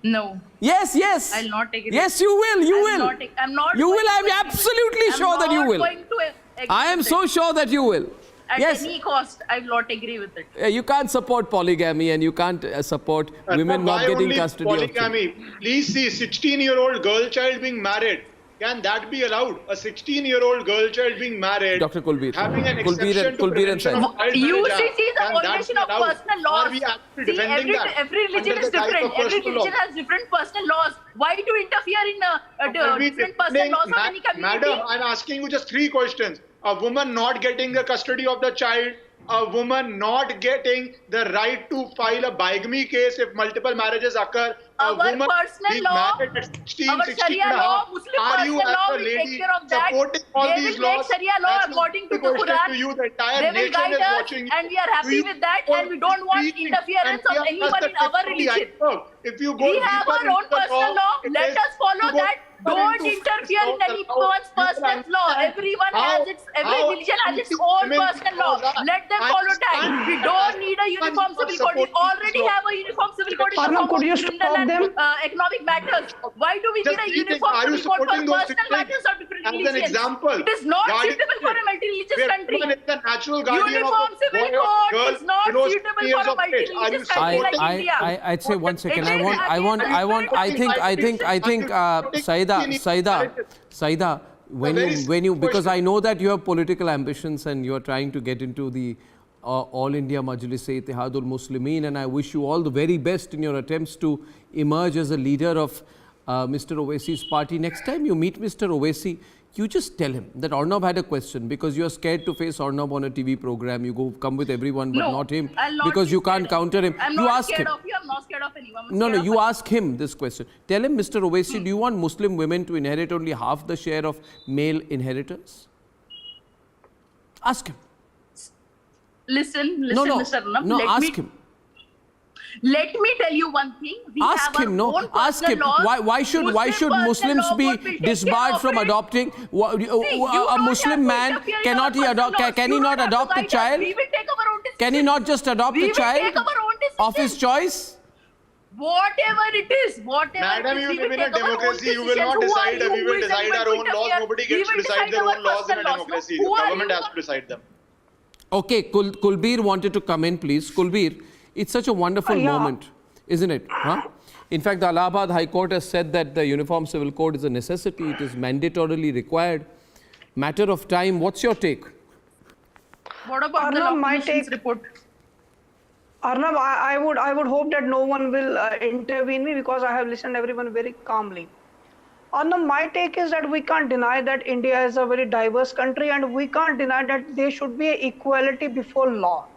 S9: No.
S17: Yes.
S9: I'll not take it.
S17: Yes, you will. You will.
S9: I'm not.
S17: You will. I'm absolutely sure that you will.
S9: I'm not going to agree.
S17: I am so sure that you will.
S9: At any cost, I will not agree with it.
S17: You can't support polygamy and you can't support women not getting custody of
S8: polygamy? Please see, 16-year-old girl child being married. Can that be allowed? A 16-year-old girl child being married,
S17: Dr. Kulbir.
S8: having an exception to prevention of child
S9: UCC
S8: marriage.
S9: is a violation of personal laws. See, every religion is different. Every religion has different personal laws. Why do you interfere in different personal laws of any community?
S8: Madam, I'm asking you just 3 questions. A woman not getting the custody of the child, a woman not getting the right to file a bigamy case if multiple marriages occur, a woman being married at 16,
S9: our
S8: 16
S9: Sharia
S8: and a
S9: law,
S8: half.
S9: Muslim
S8: Are you
S9: personal
S8: as
S9: law
S8: a
S9: will
S8: lady
S9: take care of that.
S8: supporting all
S9: They
S8: these
S9: will make
S8: laws?
S9: Sharia law
S8: That's
S9: according to the
S8: question
S9: Quran.
S8: to you. The entire
S9: They will
S8: nation
S9: guide
S8: is
S9: us,
S8: watching you.
S9: and we are happy with that, and we don't want interference of anyone in our religion.
S8: If you go
S9: We have our own personal law. Let us follow that. Don't interfere in anyone's personal law. Everyone has every religion has its own personal law. Let them follow that. We don't need a uniform civil code. We already have a uniform civil code in the form of criminal and economic matters. Why do we need a uniform civil code for personal matters of different religions? It is not suitable for a multi-religious country. Uniform civil code is not suitable for a multi-religious country like India.
S17: I'd say 1 second. I think Saida, when you, because I know that you have political ambitions and you are trying to get into the All India Majlis-e-Ittihadul Muslimin, and I wish you all the very best in your attempts to emerge as a leader of Mr. Owaisi's party. Next time you meet Mr. Owaisi, you just tell him that Arnab had a question because you're scared to face Arnab on a TV program. You come with everyone but not him because you can't counter him.
S9: I'm
S17: you
S9: not
S17: ask
S9: scared
S17: him.
S9: of you. I'm not scared of anyone.
S17: No, you ask him this question. Tell him, Mr. Owaisi, do you want Muslim women to inherit only half the share of male inheritors? Ask him.
S9: Listen, Mr. Arnab.
S17: No, ask him.
S9: Let me tell you one thing. We
S17: ask
S9: have
S17: him,
S9: our own
S17: ask him.
S9: laws.
S17: Why should Muslims be disbarred from adopting? A Muslim man cannot he adopt? Can he not adopt a child?
S9: We will take our own decision.
S17: Can he not just adopt a child
S9: take our own
S17: of his choice?
S9: Whatever it is, whatever.
S8: Madam,
S9: it is,
S8: you live in a democracy. You will not decide. We will decide our own laws. Nobody gets to decide their own laws in a democracy. The government has to decide them.
S17: Okay, Kulbir wanted to come in, please. Kulbir, it's such a wonderful moment, isn't it? Huh? In fact, the Allahabad High Court has said that the Uniform Civil Code is a necessity. It is mandatorily required. Matter of time. What's your take?
S9: What about the
S6: my take report? Arnab, I would hope that no one will intervene me because I have listened everyone very calmly. Arnab, my take is that we can't deny that India is a very diverse country and we can't deny that there should be equality before law.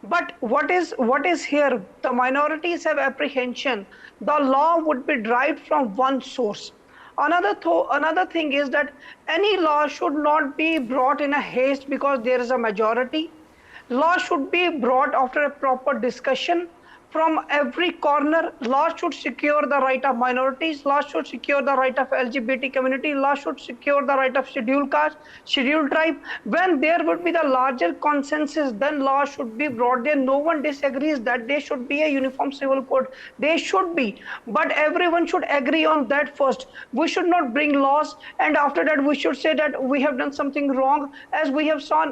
S6: But what is here? The minorities have apprehension. The law would be derived from one source. Another thing is that any law should not be brought in a haste because there is a majority. Law should be brought after a proper discussion from every corner. Law should secure the right of minorities. Law should secure the right of LGBT community. Law should secure the right of scheduled caste, scheduled tribe. When there would be the larger consensus, then law should be brought there. No one disagrees that there should be a uniform civil code. There should be, but everyone should agree on that first. We should not bring laws and after that we should say that we have done something wrong, as we have saw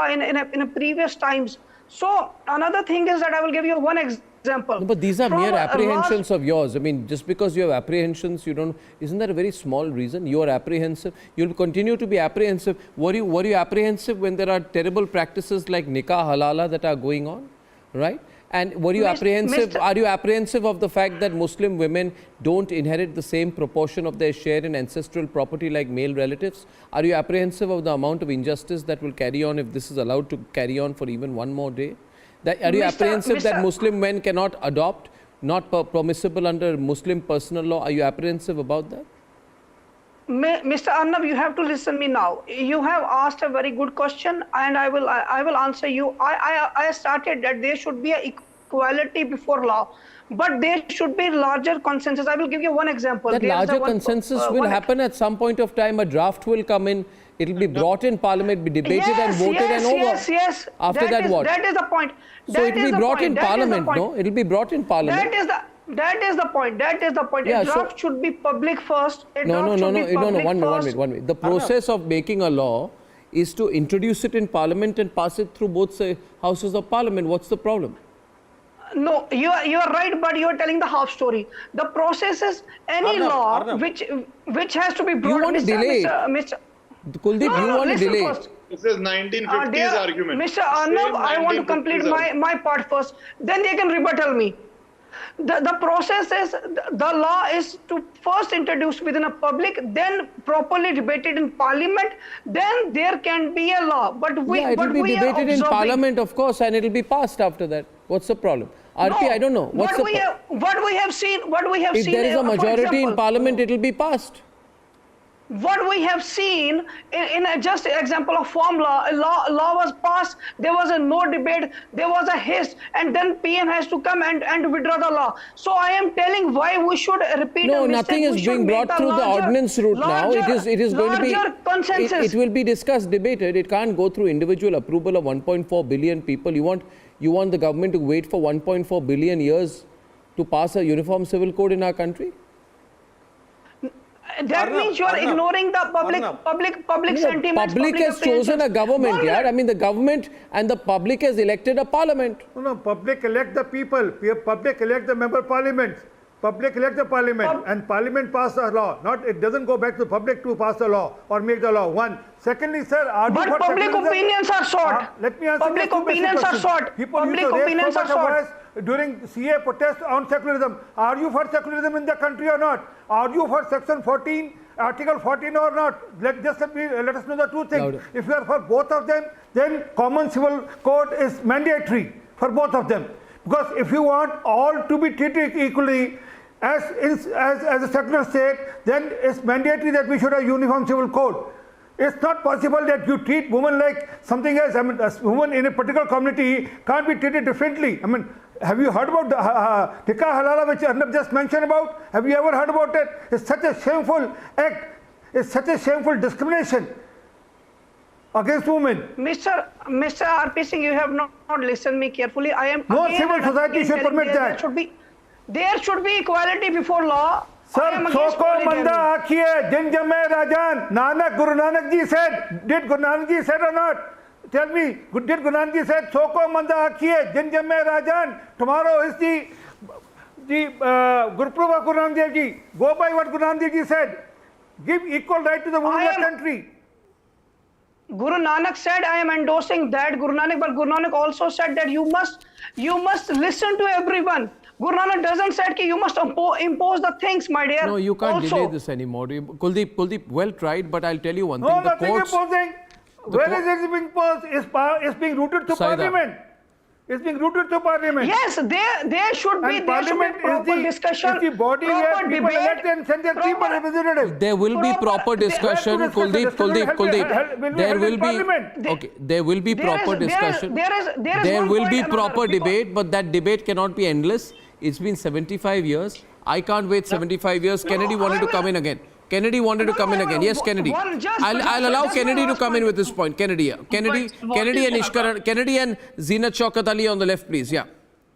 S6: in a previous times. So another thing is that I will give you one example.
S17: No, but these are mere apprehensions of yours. I mean, just because you have apprehensions, isn't that a very small reason? You are apprehensive. You'll continue to be apprehensive. Were you apprehensive when there are terrible practices like nikah halala that are going on, right? And were you apprehensive? Are you apprehensive of the fact that Muslim women don't inherit the same proportion of their share in ancestral property like male relatives? Are you apprehensive of the amount of injustice that will carry on if this is allowed to carry on for even one more day? Are you apprehensive that Muslim men cannot adopt, not permissible under Muslim personal law? Are you apprehensive about that?
S6: Mr. Arnab, you have to listen me now. You have asked a very good question and I will answer you. I started that there should be equality before law, but there should be larger consensus. I will give you one example.
S17: That larger consensus will happen at some point of time. A draft will come in. It will be brought in Parliament, be debated and voted and over.
S6: Yes.
S17: After that, what?
S6: That is the point.
S17: So it will be brought in Parliament, no? It will be brought in Parliament.
S6: That is the point. Yeah, a draft should be public first.
S17: No. One minute. The process of making a law is to introduce it in Parliament and pass it through both houses of Parliament. What's the problem?
S6: No, you are right, but you are telling the half story. The process is any law which has to be brought.
S17: You want to delay
S6: Mr.
S17: Kuldeep, you want to delay.
S8: This is 1950s argument.
S6: Mr. Arnab, I want to complete my part first. Then they can rebuttal me. The process is, the law is to first introduce within a public, then properly debated in Parliament, then there can be a law. But it will be
S17: debated in Parliament, of course, and it will be passed after that. What's the problem? RP, I don't know.
S6: What we have seen.
S17: If there is a majority in Parliament, it will be passed.
S6: What we have seen in just an example of form law was passed, there was no debate, there was a haste, and then PM has to come and withdraw the law. So I am telling why we should repeat.
S17: No, nothing is being brought through the ordinance route now. It is going to be
S6: consensus.
S17: It will be discussed, debated. It can't go through individual approval of 1.4 billion people. You want the government to wait for 1.4 billion years to pass a uniform civil code in our country?
S6: That means you are ignoring the public sentiments.
S17: Public has chosen a government, yeah. I mean, the government and the public has elected a parliament.
S4: No, public elect the people. Public elect the member parliaments. Public elect the parliament and parliament pass the law. It doesn't go back to the public to pass the law or make the law. One. Secondly, sir,
S6: but public opinions are sought.
S4: Let me answer.
S6: Public opinions are sought.
S4: Public opinions are sought. During CA protest on secularism, are you for secularism in the country or not? Are you for Section 14 Article 14 or not? Let us know the two things.
S17: Louder.
S4: If you are for both of them, then common civil code is mandatory for both of them. Because if you want all to be treated equally as a secular state, then it's mandatory that we should have uniform civil code. It's not possible that you treat women like something else. I mean, a woman in a particular community can't be treated differently. I mean, have you heard about the Nikah Halala, which Arnab just mentioned about? Have you ever heard about it? It's such a shameful act. It's such a shameful discrimination against women.
S6: Mr. RP Singh, you have not listened me carefully. I am
S4: no civil society should permit that.
S6: There should be equality before law.
S4: Sir, Soko Manda Akhiye, Din Jame Rajan, Nanak, Guru Nanak ji said, did Guru Nanak ji said or not? Tell me, did Guru Nanak ji said, Soko Manda Akhiye, Din Jame Rajan, tomorrow is the Gurpurab of Guru Nanak Dev ji. Go by what Guru Nanak Dev ji said. Give equal right to the women of the country.
S6: Guru Nanak said, I am endorsing that, Guru Nanak, but Guru Nanak also said that you must listen to everyone. Guru Nanak doesn't say that you must impose the things, my dear.
S17: No, you can't delay this anymore. Kuldeep, well tried, but I'll tell you one thing.
S4: No, nothing imposing. Where is it being imposed? It's being rooted to Parliament. It's being rooted to Parliament.
S6: Yes, there should be proper discussion.
S4: It's the body where people elect and send their people representatives.
S17: There will be proper discussion, Kuldeep. There will be, okay, there will be proper discussion. There will be proper debate, but that debate cannot be endless. It's been 75 years. I can't wait 75 years. Kennedy wanted to come in again. Yes, Kennedy. I'll allow Kennedy to come in with this point. Kennedy and Ishkaran, Kennedy and Zinat Shaukat Ali on the left, please. Yeah.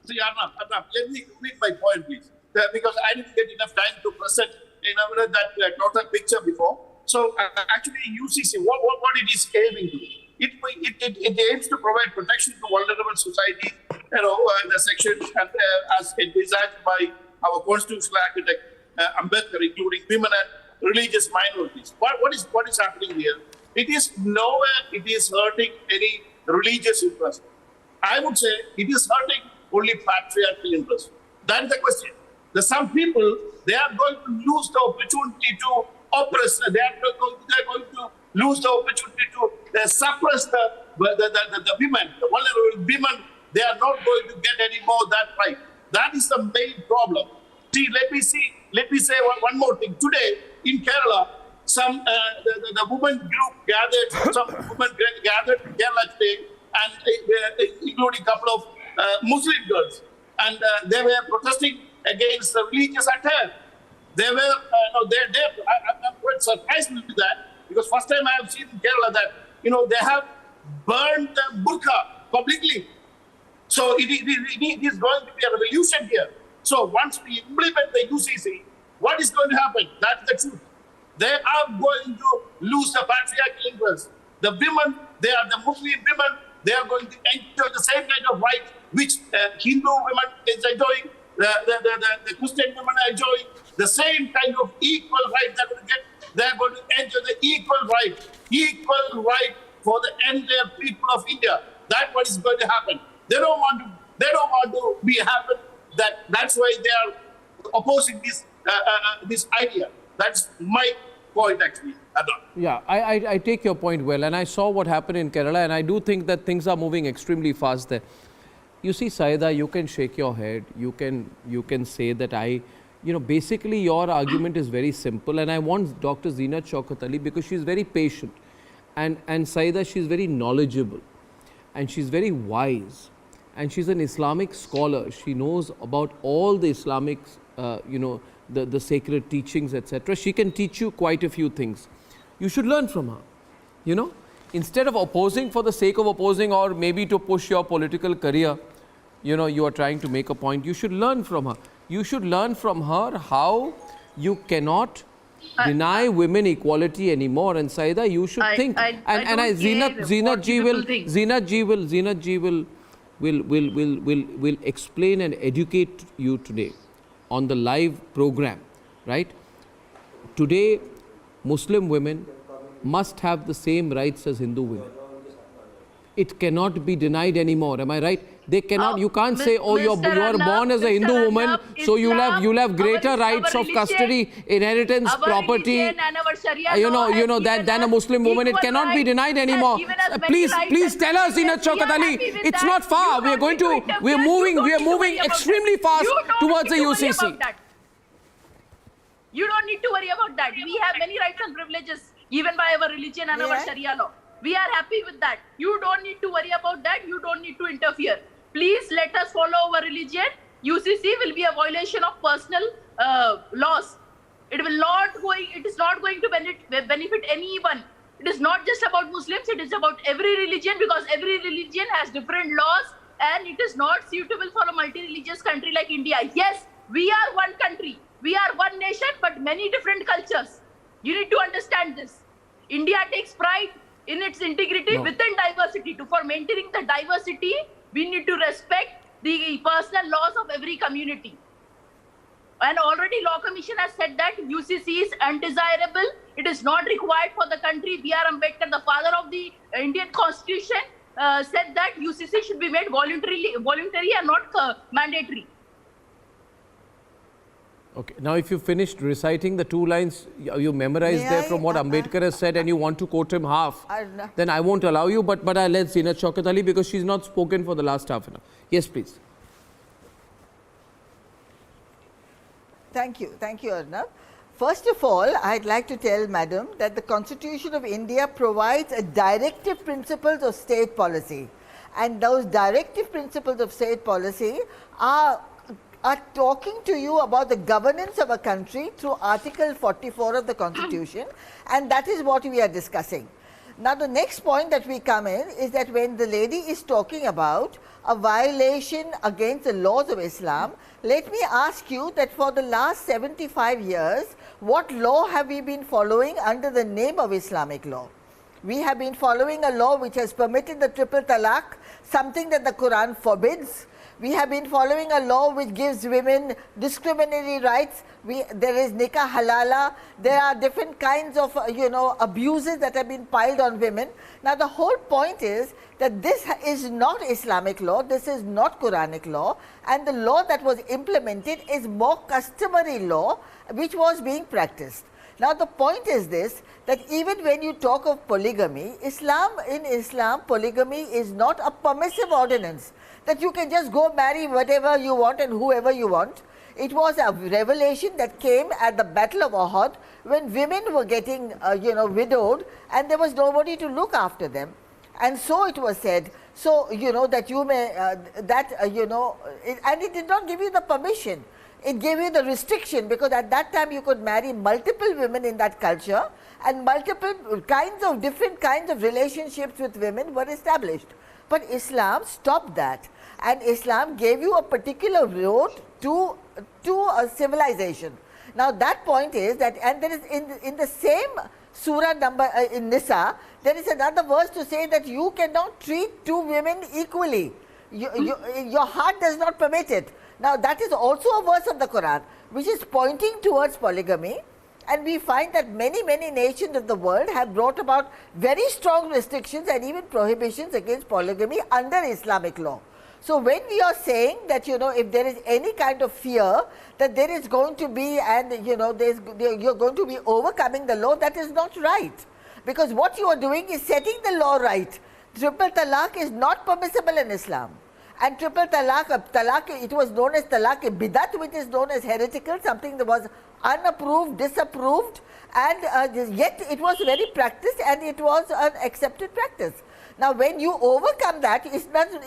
S19: See, Arnab, let me complete my point, please. Because I didn't get enough time to present that total picture before. So, actually, UCC, what it is aiming to? It aims to provide protection to vulnerable societies, the sections as envisaged by our constitutional architect, Ambedkar, including women and religious minorities. What is happening here? It is nowhere it is hurting any religious interest. I would say it is hurting only patriarchal interest. That is the question. Some people, they are going to lose the opportunity to oppress. They are going to lose the opportunity to suppress the women, the vulnerable women. They are not going to get any more that right. That is the main problem. Let me say one more thing. Today in Kerala, the women group gathered, some women gathered in Kerala today, and including a couple of Muslim girls, and they were protesting against the religious attack. They were, I'm quite surprised with that, because first time I have seen in Kerala that, they have burned the burqa publicly. So it is going to be a revolution here. So once we implement the UCC, what is going to happen? That's the truth. They are going to lose the patriarchal interest. The women, they are the Muslim women, they are going to enjoy the same kind of right which Hindu women is enjoying, the Christian women are enjoying, the same kind of equal right they're going to get. They're going to enjoy the equal right for the entire people of India. That's what is going to happen. They don't want to be happen. That's why they are opposing this idea. That's my point, actually.
S17: Yeah, I take your point well, and I saw what happened in Kerala, and I do think that things are moving extremely fast there. You see, Saida, you can shake your head. You can say that basically your argument is very simple, and I want Dr. Zinat Shaukat Ali because she's very patient, and Saida, she's very knowledgeable, and she's very wise. And she's an Islamic scholar. She knows about all the Islamic, the sacred teachings, etc. She can teach you quite a few things. You should learn from her. Instead of opposing for the sake of opposing, or maybe to push your political career, you are trying to make a point. You should learn from her. You should learn from her how you cannot deny women equality anymore. And Saida, you should think. Zinat ji will explain and educate you today on the live program, right? Today, Muslim women must have the same rights as Hindu women. It cannot be denied anymore, am I right? They cannot. You can't say, "Oh, you are born as a Hindu woman, so you'll have greater rights of custody, inheritance, property, than a Muslim woman." It cannot be denied anymore. Please tell us, Ina Shaukat Ali. It's not far. We are moving extremely fast towards the UCC.
S9: You don't need to worry about that. We have many rights and privileges given by our religion and our Sharia law. We are happy with that. You don't need to worry about that. You don't need to interfere. Please let us follow our religion. UCC will be a violation of personal laws. It is not going to benefit anyone. It is not just about Muslims. It is about every religion, because every religion has different laws, and it is not suitable for a multi-religious country like India. Yes, we are one country. We are one nation, but many different cultures. You need to understand this. India takes pride in its integrity within diversity. For maintaining the diversity, we need to respect the personal laws of every community. And already Law Commission has said that UCC is undesirable. It is not required for the country. B.R. Ambedkar, the father of the Indian Constitution, said that UCC should be made voluntary and not mandatory.
S17: Okay. Now, if you finished reciting the 2 lines you memorized there from what Ambedkar has said, and you want to quote him half, then I won't allow you. But I'll let Zinat Shaukat Ali, because she's not spoken for the last half an hour. Yes, please.
S10: Thank you, Arnab. First of all, I'd like to tell Madam that the Constitution of India provides a directive principles of state policy, and those directive principles of state policy are talking to you about the governance of a country through Article 44 of the Constitution, and that is what we are discussing. Now, the next point that we come in is that when the lady is talking about a violation against the laws of Islam, let me ask you that for the last 75 years, what law have we been following under the name of Islamic law? We have been following a law which has permitted the triple talaq, something that the Quran forbids. We have been following a law which gives women discriminatory rights. There is nikah halala. There are different kinds of abuses that have been piled on women. Now, the whole point is that this is not Islamic law. This is not Quranic law, and the law that was implemented is more customary law which was being practiced. Now, the point is this, that even when you talk of polygamy, in Islam, polygamy is not a permissive ordinance, that you can just go marry whatever you want and whoever you want. It was a revelation that came at the Battle of Uhud, when women were getting, widowed, and there was nobody to look after them. And so it was said, that you may, and it did not give you the permission. It gave you the restriction, because at that time you could marry multiple women in that culture, and different kinds of relationships with women were established. But Islam stopped that, and Islam gave you a particular road to a civilization. Now, that point is that, and there is in the same surah number in Nisa, there is another verse to say that you cannot treat 2 women equally. Your heart does not permit it. Now, that is also a verse of the Quran which is pointing towards polygamy, and we find that many nations of the world have brought about very strong restrictions and even prohibitions against polygamy under Islamic law. So, when we are saying that if there is any kind of fear that there is going to be, and you're going to be overcoming the law, that is not right, because what you are doing is setting the law right. Triple talaq is not permissible in Islam. And triple talaq, it was known as talaq-e-bidat, which is known as heretical, something that was unapproved, disapproved, and yet it was very practiced, and it was an accepted practice. Now, when you overcome that,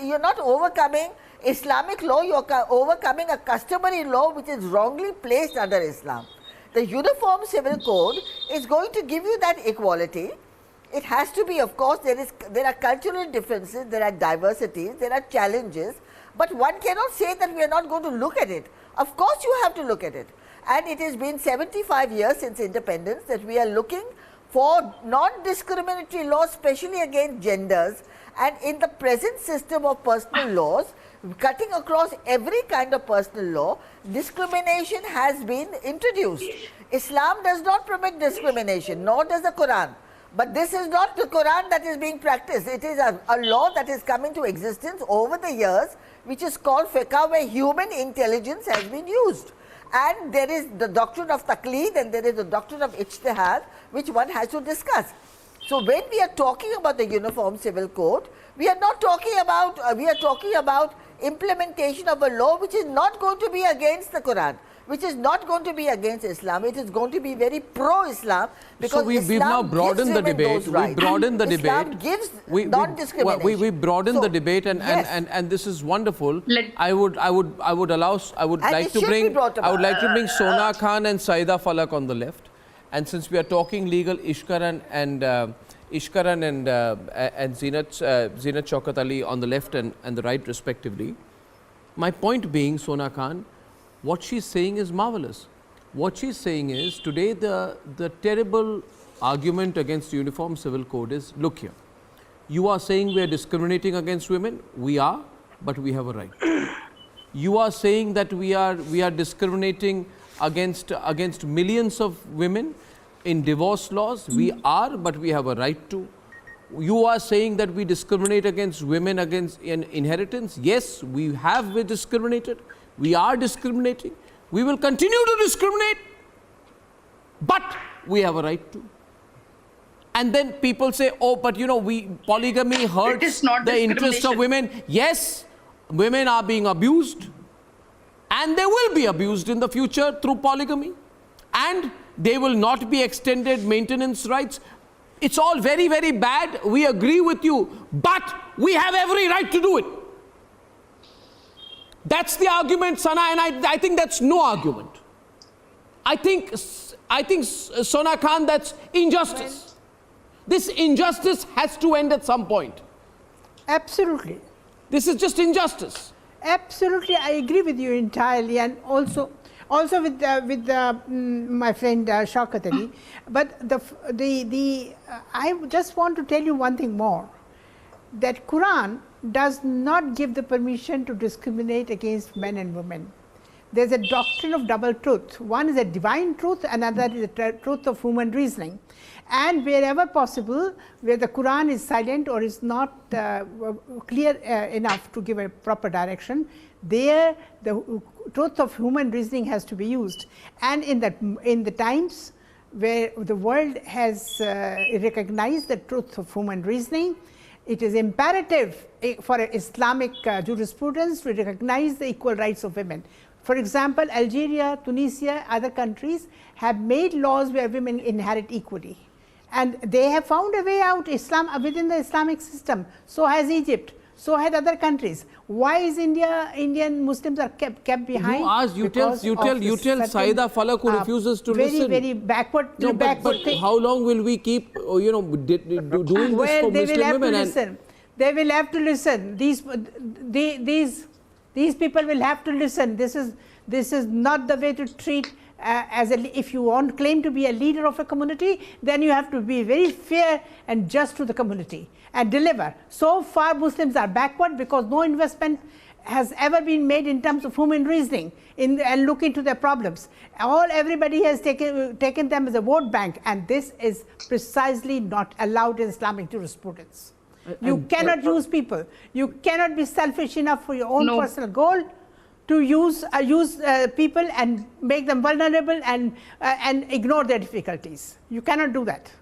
S10: you're not overcoming Islamic law, you're overcoming a customary law which is wrongly placed under Islam. The Uniform Civil Code is going to give you that equality. It has to be, of course, there are cultural differences, there are diversities, there are challenges, but one cannot say that we are not going to look at it. Of course, you have to look at it. And it has been 75 years since independence that we are looking for non-discriminatory laws, especially against genders, and in the present system of personal laws, cutting across every kind of personal law, discrimination has been introduced. Islam does not permit discrimination, nor does the Quran. But this is not the Quran that is being practiced. It is a law that has come into existence over the years, which is called fiqh, where human intelligence has been used. And there is the doctrine of taqleed and there is the doctrine of ijtihad, which one has to discuss. So when we are talking about the Uniform Civil Code, we are not talking about, we are talking about implementation of a law which is not going to be against the Quran, which is not going to be against Islam. It is going to be very pro-Islam, because
S17: so we've now broadened the debate. We broadened the debate.
S10: Islam gives non-discrimination.
S17: We broadened the debate, and this is wonderful. I would like to bring Sona Khan and Saida Falak on the left. And since we are talking legal, Ishkaran and Zinat Shaukat Ali on the left and the right respectively. My point being, Sona Khan, what she's saying is marvelous. What she's saying is, today the terrible argument against the Uniform Civil Code is, look here, you are saying we are discriminating against women. We are, but we have a right. You are saying that we are discriminating against millions of women in divorce laws. We are, but we have a right to. You are saying that we discriminate against women in inheritance. Yes, we have discriminated. We are discriminating. We will continue to discriminate, but we have a right to. And then people say, oh, but polygamy hurts the interests of women. Yes, women are being abused, and they will be abused in the future through polygamy, and they will not be extended maintenance rights. It's all very, very bad. We agree with you, but we have every right to do it. That's the argument, Sana, and I think that's no argument. I think, Sona Khan, that's injustice. This injustice has to end at some point.
S5: Absolutely.
S17: This is just injustice.
S5: Absolutely, I agree with you entirely, and also with my friend Shaukat Ali. But I just want to tell you one thing more, that Quran does not give the permission to discriminate against men and women. There's a doctrine of double truth. One is a divine truth, another is a truth of human reasoning. And wherever possible, where the Quran is silent or is not clear enough to give a proper direction, there the truth of human reasoning has to be used. And in the times where the world has recognized the truth of human reasoning, it is imperative for Islamic jurisprudence to recognize the equal rights of women. For example, Algeria, Tunisia, other countries have made laws where women inherit equally. And they have found a way out within the Islamic system. So has Egypt. So had other countries. Why is Indian Muslims are kept behind?
S17: You tell Saida Falak, who refuses to listen.
S5: Very backward.
S17: But how long will we keep doing this for Muslim women?
S5: They will have to listen. These people will have to listen. This is not the way to treat. If you claim to be a leader of a community, then you have to be very fair and just to the community and deliver. So far, Muslims are backward because no investment has ever been made in terms of human reasoning and look into their problems. Everybody has taken them as a vote bank, and this is precisely not allowed in Islamic jurisprudence. You cannot use people. You cannot be selfish enough for your own personal goal to use people and make them vulnerable and ignore their difficulties. You cannot do that.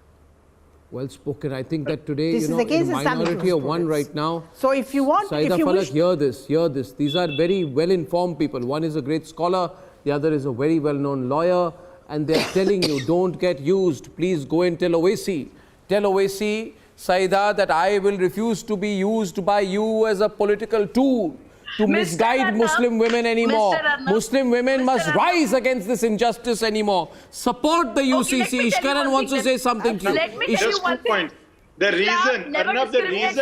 S17: Well spoken. I think that today,
S5: this
S17: in the minority of one right now.
S5: So if you want,
S17: Saida Falak, hear this. These are very well-informed people. One is a great scholar, the other is a very well-known lawyer, and they are telling you, don't get used. Please go and tell Owaisi. Tell Owaisi, Saida, that I will refuse to be used by you as a political tool to misguide Muslim women anymore. Muslim women must rise against this injustice anymore. Support the UCC. Ishkaran wants to say something to you.
S8: Just 2 points. The reason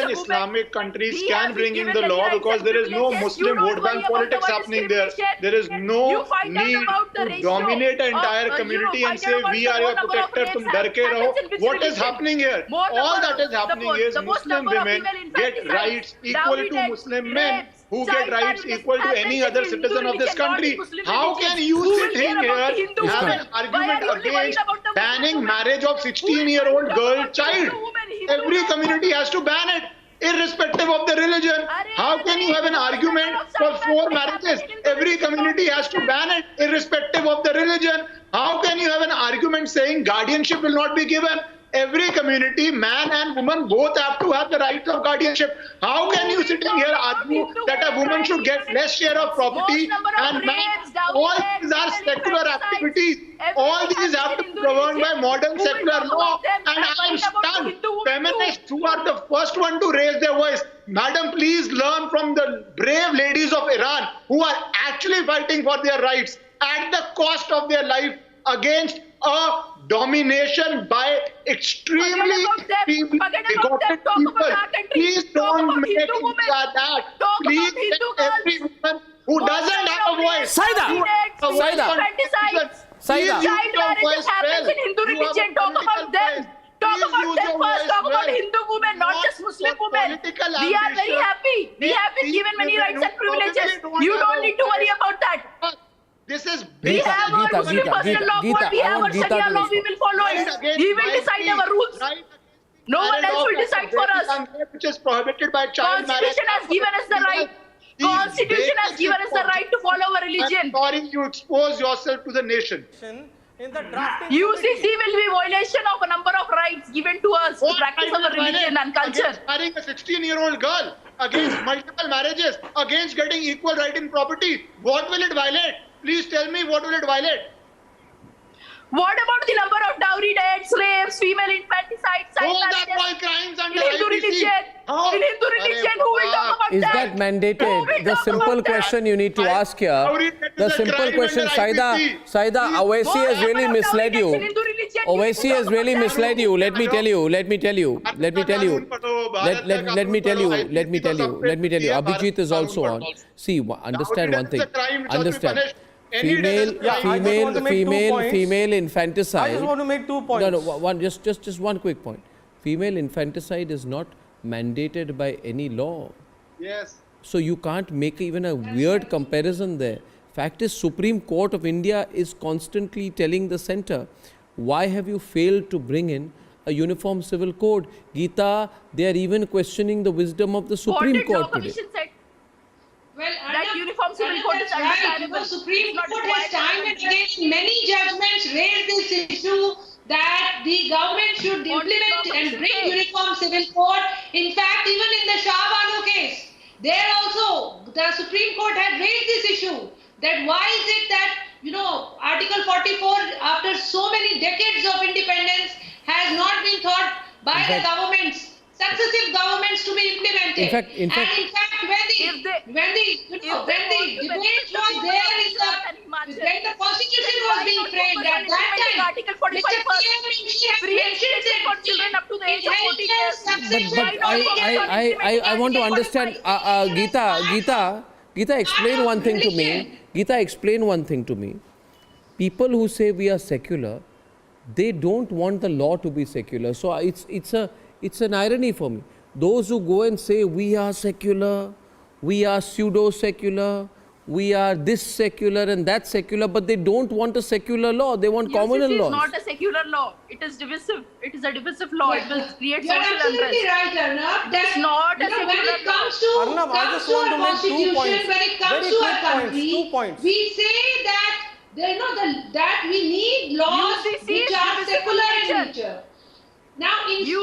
S8: Islamic countries can bring in the law, because there is no Muslim vote bank politics happening there. There is no need to dominate an entire community and say we are your protector, tum dar ke raho. What is happening here? All that is happening is Muslim women get rights equal to Muslim men, who get rights equal to any other citizen of this country. How can you sit here
S9: Hindu
S8: have
S9: women?
S8: an
S9: Why are
S8: argument
S9: you only worried
S8: against
S9: about the
S8: banning
S9: Muslim
S8: marriage of 16-year-old girl child. Every community has to ban it, irrespective of the religion. How can you have an argument for 4 marriages? Every community has to ban it, irrespective of the religion. How can you have an argument saying guardianship will not be given? Every community, man and woman, both have to have the right of guardianship. How can you sitting here argue that a woman should get less share of property and man? All these are secular activities. All these have to be governed by modern secular law. And I am stunned. Feminists who are the first one to raise their voice. Madam, please learn from the brave ladies of Iran who are actually fighting for their rights at the cost of their life against a domination by extremely bigoted people. Please don't make India that. Please let every woman who doesn't have a voice.
S17: Saida!
S9: Child marriage happens in Hindu religion. Talk about them. Talk about them first. Talk about Hindu women, not just Muslim women. We are very happy. We have been given many rights and privileges. You don't need to worry about that.
S8: This is
S9: we have our Muslim personal law code, we have our Sharia law, we will follow it. We will decide our rules. No one else will decide for us.
S8: Which is prohibited by child marriage.
S9: Constitution has given us the right. Constitution has given us the right to follow our religion.
S8: I'm sorry, you expose yourself to the nation.
S9: UCC will be violation of a number of rights given to us to practice our religion and culture.
S8: Against marrying a 16-year-old girl, against multiple marriages, against getting equal right in property. What will it violate? Please tell me, what will it violate?
S9: What about the number of dowry deaths, rapes, female infanticide, child marriages?
S8: All crimes under
S9: in Hindu religion. In Hindu religion, who will talk about
S17: Is
S9: that?
S17: that mandated? The simple question you need to ask here, the simple question, Saida, Owaisi has really misled you. Owaisi has really misled you. Let me tell you. Abhijit is also on. See, understand one thing. Understand. Female infanticide.
S20: I just want to make 2 points.
S17: Just one quick point. Female infanticide is not mandated by any law.
S8: Yes.
S17: So you can't make even a weird comparison there. Fact is, Supreme Court of India is constantly telling the centre, why have you failed to bring in a uniform civil code? Geeta, they are even questioning the wisdom of the Supreme Court today.
S9: Well, that uniform civil code is understandable.
S18: The Supreme Court has time and again in many judgments raised this issue that the government should implement and bring uniform civil code. In fact, even in the Shah Banu case, there also the Supreme Court had raised this issue that why is it that, Article 44 after so many decades of independence has not been thought by the governments, successive governments to be implemented.
S17: In fact,
S18: when the debate was there when the constitution was being framed at that time,
S9: Article 45 for children up to the age of 14 years.
S17: But I want to understand, Geeta, explain one thing to me. Geeta, explain one thing to me. People who say we are secular, they don't want the law to be secular. So it's an irony for me. Those who go and say we are secular, we are pseudo-secular, we are this secular and that secular, but they don't want a secular law. They want communal laws.
S9: It is not a secular law. It is divisive. It is a divisive law. It will create social unrest.
S18: You're absolutely right, Arnab.
S9: It's not a secular law.
S18: When it comes to our constitution, when it comes to our country, we say that that we need laws which are secular in nature. Now, in spite of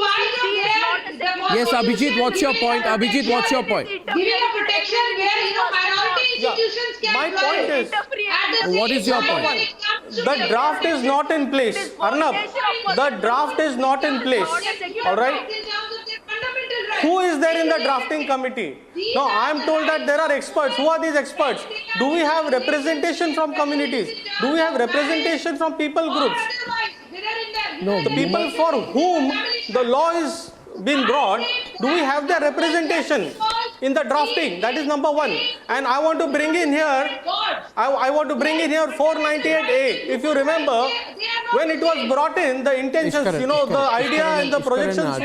S18: that,
S17: yes, Abhijit, what's your point? Abhijit, what's your point?
S18: Giving a protection where minority institutions can
S20: my point is,
S17: what is your point?
S20: The draft is not in place. Arnab, the draft is not in place. All right? Who is there in the drafting committee? No, I am told that there are experts. Who are these experts? Do we have representation from communities? Do we have representation from people groups?
S17: No,
S20: the people for whom the law is being brought, do we have their representation in the drafting? That is number one. And I want to bring in here, I want to bring in here 498A. If you remember, when it was brought in, the intentions, the idea and the projections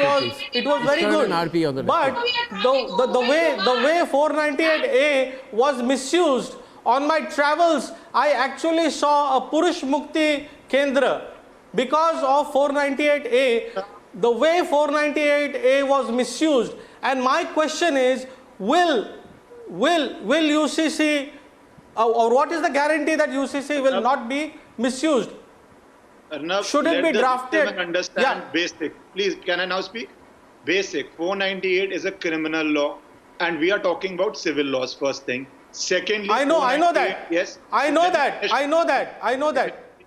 S20: it was very good. But the way 498A was misused On my travels, I actually saw a Purush Mukti Kendra because of 498A, the way 498A was misused. And my question is, will UCC, or what is the guarantee that UCC will not be misused? Should it be drafted?
S8: Understand basic. Please, can I now speak? Basic. 498 is a criminal law, and we are talking about civil laws. First thing. Secondly,
S20: I know that.
S8: Yes,
S20: I know that.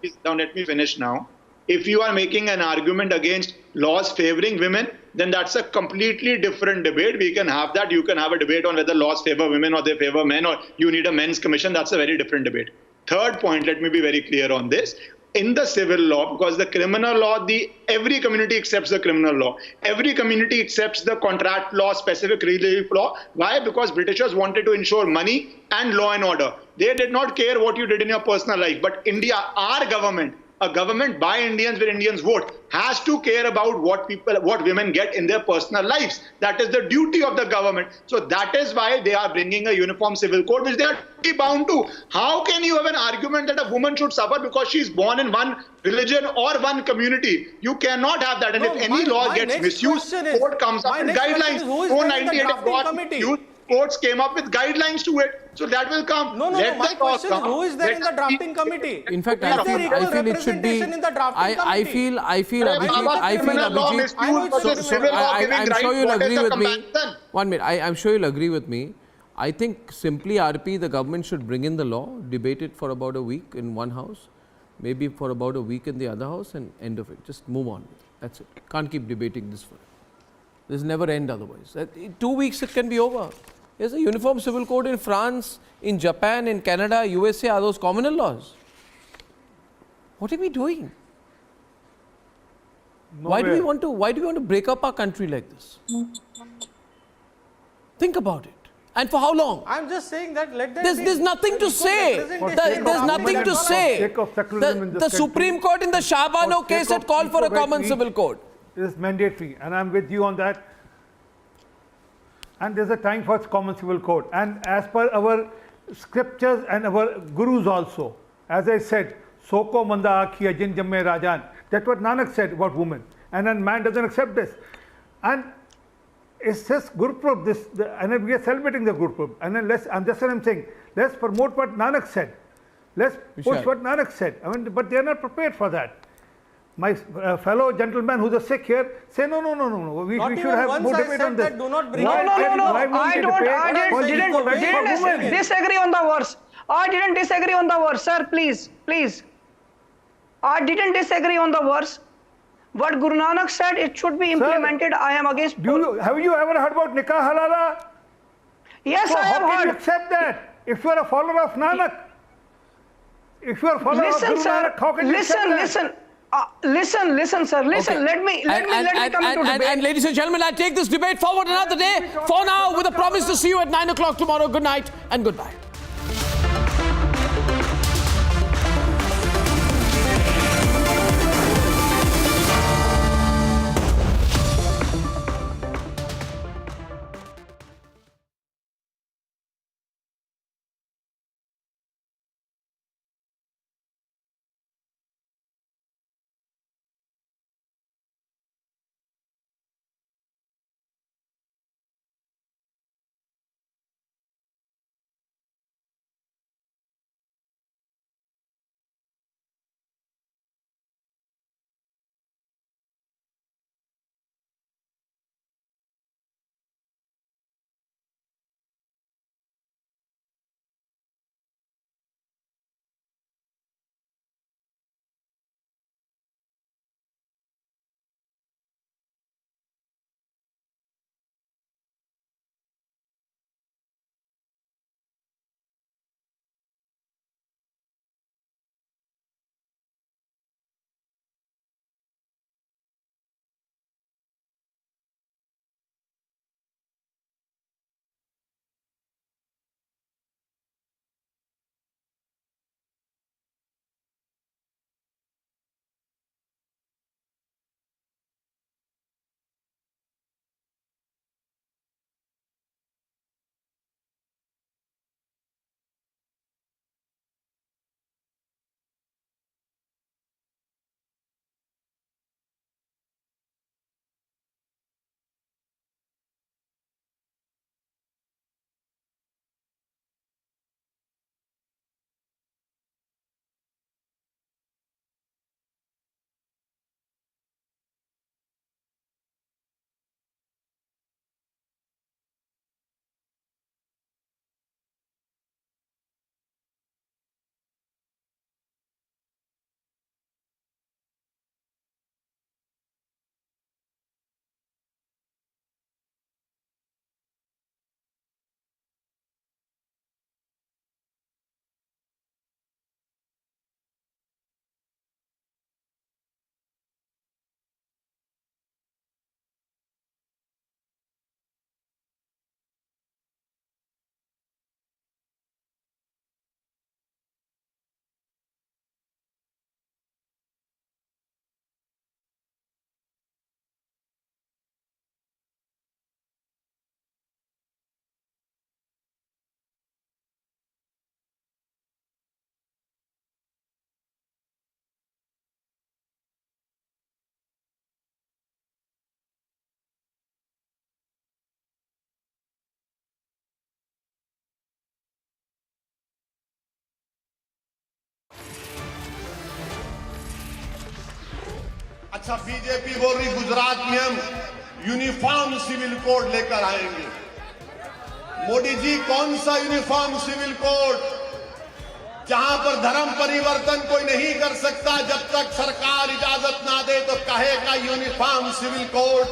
S8: Please, now let me finish now. If you are making an argument against laws favoring women, then that's a completely different debate. We can have that. You can have a debate on whether laws favor women or they favor men, or you need a men's commission. That's a very different debate. Third point, let me be very clear on this. In the civil law, because the criminal law, every community accepts the criminal law. Every community accepts the contract law, specific relief law. Why? Because Britishers wanted to ensure money and law and order. They did not care what you did in your personal life. But India, our government, a government by Indians where Indians vote, has to care about what women get in their personal lives. That is the duty of the government. So that is why they are bringing a uniform civil code, which they are bound to. How can you have an argument that a woman should suffer because she's born in one religion or one community? You cannot have that. And if any law gets misused, court comes up with guidelines. 498 got misused. Courts came up with guidelines to it, so that will come.
S20: My question is, who is there in the drafting committee?
S17: In fact, I feel it should be. I feel Abhijit. I'm sure you'll agree with me. 1 minute. I'm sure you'll agree with me. I think simply RP, the government should bring in the law, debate it for about a week in one house, maybe for about a week in the other house, and end of it. Just move on. That's it. Can't keep debating this forever. This never end otherwise. In 2 weeks it can be over. There's a uniform civil code in France, in Japan, in Canada, USA. Are those communal laws? What are we doing? Why do we want to break up our country like this? Think about it. And for how long?
S20: I'm just saying that
S17: there's nothing to say. There's nothing to say. The Supreme Court in the Shahbano case had called for a common civil code.
S4: It is mandatory, and I'm with you on that. And there's a time for common civil code. And as per our scriptures and our gurus also, as I said, Soko manda akhiya jin jamme rajan. That's what Nanak said about women. And then man doesn't accept this. And it's just Gurpurab, and we are celebrating the Gurpurab. And then that's what I'm saying. Let's promote what Nanak said. Let's push what Nanak said. I mean, but they are not prepared for that. My fellow gentleman who's a Sikh here say no. We should have more debate on this.
S6: No. I didn't disagree on the verse. I didn't disagree on the verse, sir. Please. I didn't disagree on the verse. What Guru Nanak said, it should be implemented. Sir, I am against.
S4: Have you ever heard about nikah halala?
S6: Yes, I have heard.
S4: How can you accept that? If you are a follower of Nanak, if you are a follower of Guru Nanak, how can you accept that?
S6: Listen, sir. Listen.
S17: Okay.
S6: Let me come into debate.
S17: And ladies and gentlemen, I take this debate forward another day. For now, with a promise to see you at 9 o'clock tomorrow. Good night and goodbye.
S25: अच्छा, BJP बोल रही गुजरात में हम uniform civil code लेकर आएंगे। मोदी जी, कौन सा uniform civil code? जहां पर धर्म परिवर्तन कोई नहीं कर सकता, जब तक सरकार इजाजत ना दे तो कहे का यूनिफॉर्म सिविल कोड।